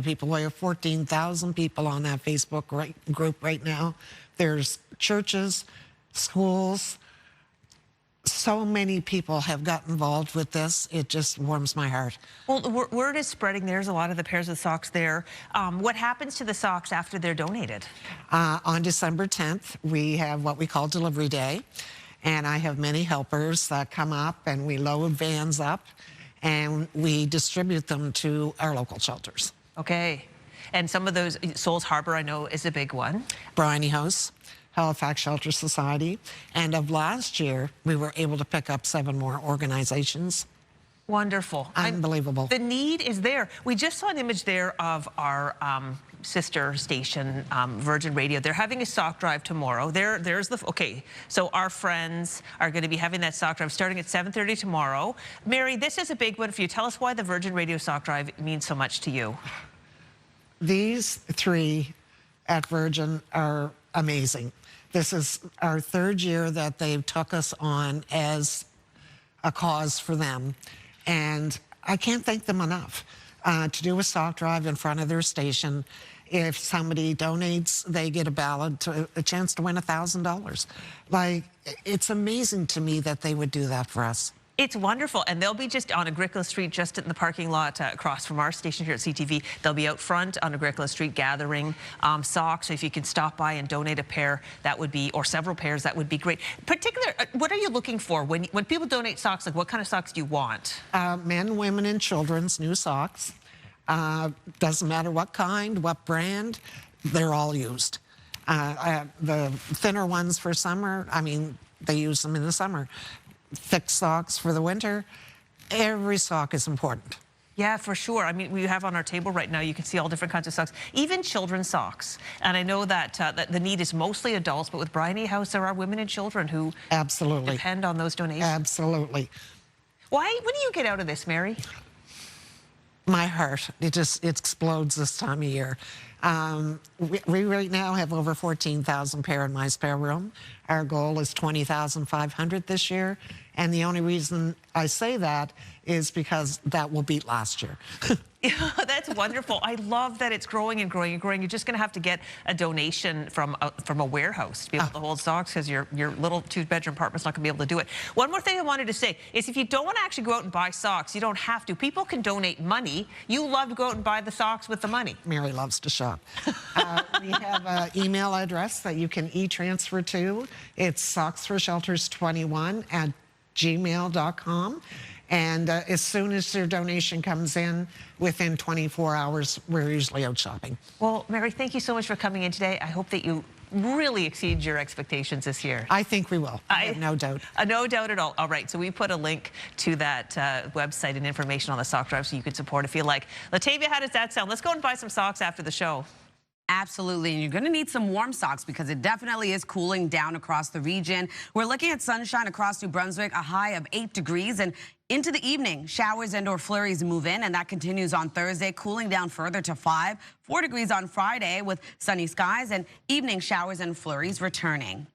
people. We have 14,000 people on that Facebook group right now. There's churches, schools. So many people have got involved with this. It just warms my heart. Well, the word is spreading. There's a lot of the pairs of socks there. What happens to the socks after they're donated? On December 10th, we have what we call Delivery Day. And I have many helpers that come up, and we load vans up, and we distribute them to our local shelters. Okay. And some of those, Souls Harbor, I know, is a big one. Bryony House, Halifax Shelter Society. And of last year, we were able to pick up 7 more organizations. Wonderful. Unbelievable. The need is there. We just saw an image there of our sister station, Virgin Radio. They're having a sock drive tomorrow. Okay, so our friends are going to be having that sock drive starting at 7:30 tomorrow. Mary, this is a big one for you. Tell us why the Virgin Radio sock drive means so much to you. These 3 at Virgin are amazing. This is our 3rd year that they've took us on as a cause for them. And I can't thank them enough. To do a sock drive in front of their station, if somebody donates, they get a ballot, a chance to win $1,000. Like, it's amazing to me that they would do that for us. It's wonderful, and they'll be just on Agricola Street, just in the parking lot across from our station here at CTV. They'll be out front on Agricola Street gathering socks. So if you can stop by and donate a pair, that would be, or several pairs, that would be great. What are you looking for when people donate socks? Like, what kind of socks do you want? Men, women, and children's new socks. Doesn't matter what kind, what brand, they're all used. The thinner ones for summer, I mean, they use them in the summer. Thick socks for the winter. Every sock is important. Yeah, for sure. I mean, we have on our table right now, you can see all different kinds of socks, even children's socks. And I know that, that the need is mostly adults, but with Bryony House, there are women and children who absolutely depend on those donations. Absolutely. What do you get out of this, Mary? My heart, it explodes this time of year. We right now have over 14,000 pair in my spare room. Our goal is 20,500 this year. And the only reason I say that is because that will beat last year. That's wonderful. I love that it's growing and growing and growing. You're just going to have to get a donation from a warehouse to be able to hold stocks, because your little 2-bedroom apartment's not going to be able to do it. One more thing I wanted to say is, if you don't want to actually go out and buy socks, you don't have to. People can donate money. You love to go out and buy the socks with the money. Mary loves to shop. We have an email address that you can e-transfer to. It's socksforshelters21@gmail.com. And as soon as your donation comes in, within 24 hours, we're usually out shopping. Well, Mary, thank you so much for coming in today. I hope that you really exceed your expectations this year. I think we will. I have no doubt. No doubt at all. All right, so we put a link to that website and information on the sock drive so you can support if you like. Latavia, how does that sound? Let's go and buy some socks after the show. Absolutely, and you're going to need some warm socks because it definitely is cooling down across the region. We're looking at sunshine across New Brunswick, a high of 8 degrees, and into the evening, showers and/or flurries move in, and that continues on Thursday, cooling down further to 4 degrees on Friday with sunny skies and evening showers and flurries returning.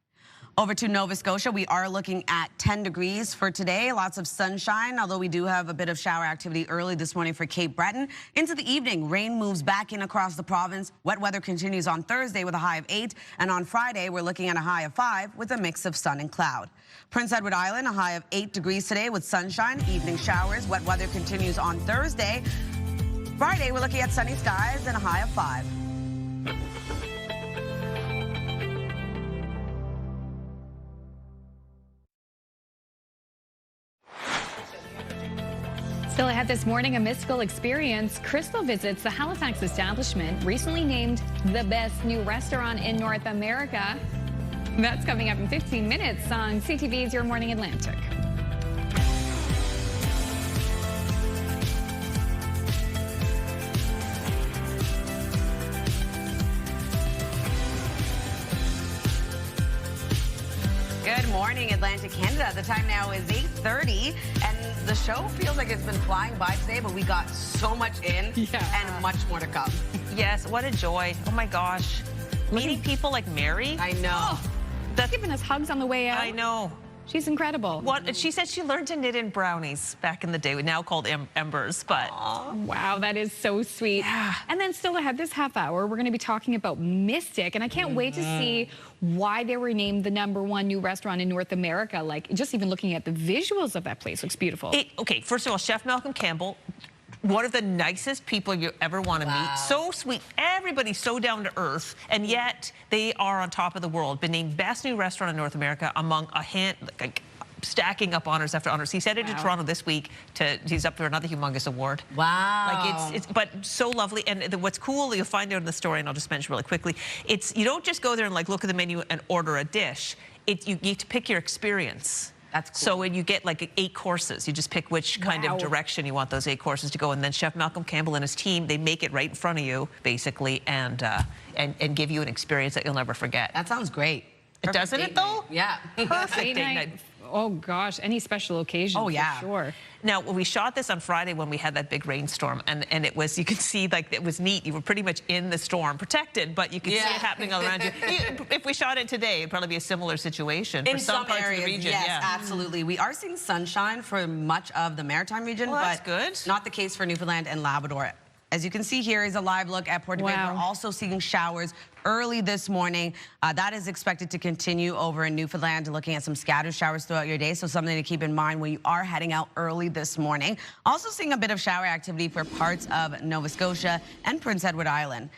Over to Nova Scotia, we are looking at 10 degrees for today. Lots of sunshine, although we do have a bit of shower activity early this morning for Cape Breton. Into the evening, rain moves back in across the province. Wet weather continues on Thursday with a high of 8. And on Friday, we're looking at a high of 5 with a mix of sun and cloud. Prince Edward Island, a high of 8 degrees today with sunshine, evening showers. Wet weather continues on Thursday. Friday, we're looking at sunny skies and a high of 5. Still ahead this morning, a mystical experience. Crystal visits the Halifax establishment, recently named the best new restaurant in North America. That's coming up in 15 minutes on CTV's Your Morning Atlantic. Good morning, Atlantic Canada. The time now is 8:30, and the show feels like it's been flying by today, but we got so much in and much more to come. Yes, what a joy. Oh my gosh. Meeting people like Mary. I know. That's giving us hugs on the way out. I know. She's incredible. What she said she learned to knit in brownies back in the day, now called embers, but wow, that is so sweet. Yeah. And then still ahead this half hour, we're going to be talking about Mystic, and I can't wait to see why they were named the #1 new restaurant in North America. Like, just even looking at the visuals of that place looks beautiful. Okay, first of all, Chef Malcolm Campbell, one of the nicest people you ever want to meet. So sweet. Everybody's so down to earth, and yet they are on top of the world. Been named best new restaurant in North America among stacking up honors after honors. He's headed to Toronto this week he's up for another humongous award. Wow. Like but so lovely. And what's cool, you'll find out in the story, and I'll just mention really quickly, you don't just go there and look at the menu and order a dish. You get to pick your experience. That's cool. So when you get 8 courses, you just pick which kind of direction you want those 8 courses to go, and then Chef Malcolm Campbell and his team, they make it right in front of you, basically, and give you an experience that you'll never forget. That sounds great. Doesn't it though? Yeah. Perfect date night. Oh gosh, any special occasion. Oh yeah, for sure. Now we shot this on Friday when we had that big rainstorm, and it was, you could see, it was neat. You were pretty much in the storm, protected, but you could see it happening all around you. If we shot it today, it'd probably be a similar situation for some parts areas, of the region. Yes, absolutely. We are seeing sunshine for much of the Maritime region, well, but that's good. Not the case for Newfoundland and Labrador. As you can see here is a live look at Port de Verde. Wow. We're also seeing showers early this morning. That is expected to continue over in Newfoundland, looking at some scattered showers throughout your day. So something to keep in mind when you are heading out early this morning. Also seeing a bit of shower activity for parts of Nova Scotia and Prince Edward Island.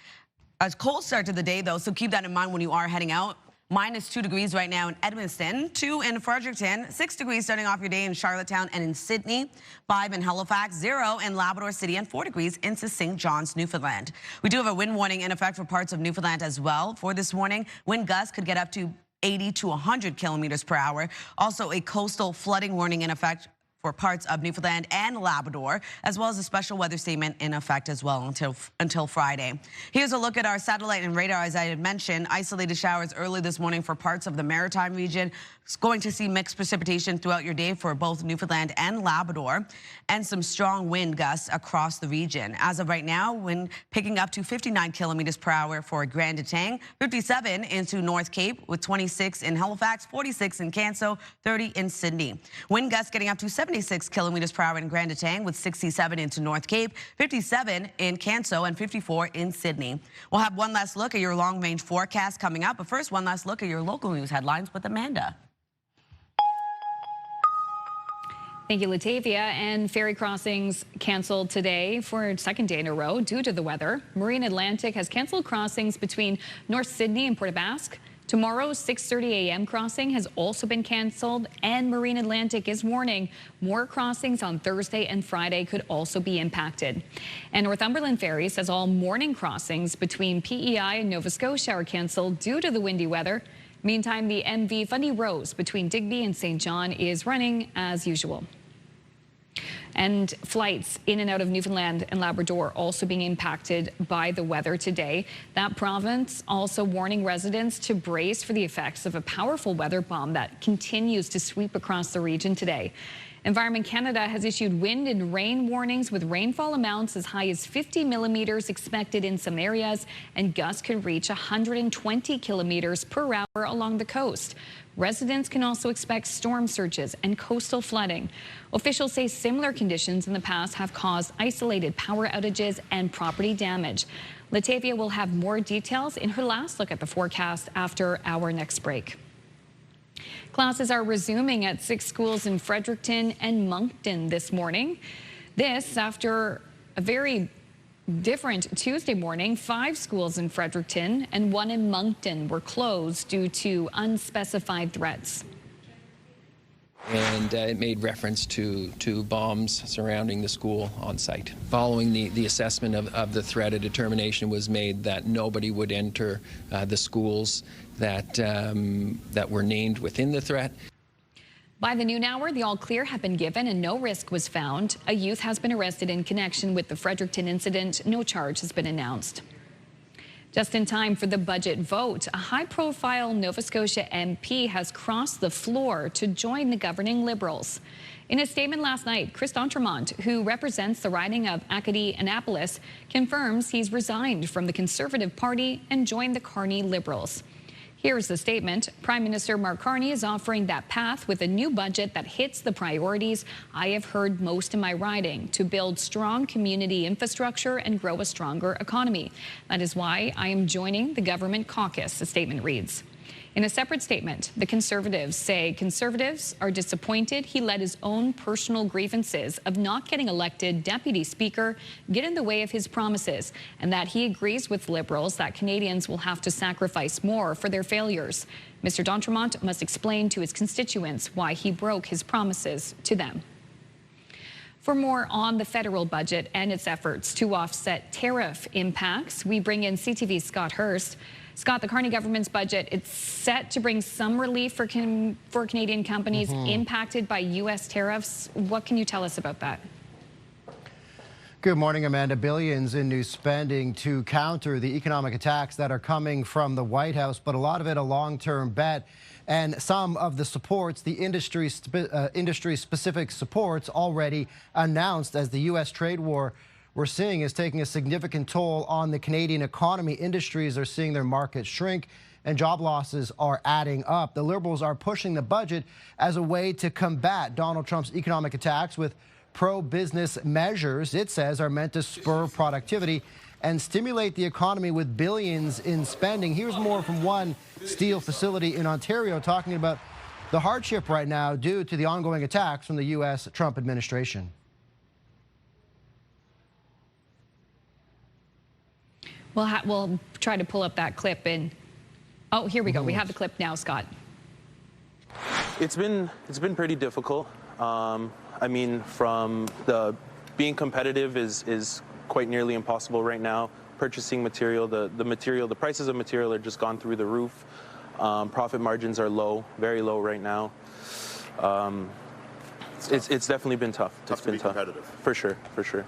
A cold start to the day, though, so keep that in mind when you are heading out. -2 degrees right now in Edmonton, 2 in Fredericton, 6 degrees starting off your day in Charlottetown and in Sydney, 5 in Halifax, 0 in Labrador City, and 4 degrees into St. John's, Newfoundland. We do have a wind warning in effect for parts of Newfoundland as well for this morning. Wind gusts could get up to 80 to 100 kilometers per hour. Also a coastal flooding warning in effect for parts of Newfoundland and Labrador, as well as a special weather statement in effect as well until Friday. Here's a look at our satellite and radar. As I had mentioned, isolated showers early this morning for parts of the Maritime region. It's going to see mixed precipitation throughout your day for both Newfoundland and Labrador, and some strong wind gusts across the region. As of right now, wind picking up to 59 kilometers per hour for Grand Etang, 57 into North Cape, with 26 in Halifax, 46 in Canso, 30 in Sydney. Wind gusts getting up to 76 kilometers per hour in Grand Etang, with 67 into North Cape, 57 in Canso, and 54 in Sydney. We'll have one last look at your long-range forecast coming up, but first, one last look at your local news headlines with Amanda. Thank you, Latavia. And ferry crossings canceled today for a second day in a row due to the weather. Marine Atlantic has canceled crossings between North Sydney and Port aux Basques. Tomorrow's 6:30 a.m. crossing has also been canceled, and Marine Atlantic is warning more crossings on Thursday and Friday could also be impacted. And Northumberland Ferry says all morning crossings between PEI and Nova Scotia are canceled due to the windy weather. Meantime, the MV Fundy Rose between Digby and St. John is running as usual. And flights in and out of Newfoundland and Labrador also being impacted by the weather today. That province also warning residents to brace for the effects of a powerful weather bomb that continues to sweep across the region today. Environment Canada has issued wind and rain warnings with rainfall amounts as high as 50 millimeters expected in some areas, and gusts could reach 120 kilometers per hour along the coast. Residents can also expect storm surges and coastal flooding. Officials say similar conditions in the past have caused isolated power outages and property damage. Latavia will have more details in her last look at the forecast after our next break. Classes are resuming at 6 schools in Fredericton and Moncton this morning. This after a very different Tuesday morning. 5 schools in Fredericton and 1 in Moncton were closed due to unspecified threats. And it made reference to bombs surrounding the school on site. Following the assessment of the threat, a determination was made that nobody would enter the schools that were named within the threat. By the noon hour, the all clear had been given and no risk was found. A youth has been arrested in connection with the Fredericton incident. No charge has been announced. Just in time for the budget vote, a high-profile Nova Scotia MP has crossed the floor to join the governing Liberals. In a statement last night, Chris D'Entremont, who represents the riding of Acadie-Annapolis, confirms he's resigned from the Conservative Party and joined the Carney Liberals. Here's the statement. Prime Minister Mark Carney is offering that path with a new budget that hits the priorities I have heard most in my riding: to build strong community infrastructure and grow a stronger economy. That is why I am joining the government caucus, the statement reads. In a separate statement, the Conservatives say Conservatives are disappointed he let his own personal grievances of not getting elected Deputy Speaker get in the way of his promises, and that he agrees with Liberals that Canadians will have to sacrifice more for their failures. Mr. D'Entremont must explain to his constituents why he broke his promises to them. For more on the federal budget and its efforts to offset tariff impacts, we bring in CTV's Scott Hurst. Scott, the Carney government's budget, it's set to bring some relief for Canadian companies impacted by U.S. tariffs. What can you tell us about that? Good morning, Amanda. Billions in new spending to counter the economic attacks that are coming from the White House, but a lot of it a long-term bet. And some of the supports, the industry-specific supports already announced as the U.S. trade war we're seeing is taking a significant toll on the Canadian economy. Industries are seeing their markets shrink and job losses are adding up. The Liberals are pushing the budget as a way to combat Donald Trump's economic attacks with pro-business measures, it says, are meant to spur productivity and stimulate the economy with billions in spending. Here's more from one steel facility in Ontario talking about the hardship right now due to the ongoing attacks from the U.S. Trump administration. We'll try to pull up that clip and oh, here we go. We have the clip now, Scott. It's been pretty difficult. I mean, from the being competitive is quite nearly impossible right now. Purchasing material, the prices of material are just gone through the roof. Profit margins are low, very low right now. It's definitely been tough. It's been tough. Competitive. For sure, for sure.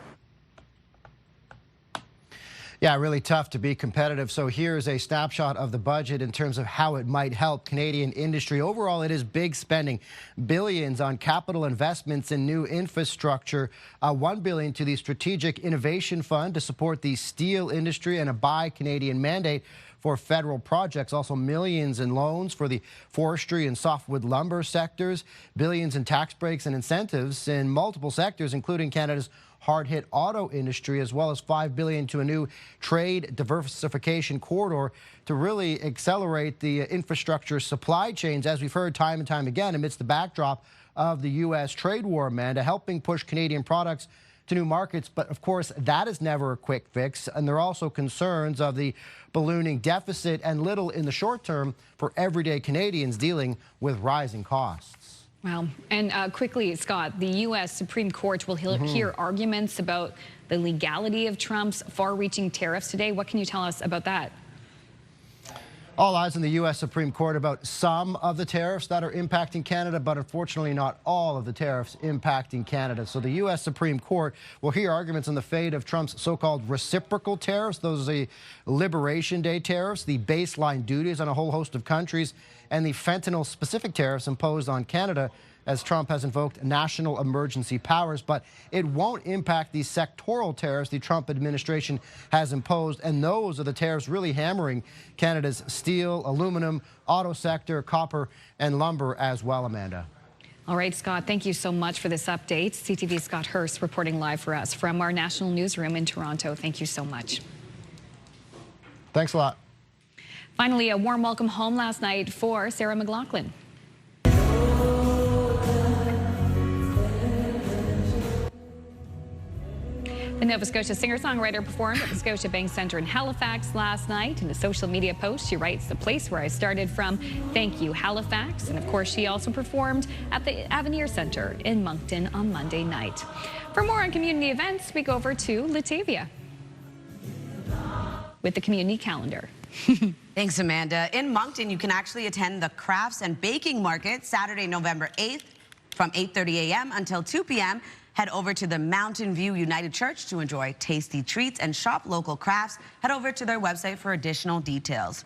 Yeah, really tough to be competitive. So here's a snapshot of the budget in terms of how it might help Canadian industry. Overall, it is big spending, billions on capital investments in new infrastructure, $1 billion to the Strategic Innovation Fund to support the steel industry and a Buy Canadian mandate for federal projects, also millions in loans for the forestry and softwood lumber sectors, billions in tax breaks and incentives in multiple sectors, including Canada's hard-hit auto industry, as well as $5 billion to a new trade diversification corridor to really accelerate the infrastructure supply chains, as we've heard time and time again, amidst the backdrop of the U.S. trade war, Amanda, helping push Canadian products to new markets. But of course, that is never a quick fix. And there are also concerns of the ballooning deficit and little in the short term for everyday Canadians dealing with rising costs. Wow. And quickly, Scott, the U.S. Supreme Court will hear arguments about the legality of Trump's far-reaching tariffs today. What can you tell us about that? All eyes on the U.S. Supreme Court about some of the tariffs that are impacting Canada, but unfortunately not all of the tariffs impacting Canada. So the U.S. Supreme Court will hear arguments on the fate of Trump's so-called reciprocal tariffs. Those are the Liberation Day tariffs, the baseline duties on a whole host of countries, and the fentanyl-specific tariffs imposed on Canada as Trump has invoked national emergency powers. But it won't impact the sectoral tariffs the Trump administration has imposed, and those are the tariffs really hammering Canada's steel, aluminum, auto sector, copper, and lumber as well, Amanda. All right, Scott, thank you so much for this update. CTV's Scott Hurst reporting live for us from our national newsroom in Toronto. Thank you so much. Thanks a lot. Finally, a warm welcome home last night for Sarah McLachlan. The Nova Scotia singer-songwriter performed at the Scotiabank Centre in Halifax last night. In a social media post, she writes, "The place where I started from. Thank you, Halifax." And of course, she also performed at the Avenir Centre in Moncton on Monday night. For more on community events, we go over to Latavia with the community calendar. Thanks, Amanda. In Moncton, you can actually attend the Crafts and Baking Market Saturday, November 8th from 8:30 a.m. until 2 p.m. Head over to the Mountain View United Church to enjoy tasty treats and shop local crafts. Head over to their website for additional details.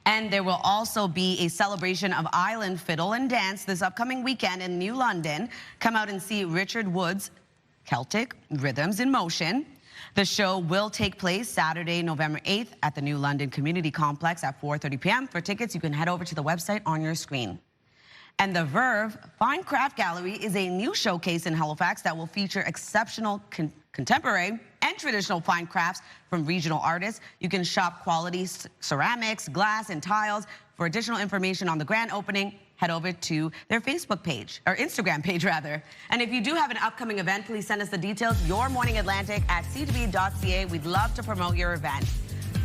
And there will also be a celebration of Island Fiddle and Dance this upcoming weekend in New London. Come out and see Richard Wood's Celtic Rhythms in Motion. The show will take place Saturday, November 8th at the New London Community Complex at 4:30 p.m. For tickets, you can head over to the website on your screen. And the Verve Fine Craft Gallery is a new showcase in Halifax that will feature exceptional contemporary and traditional fine crafts from regional artists. You can shop quality ceramics, glass, and tiles. For additional information on the grand opening, head over to their Facebook page, or Instagram page rather. And if you do have an upcoming event, please send us the details, Your Morning Atlantic at ctv.ca. We'd love to promote your event.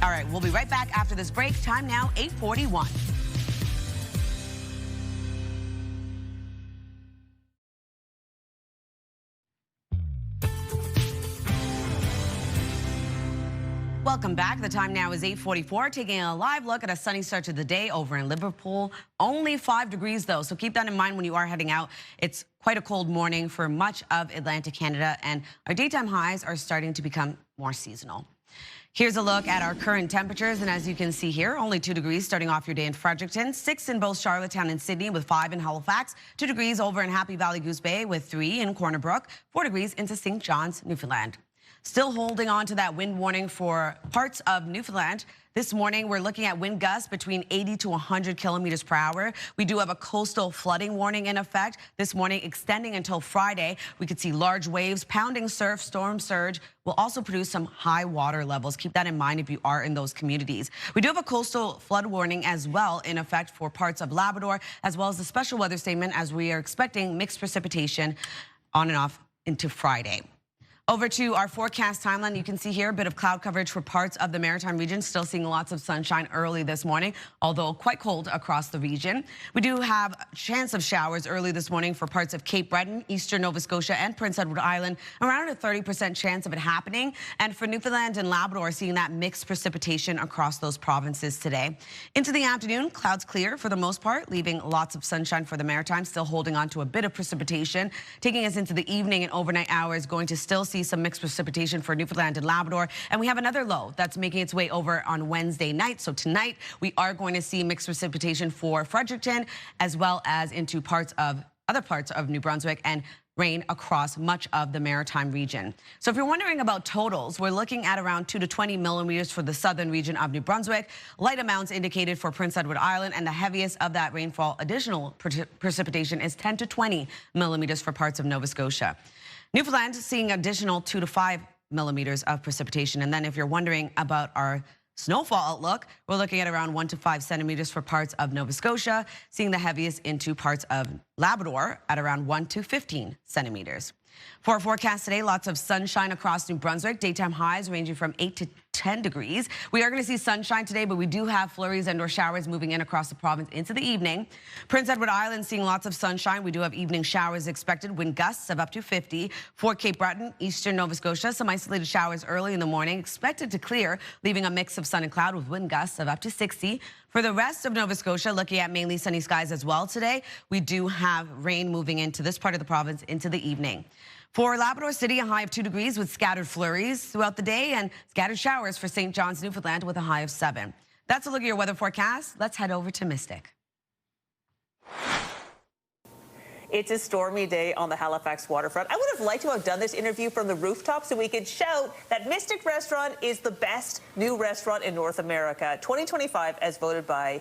All right, we'll be right back after this break. Time now, 8:41. Welcome back. The time now is 8:44. Taking a live look at a sunny start to the day over in Liverpool. Only 5 degrees though, so keep that in mind when you are heading out. It's quite a cold morning for much of Atlantic Canada, and our daytime highs are starting to become more seasonal. Here's a look at our current temperatures, and as you can see here, only 2 degrees starting off your day in Fredericton, 6 in both Charlottetown and Sydney with 5 in Halifax, 2 degrees over in Happy Valley Goose Bay with 3 in Corner Brook, 4 degrees into St. John's, Newfoundland. Still holding on to that wind warning for parts of Newfoundland. This morning, we're looking at wind gusts between 80 to 100 kilometers per hour. We do have a coastal flooding warning in effect this morning, extending until Friday. We could see large waves, pounding surf, storm surge will also produce some high water levels. Keep that in mind if you are in those communities. We do have a coastal flood warning as well in effect for parts of Labrador, as well as the special weather statement as we are expecting mixed precipitation on and off into Friday. Over to our forecast timeline. You can see here a bit of cloud coverage for parts of the Maritime region. Still seeing lots of sunshine early this morning, although quite cold across the region. We do have a chance of showers early this morning for parts of Cape Breton, eastern Nova Scotia, and Prince Edward Island. Around a 30% chance of it happening. And for Newfoundland and Labrador, seeing that mixed precipitation across those provinces today. Into the afternoon, clouds clear for the most part, leaving lots of sunshine for the Maritime. Still holding on to a bit of precipitation. Taking us into the evening and overnight hours, going to still see some mixed precipitation for Newfoundland and Labrador. And we have another low that's making its way over on Wednesday night. So tonight we are going to see mixed precipitation for Fredericton, as well as into other parts of New Brunswick, and rain across much of the Maritime region. So if you're wondering about totals, we're looking at around 2 to 20 millimeters for the southern region of New Brunswick. Light amounts indicated for Prince Edward Island, and the heaviest of that rainfall additional precipitation is 10 to 20 millimeters for parts of Nova Scotia. Newfoundland seeing additional 2 to 5 millimeters of precipitation. And then if you're wondering about our snowfall outlook, we're looking at around 1 to 5 centimeters for parts of Nova Scotia, seeing the heaviest into parts of Labrador at around 1 to 15 centimeters. For our forecast today, lots of sunshine across New Brunswick. Daytime highs ranging from 8 to 10 degrees. We are going to see sunshine today, but we do have flurries and/or showers moving in across the province into the evening. Prince Edward Island seeing lots of sunshine. We do have evening showers expected. Wind gusts of up to 50. For Cape Breton, eastern Nova Scotia, some isolated showers early in the morning. Expected to clear, leaving a mix of sun and cloud with wind gusts of up to 60. For the rest of Nova Scotia, looking at mainly sunny skies as well today. We do have rain moving into this part of the province into the evening. For Labrador City, a high of 2 degrees with scattered flurries throughout the day, and scattered showers for St. John's, Newfoundland, with a high of 7. That's a look at your weather forecast. Let's head over to Mystic. It's a stormy day on the Halifax waterfront. I would have liked to have done this interview from the rooftop so we could shout that Mystic Restaurant is the best new restaurant in North America. 2025 as voted by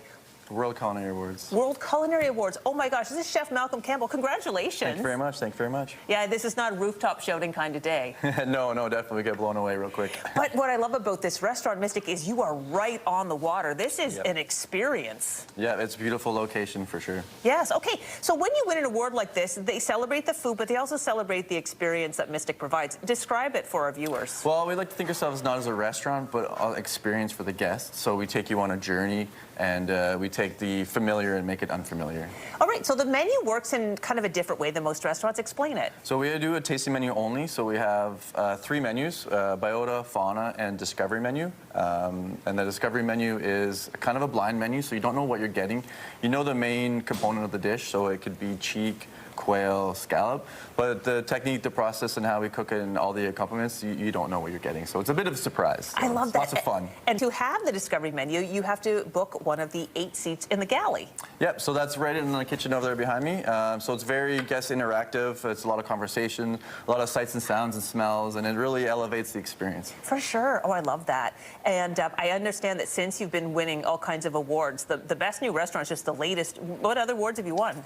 World Culinary Awards. World Culinary Awards. Oh my gosh, this is Chef Malcolm Campbell. Congratulations. Thank you very much. Thank you very much. Yeah, this is not a rooftop shouting kind of day. No, definitely get blown away real quick. But what I love about this restaurant, Mystic, is you are right on the water. This is an experience. Yeah, it's a beautiful location for sure. Yes. Okay. So when you win an award like this, they celebrate the food, but they also celebrate the experience that Mystic provides. Describe it for our viewers. Well, we like to think of ourselves not as a restaurant, but an experience for the guests. So we take you on a journey, and we take the familiar and make it unfamiliar. All right, so the menu works in kind of a different way than most restaurants. Explain it. So we do a tasting menu only. So we have 3 menus, Biota, Fauna, and Discovery menu. And the Discovery menu is kind of a blind menu, so you don't know what you're getting. You know the main component of the dish, so it could be cheek, quail, scallop, but the technique, the process, and how we cook it and all the accompaniments, you don't know what you're getting. So it's a bit of a surprise. I love that. Lots of fun. And to have the Discovery menu, you have to book one of the 8 seats in the galley. Yep, so that's right in the kitchen over there behind me. So it's very guest interactive. It's a lot of conversation, a lot of sights and sounds and smells, and it really elevates the experience. For sure. Oh, I love that. And I understand that since you've been winning all kinds of awards, the best new restaurant is just the latest. What other awards have you won?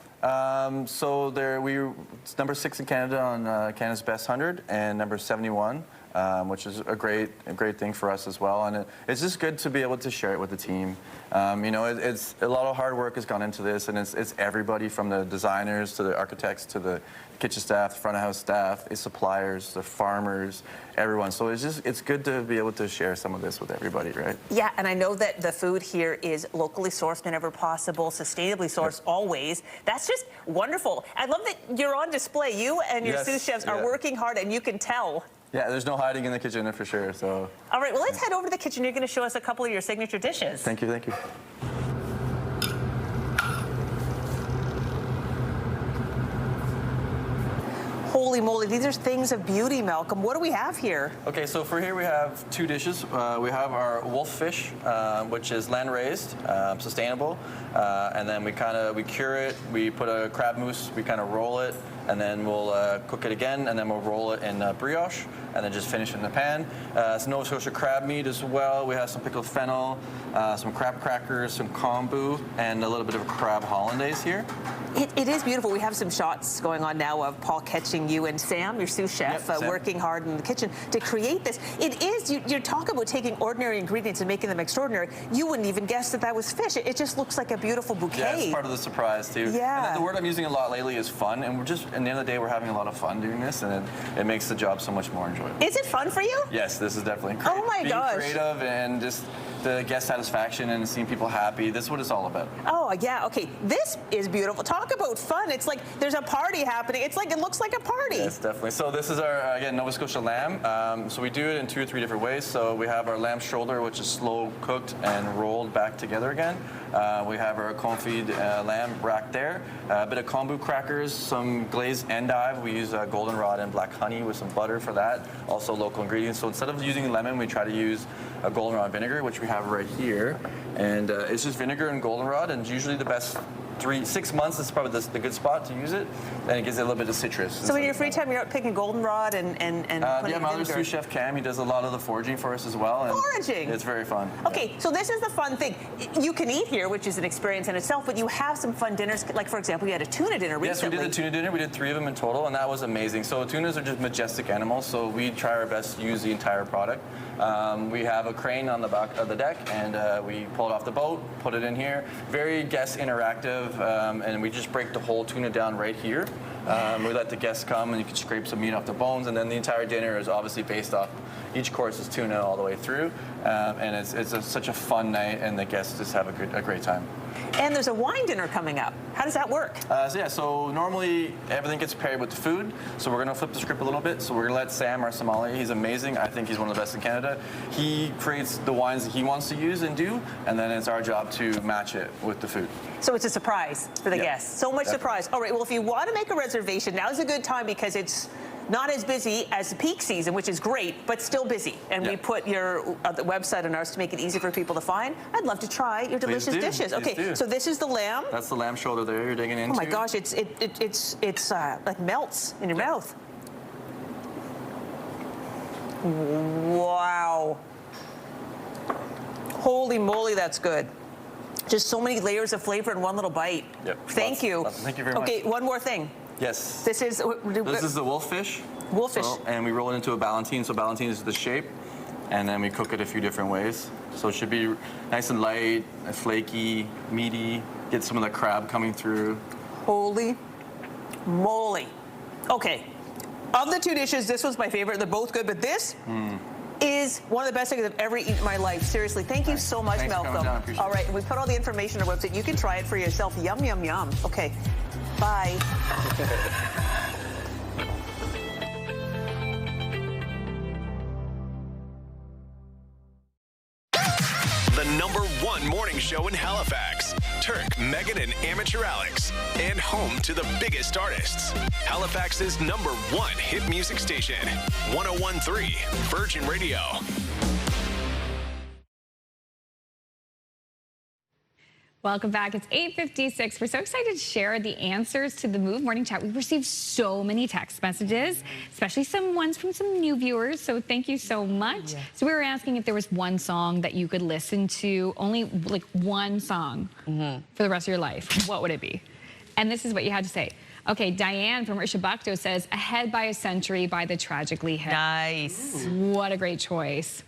So it's number 6 in Canada on Canada's Best 100, and number 71, which is a great thing for us as well. And it's just good to be able to share it with the team. You know, it's a lot of hard work has gone into this, and it's everybody from the designers to the architects to the kitchen staff, the front of house staff, the suppliers, the farmers, everyone. So it's good to be able to share some of this with everybody, right? Yeah, and I know that the food here is locally sourced whenever possible, sustainably sourced always. That's just wonderful. I love that you're on display. You and your sous chefs are working hard, and you can tell. Yeah, there's no hiding in the kitchen for sure. So. All right, well, let's head over to the kitchen. You're going to show us a couple of your signature dishes. Thank you, thank you. Holy moly, these are things of beauty, Malcolm. What do we have here? Okay, so for here we have 2 dishes. We have our wolf fish, which is land raised, sustainable, and then we cure it. We put a crab mousse, we kind of roll it, and then we'll cook it again, and then we'll roll it in brioche, and then just finish it in the pan. Some Nova Scotia crab meat as well. We have some pickled fennel, some crab crackers, some kombu, and a little bit of crab hollandaise here. It is beautiful. We have some shots going on now of Paul catching you and Sam, your sous chef, working hard in the kitchen to create this. It is, you're talking about taking ordinary ingredients and making them extraordinary. You wouldn't even guess that was fish. It just looks like a beautiful bouquet. Yeah, it's part of the surprise too. Yeah. And the word I'm using a lot lately is fun, and we're just, at the end of the day, we're having a lot of fun doing this, and it makes the job so much more enjoyable. Is it fun for you? Yes, this is definitely Oh my gosh. Being creative and just the guest satisfaction and seeing people happy. This is what it's all about. Oh, yeah. Okay. This is beautiful. Talk about fun. It's like there's a party happening. It's like it looks like a party. Yes, definitely. So this is our, again, Nova Scotia lamb. So we do it in 2 or 3 different ways. So we have our lamb shoulder, which is slow cooked and rolled back together again. We have our confit lamb rack there. A bit of kombu crackers, some glazed endive. We use goldenrod and black honey with some butter for that. Also local ingredients. So instead of using lemon, we try to use a goldenrod vinegar, which we have right here. And it's just vinegar and goldenrod, and usually the best 6 months is probably the good spot to use it, and it gives it a little bit of citrus. So in your free time, you're out picking goldenrod and yeah, my other sous chef Cam, he does a lot of the foraging for us as well. And foraging? It's very fun. Okay, so this is the fun thing. You can eat here, which is an experience in itself, but you have some fun dinners. Like, for example, you had a tuna dinner recently. Yes, we did the tuna dinner. We did 3 of them in total, and that was amazing. So tunas are just majestic animals, so we try our best to use the entire product. We have a crane on the back of the deck, and we pull it off the boat, put it in here. Very guest interactive, and we just break the whole tuna down right here. We let the guests come, and you can scrape some meat off the bones, and then the entire dinner is obviously based off, each course is tuna all the way through, and it's such a fun night, and the guests just have a great time. And there's a wine dinner coming up. How does that work? So normally everything gets paired with the food. So we're going to flip the script a little bit. So we're going to let Sam, our sommelier, he's amazing. I think he's one of the best in Canada. He creates the wines that he wants to use and do, and then it's our job to match it with the food. So it's a surprise for the guests. So much surprise. All right, well, if you want to make a reservation, now's a good time because it's not as busy as the peak season, which is great, but still busy. And we put your the website on ours to make it easy for people to find. I'd love to try your delicious dishes. Okay, so this is the lamb. That's the lamb shoulder there you're digging into. Oh my gosh, it's like melts in your mouth. Wow. Holy moly, that's good. Just so many layers of flavor in one little bite. Yep. Thank you. Thank you very much. Okay, one more thing. Yes. This is the wolf fish. Wolf fish. And we roll it into a ballantine. So ballantine is the shape, and then we cook it a few different ways. So it should be nice and light, flaky, meaty. Get some of the crab coming through. Holy moly. Okay. Of the 2 dishes, this was my favorite. They're both good, but this is one of the best things I've ever eaten in my life. Seriously, thank you so much, Malcolm. All right, we put all the information on our website. You can try it for yourself. Yum, yum, yum. Okay. Bye. The #1 morning show in Halifax. Turk, Megan, and Amateur Alex. And home to the biggest artists. Halifax's #1 hit music station. 101.3 Virgin Radio. Welcome back. It's 8:56. We're so excited to share the answers to the Move Morning Chat. We've received so many text messages, especially some ones from some new viewers. So thank you so much. Yes. So we were asking if there was one song that you could listen to, only like one song for the rest of your life. What would it be? And this is what you had to say. Okay, Diane from Rishabakto says, Ahead by a Century by the Tragically Hip. Nice. What a great choice.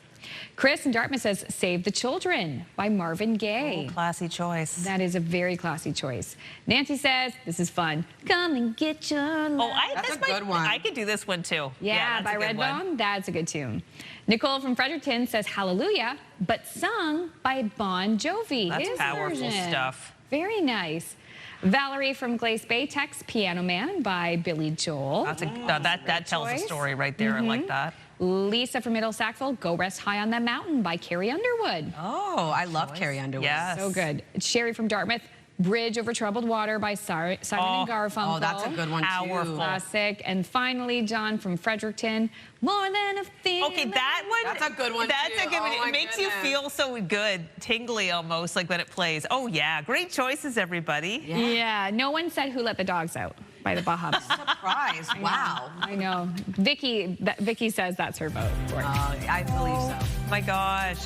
Chris in Dartmouth says, Save the Children by Marvin Gaye. Oh, classy choice. That is a very classy choice. Nancy says, this is fun. Come and get your love. Oh, that's a good one. I could do this one too. Yeah, by Redbone. That's a good tune. Nicole from Fredericton says, Hallelujah, but sung by Bon Jovi. That's powerful stuff. Very nice. Valerie from Glace Bay texts Piano Man by Billy Joel. That's that tells a story right there. I like that. Lisa from Middle Sackville, Go Rest High on the Mountain by Carrie Underwood. Oh, I love Carrie Underwood. Yes. So good. Sherry from Dartmouth, Bridge Over Troubled Water by Simon and Garfunkel. Oh, that's a good one, too. Powerful. Classic. And finally, John from Fredericton, More Than a Feeling. Okay, that one. That's a good one, That's too. a good one. Oh, my It makes you goodness. feel so good, tingly almost, like when it plays. Oh, yeah. Great choices, everybody. Yeah. No one said Who Let the Dogs Out by the Bahubs. Surprise. Wow. I know. Vicky says that's her vote for it. I believe so. My gosh.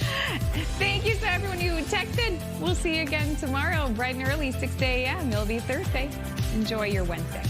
Thank you to everyone who texted. We'll see you again tomorrow, bright and early, 6 a.m. It'll be Thursday. Enjoy your Wednesday.